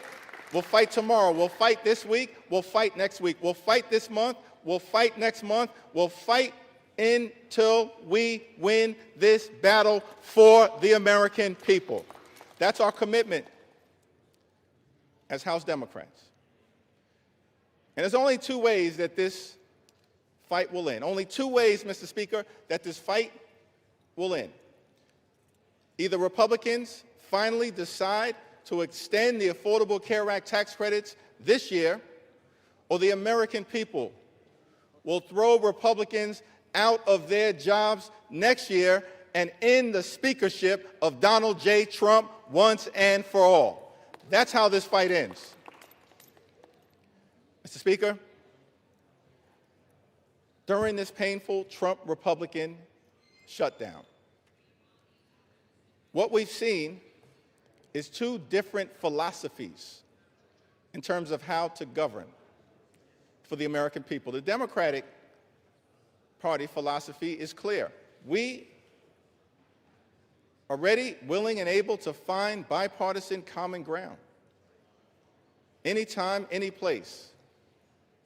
We'll fight tomorrow. We'll fight this week. We'll fight next week. We'll fight this month. We'll fight next month. We'll fight until we win this battle for the American people. That's our commitment as House Democrats. And there's only two ways that this fight will end. Only two ways, Mr. Speaker, that this fight will end. Either Republicans finally decide to extend the Affordable Care Act tax credits this year, or the American people will throw Republicans out of their jobs next year and end the speakership of Donald J. Trump once and for all. That's how this fight ends. Mr. Speaker, during this painful Trump-Republican shutdown, what we've seen is two different philosophies in terms of how to govern for the American people. The Democratic Party philosophy is clear. We are ready, willing, and able to find bipartisan common ground anytime, any place,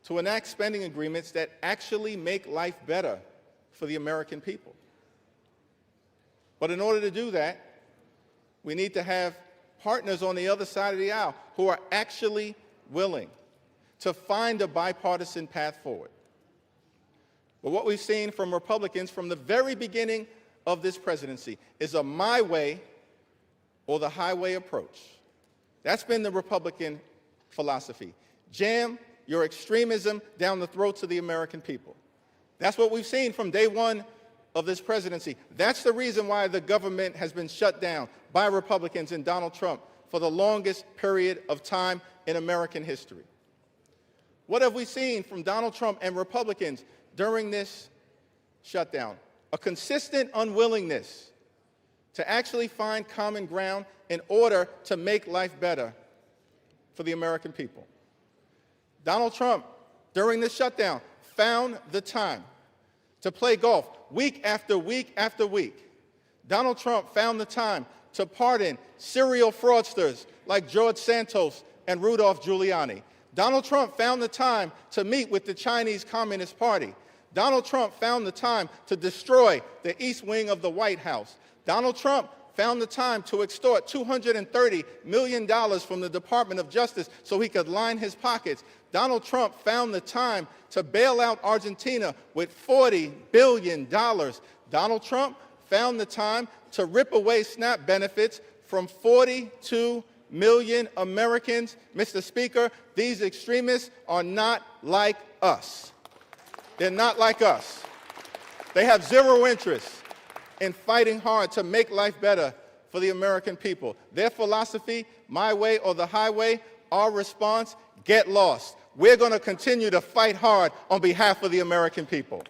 to enact spending agreements that actually make life better for the American people. But in order to do that, we need to have partners on the other side of the aisle who are actually willing to find a bipartisan path forward. But what we've seen from Republicans from the very beginning of this presidency is a my way or the highway approach. That's been the Republican philosophy. Jam your extremism down the throats of the American people. That's what we've seen from day one of this presidency. That's the reason why the government has been shut down by Republicans and Donald Trump for the longest period of time in American history. What have we seen from Donald Trump and Republicans during this shutdown? A consistent unwillingness to actually find common ground in order to make life better for the American people. Donald Trump, during this shutdown, found the time to play golf week after week after week. Donald Trump found the time to pardon serial fraudsters like George Santos and Rudolph Giuliani. Donald Trump found the time to meet with the Chinese Communist Party. Donald Trump found the time to destroy the East Wing of the White House. Donald Trump found the time to extort $230 million from the Department of Justice so he could line his pockets. Donald Trump found the time to bail out Argentina with $40 billion. Donald Trump found the time to rip away SNAP benefits from 42 million Americans. Mr. Speaker, these extremists are not like us. They're not like us. They have zero interest in fighting hard to make life better for the American people. Their philosophy, my way or the highway, our response, get lost. We're going to continue to fight hard on behalf of the American people.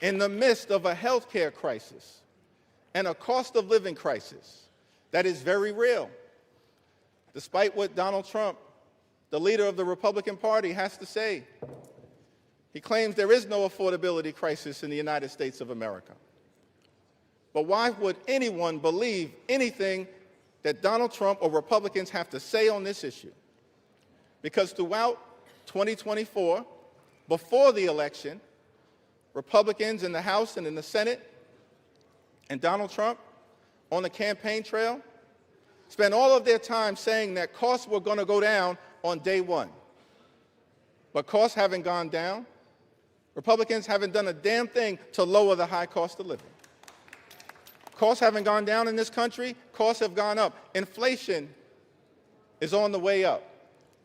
In the midst of a health care crisis and a cost of living crisis that is very real, despite what Donald Trump, the leader of the Republican Party, has to say. He claims there is no affordability crisis in the United States of America. But why would anyone believe anything that Donald Trump or Republicans have to say on this issue? Because throughout 2024, before the election, Republicans in the House and in the Senate and Donald Trump on the campaign trail spent all of their time saying that costs were going to go down on day one. But costs haven't gone down. Republicans haven't done a damn thing to lower the high cost of living. Costs haven't gone down in this country. Costs have gone up. Inflation is on the way up.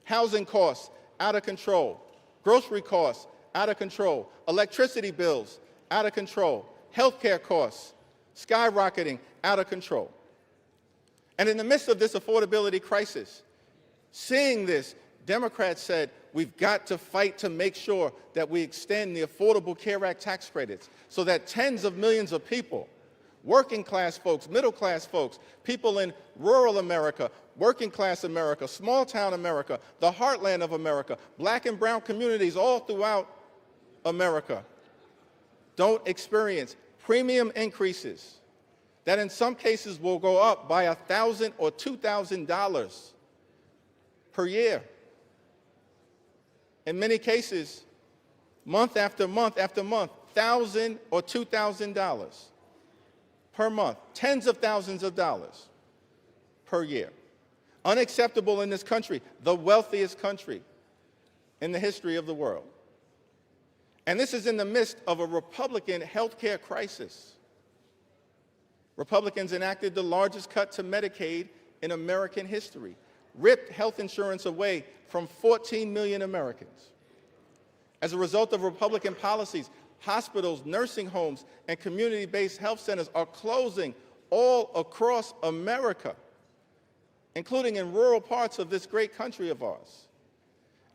Housing costs out of control. Grocery costs out of control. Electricity bills, out of control. Healthcare costs, skyrocketing, out of control. And in the midst of this affordability crisis, seeing this, Democrats said, we've got to fight to make sure that we extend the Affordable Care Act tax credits so that tens of millions of people, working class folks, middle class folks, people in rural America, working class America, small town America, the heartland of America, black and brown communities all throughout America, don't experience premium increases that in some cases will go up by $1,000 or $2,000 per year. In many cases, month after month after month, $1,000 or $2,000 per month, tens of thousands of dollars per year. Unacceptable in this country, the wealthiest country in the history of the world. And this is in the midst of a Republican health care crisis. Republicans enacted the largest cut to Medicaid in American history, ripped health insurance away from 14 million Americans. As a result of Republican policies, hospitals, nursing homes, and community-based health centers are closing all across America, including in rural parts of this great country of ours.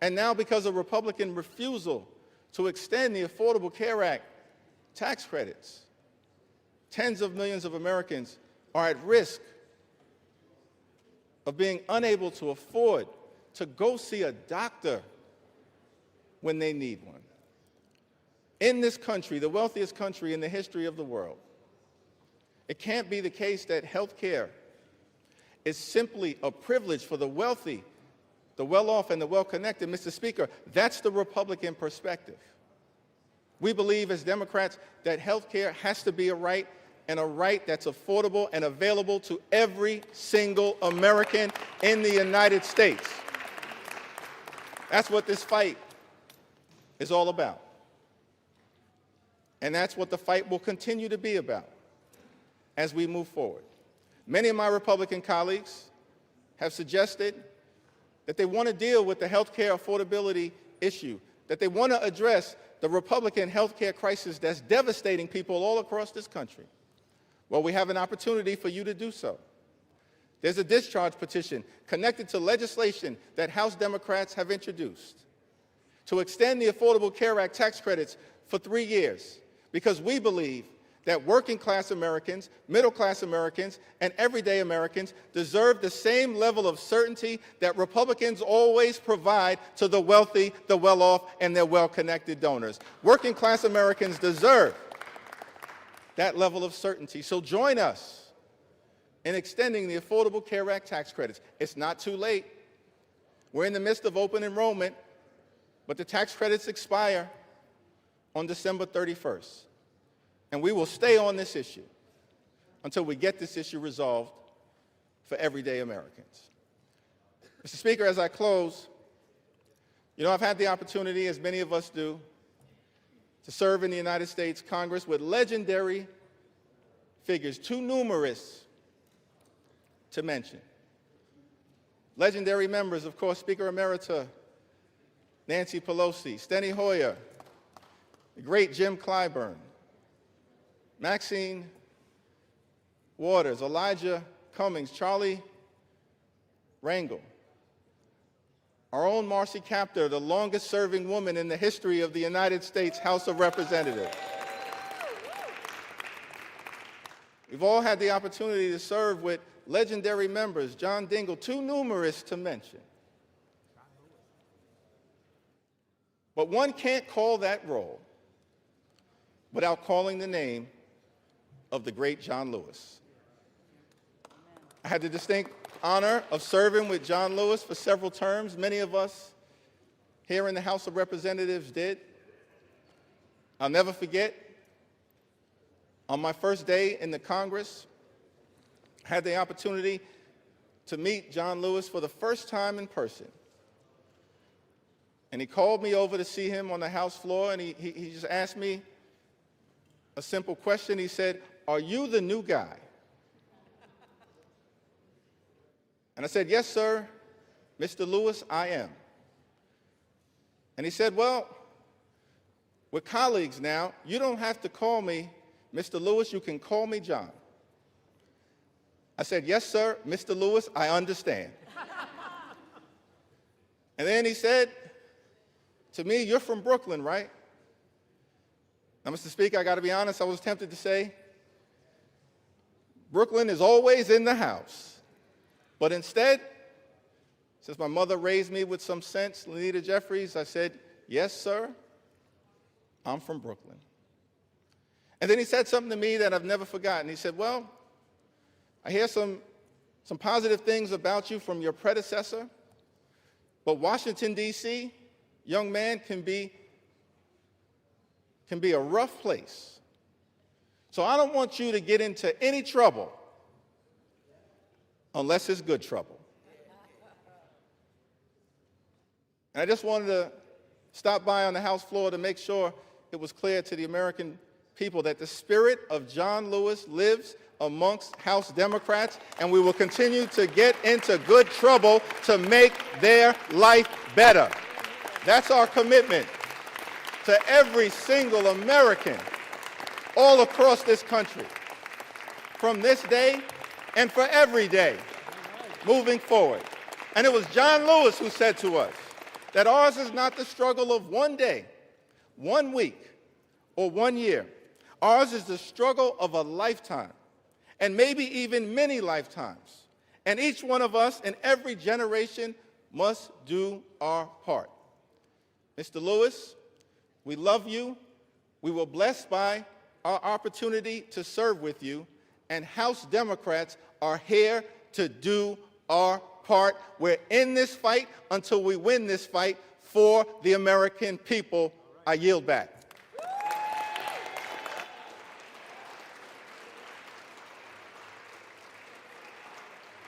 And now, because of Republican refusal to extend the Affordable Care Act tax credits, tens of millions of Americans are at risk of being unable to afford to go see a doctor when they need one. In this country, the wealthiest country in the history of the world, it can't be the case that health care is simply a privilege for the wealthy, the well-off, and the well-connected. Mr. Speaker, that's the Republican perspective. We believe as Democrats that health care has to be a right, and a right that's affordable and available to every single American in the United States. That's what this fight is all about. And that's what the fight will continue to be about as we move forward. Many of my Republican colleagues have suggested that they want to deal with the health care affordability issue, that they want to address the Republican health care crisis that's devastating people all across this country. Well, we have an opportunity for you to do so. There's a discharge petition connected to legislation that House Democrats have introduced to extend the Affordable Care Act tax credits for 3 years, because we believe that working class Americans, middle class Americans, and everyday Americans deserve the same level of certainty that Republicans always provide to the wealthy, the well-off, and their well-connected donors. Working class Americans deserve that level of certainty. So join us in extending the Affordable Care Act tax credits. It's not too late. We're in the midst of open enrollment, but the tax credits expire on December 31st. And we will stay on this issue until we get this issue resolved for everyday Americans. Mr. Speaker, as I close, I've had the opportunity, as many of us do, to serve in the United States Congress with legendary figures, too numerous to mention. Legendary members, of course, Speaker Emerita Nancy Pelosi, Steny Hoyer, the great Jim Clyburn, Maxine Waters, Elijah Cummings, Charlie Rangel, our own Marcy Kaptur, the longest-serving woman in the history of the United States House of Representatives. We've all had the opportunity to serve with legendary members, John Dingell, too numerous to mention. But one can't call that role without calling the name of the great John Lewis. I had the distinct honor of serving with John Lewis for several terms. Many of us here in the House of Representatives did. I'll never forget, on my first day in the Congress, I had the opportunity to meet John Lewis for the first time in person. And he called me over to see him on the House floor, and he just asked me a simple question. He said, "Are you the new guy?" And I said, "Yes, sir, Mr. Lewis, I am." And he said, "Well, with colleagues now, you don't have to call me Mr. Lewis, you can call me John. I said, yes, sir, Mr. Lewis, I understand. And then he said to me, you're from Brooklyn, right? Now, Mr. Speaker, I got to be honest, I was tempted to say, Brooklyn is always in the house. But instead, since my mother raised me with some sense, Lenita Jeffries, I said, yes, sir, I'm from Brooklyn. And then he said something to me that I've never forgotten. He said, well, I hear some positive things about you from your predecessor, but Washington, D.C., young man, can be a rough place. So I don't want you to get into any trouble unless it's good trouble. And I just wanted to stop by on the House floor to make sure it was clear to the American people that the spirit of John Lewis lives amongst House Democrats, and we will continue to get into good trouble to make their life better. That's our commitment to every single American all across this country, from this day and for every day moving forward. And it was John Lewis who said to us that ours is not the struggle of one day, 1 week, or 1 year. Ours is the struggle of a lifetime, and maybe even many lifetimes. And each one of us in every generation must do our part. Mr. Lewis, we love you. We were blessed by our opportunity to serve with you, and House Democrats are here to do our part. We're in this fight until we win this fight for the American people. I yield back.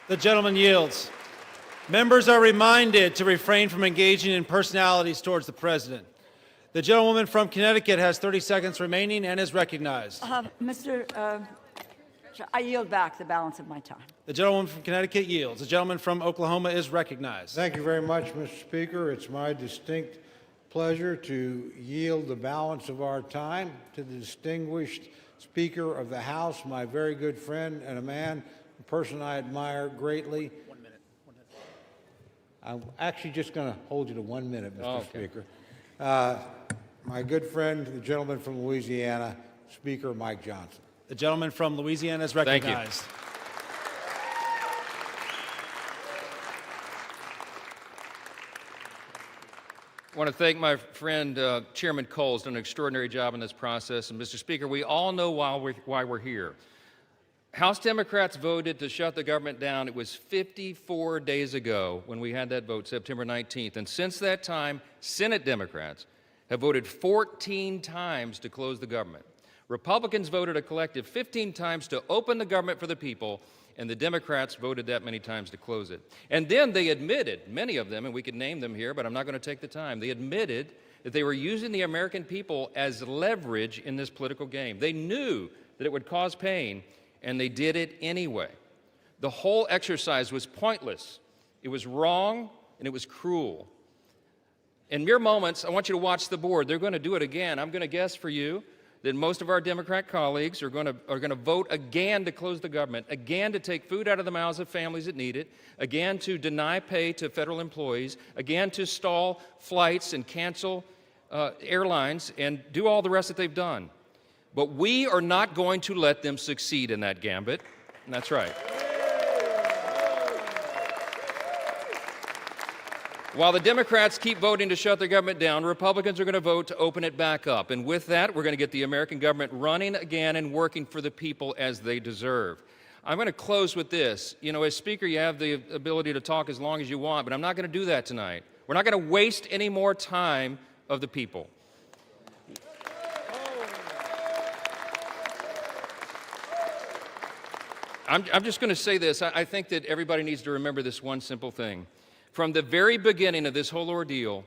The gentleman yields. Members are reminded to refrain from engaging in personalities towards the president. The gentlewoman from Connecticut has 30 seconds remaining and is recognized. I yield back the balance of my time. The gentlewoman from Connecticut yields. The gentleman from Oklahoma is recognized. Thank you very much, Mr. Speaker. It's my distinct pleasure to yield the balance of our time to the distinguished Speaker of the House, my very good friend and a person I admire greatly. 1 minute. I'm actually just going to hold you to 1 minute, Mr. Oh, okay. Speaker. My good friend, the gentleman from Louisiana, Speaker Mike Johnson. The gentleman from Louisiana is Thank you. recognized. I want to thank my friend Chairman Cole. Has done an extraordinary job in this process. And Mr. Speaker, we all know why we're here. House Democrats voted to shut the government down. It was 54 days ago when we had that vote, September 19th. And since that time, Senate Democrats have voted 14 times to close the government. Republicans voted a collective 15 times to open the government for the people, and the Democrats voted that many times to close it. And then they admitted, many of them, and we could name them here, but I'm not going to take the time, they admitted that they were using the American people as leverage in this political game. They knew that it would cause pain, and they did it anyway. The whole exercise was pointless. It was wrong, and it was cruel. In mere moments, I want you to watch the board. They're going to do it again. I'm going to guess for you that most of our Democrat colleagues are going to vote again to close the government, again to take food out of the mouths of families that need it, again to deny pay to federal employees, again to stall flights and cancel airlines and do all the rest that they've done. But we are not going to let them succeed in that gambit. And that's right. While the Democrats keep voting to shut the government down, Republicans are going to vote to open it back up. And with that, we're going to get the American government running again and working for the people as they deserve. I'm going to close with this. You know, as Speaker, you have the ability to talk as long as you want, but I'm not going to do that tonight. We're not going to waste any more time of the people. I'm just going to say this. I think that everybody needs to remember this one simple thing. From the very beginning of this whole ordeal,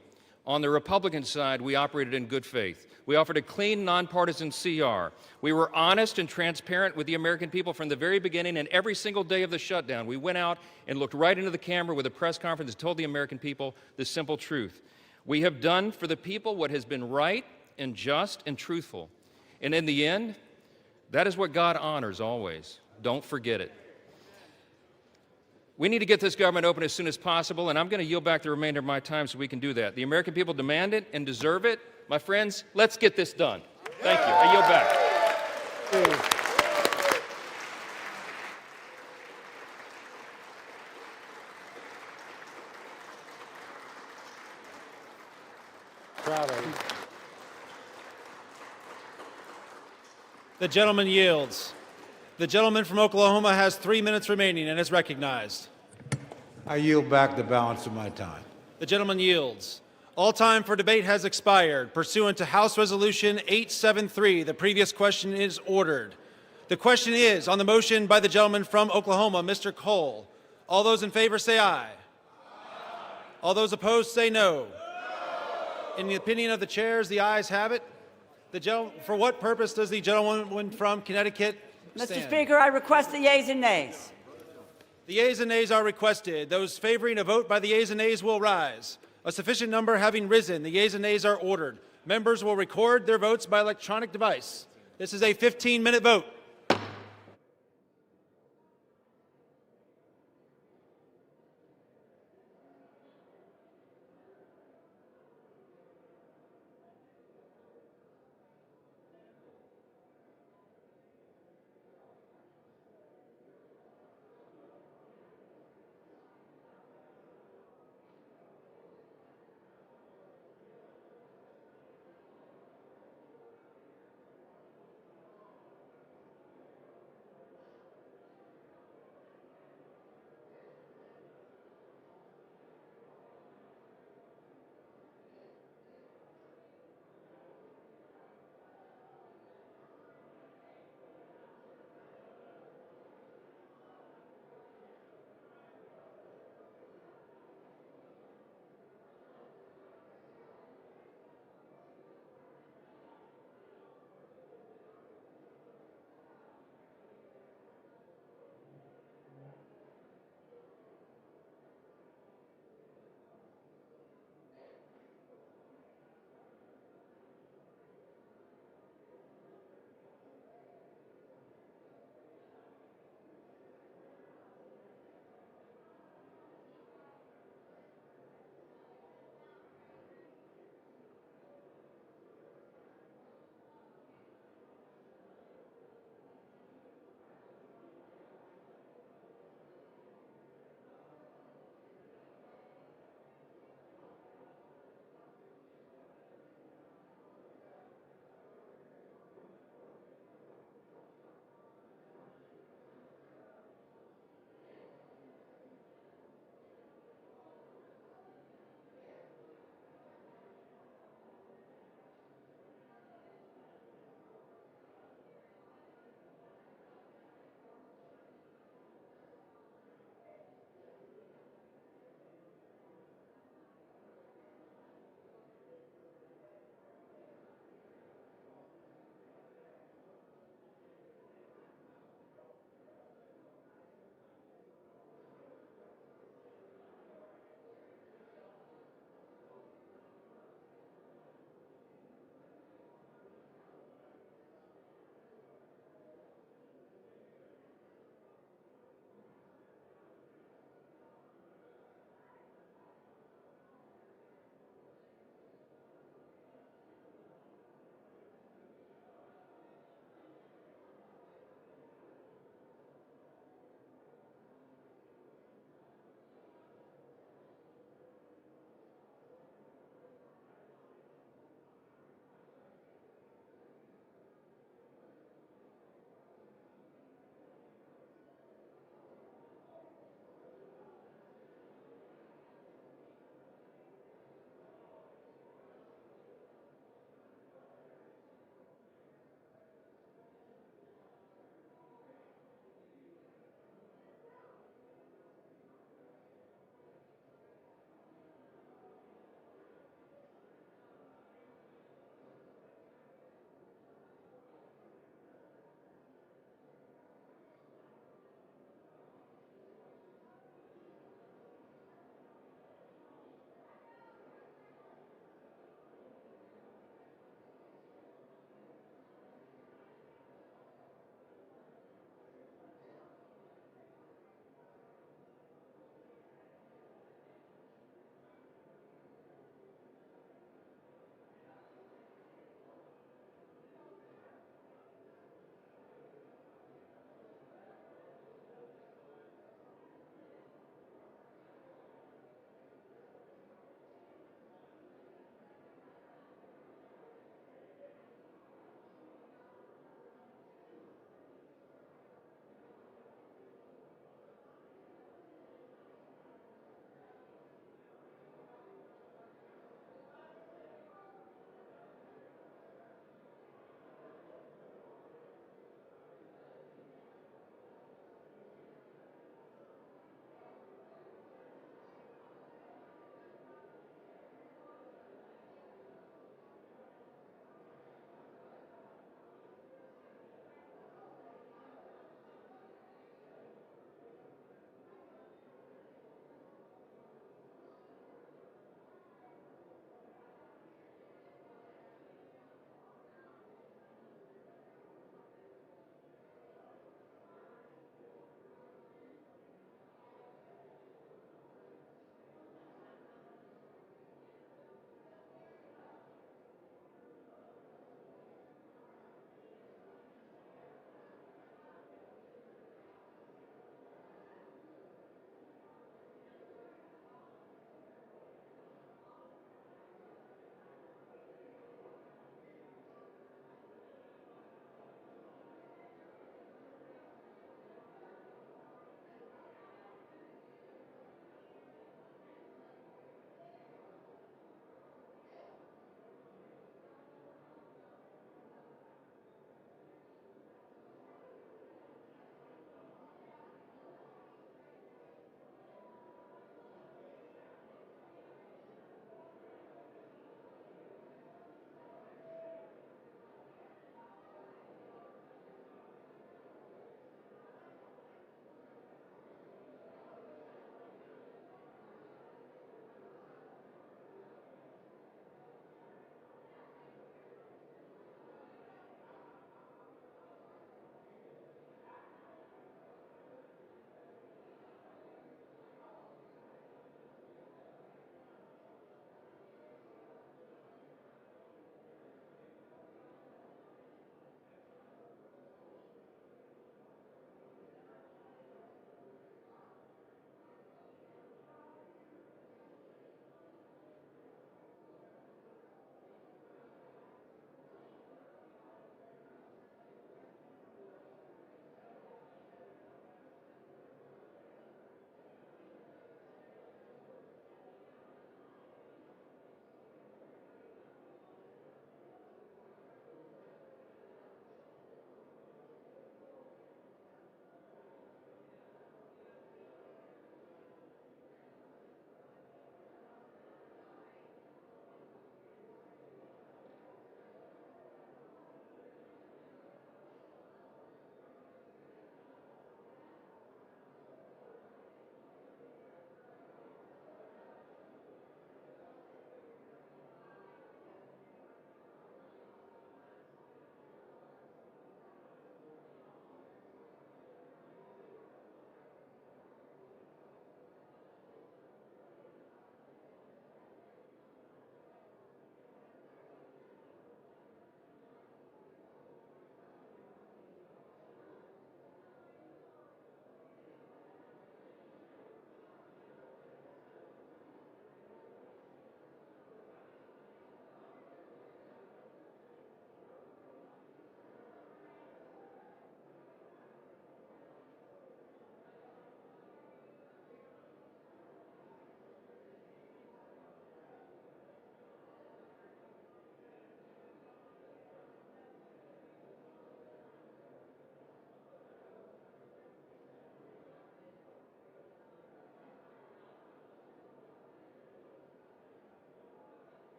on the Republican side, we operated in good faith. We offered a clean, nonpartisan CR. We were honest and transparent with the American people from the very beginning, and every single day of the shutdown, we went out and looked right into the camera with a press conference and told the American people the simple truth. We have done for the people what has been right, and just and truthful. And in the end, that is what God honors always. Don't forget it. We need to get this government open as soon as possible, and I'm going to yield back the remainder of my time so we can do that. The American people demand it and deserve it. My friends, let's get this done. Thank you. I yield back. Proud of you. The gentleman yields. The gentleman from Oklahoma has 3 minutes remaining and is recognized. I yield back the balance of my time. The gentleman yields. All time for debate has expired. Pursuant to House Resolution 873, the previous question is ordered. The question is on the motion by the gentleman from Oklahoma, Mr. Cole. All those in favor say aye. All those opposed say no. In the opinion of the chairs, the ayes have it. For what purpose does the gentleman from Connecticut stand? Mr. Speaker, I request the yeas and nays. The yeas and nays are requested. Those favoring a vote by the yeas and nays will rise. A sufficient number having risen, the yeas and nays are ordered. Members will record their votes by electronic device. This is a 15-minute vote.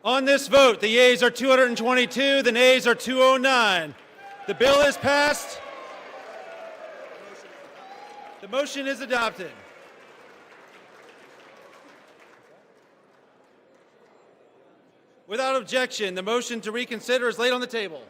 On this vote, the yeas are 222, the nays are 209. The bill is passed. The motion is adopted. Without objection, the motion to reconsider is laid on the table.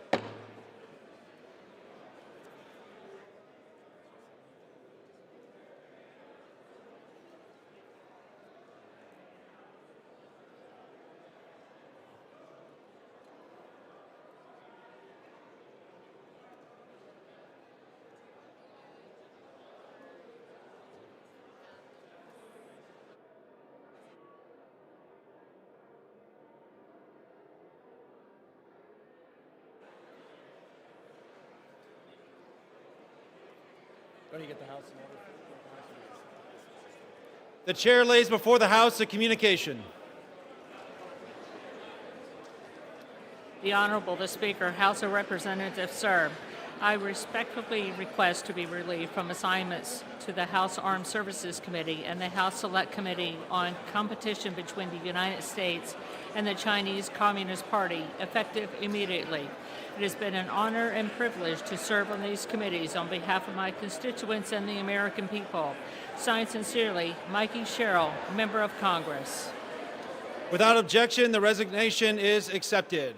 The chair lays before the House a communication. The Honorable the Speaker, House of Representatives, sir. I respectfully request to be relieved from assignments to the House Armed Services Committee and the House Select Committee on Competition between the United States and the Chinese Communist Party, effective immediately. It has been an honor and privilege to serve on these committees on behalf of my constituents and the American people. Signed sincerely, Mikey Sherrill, Member of Congress. Without objection, the resignation is accepted.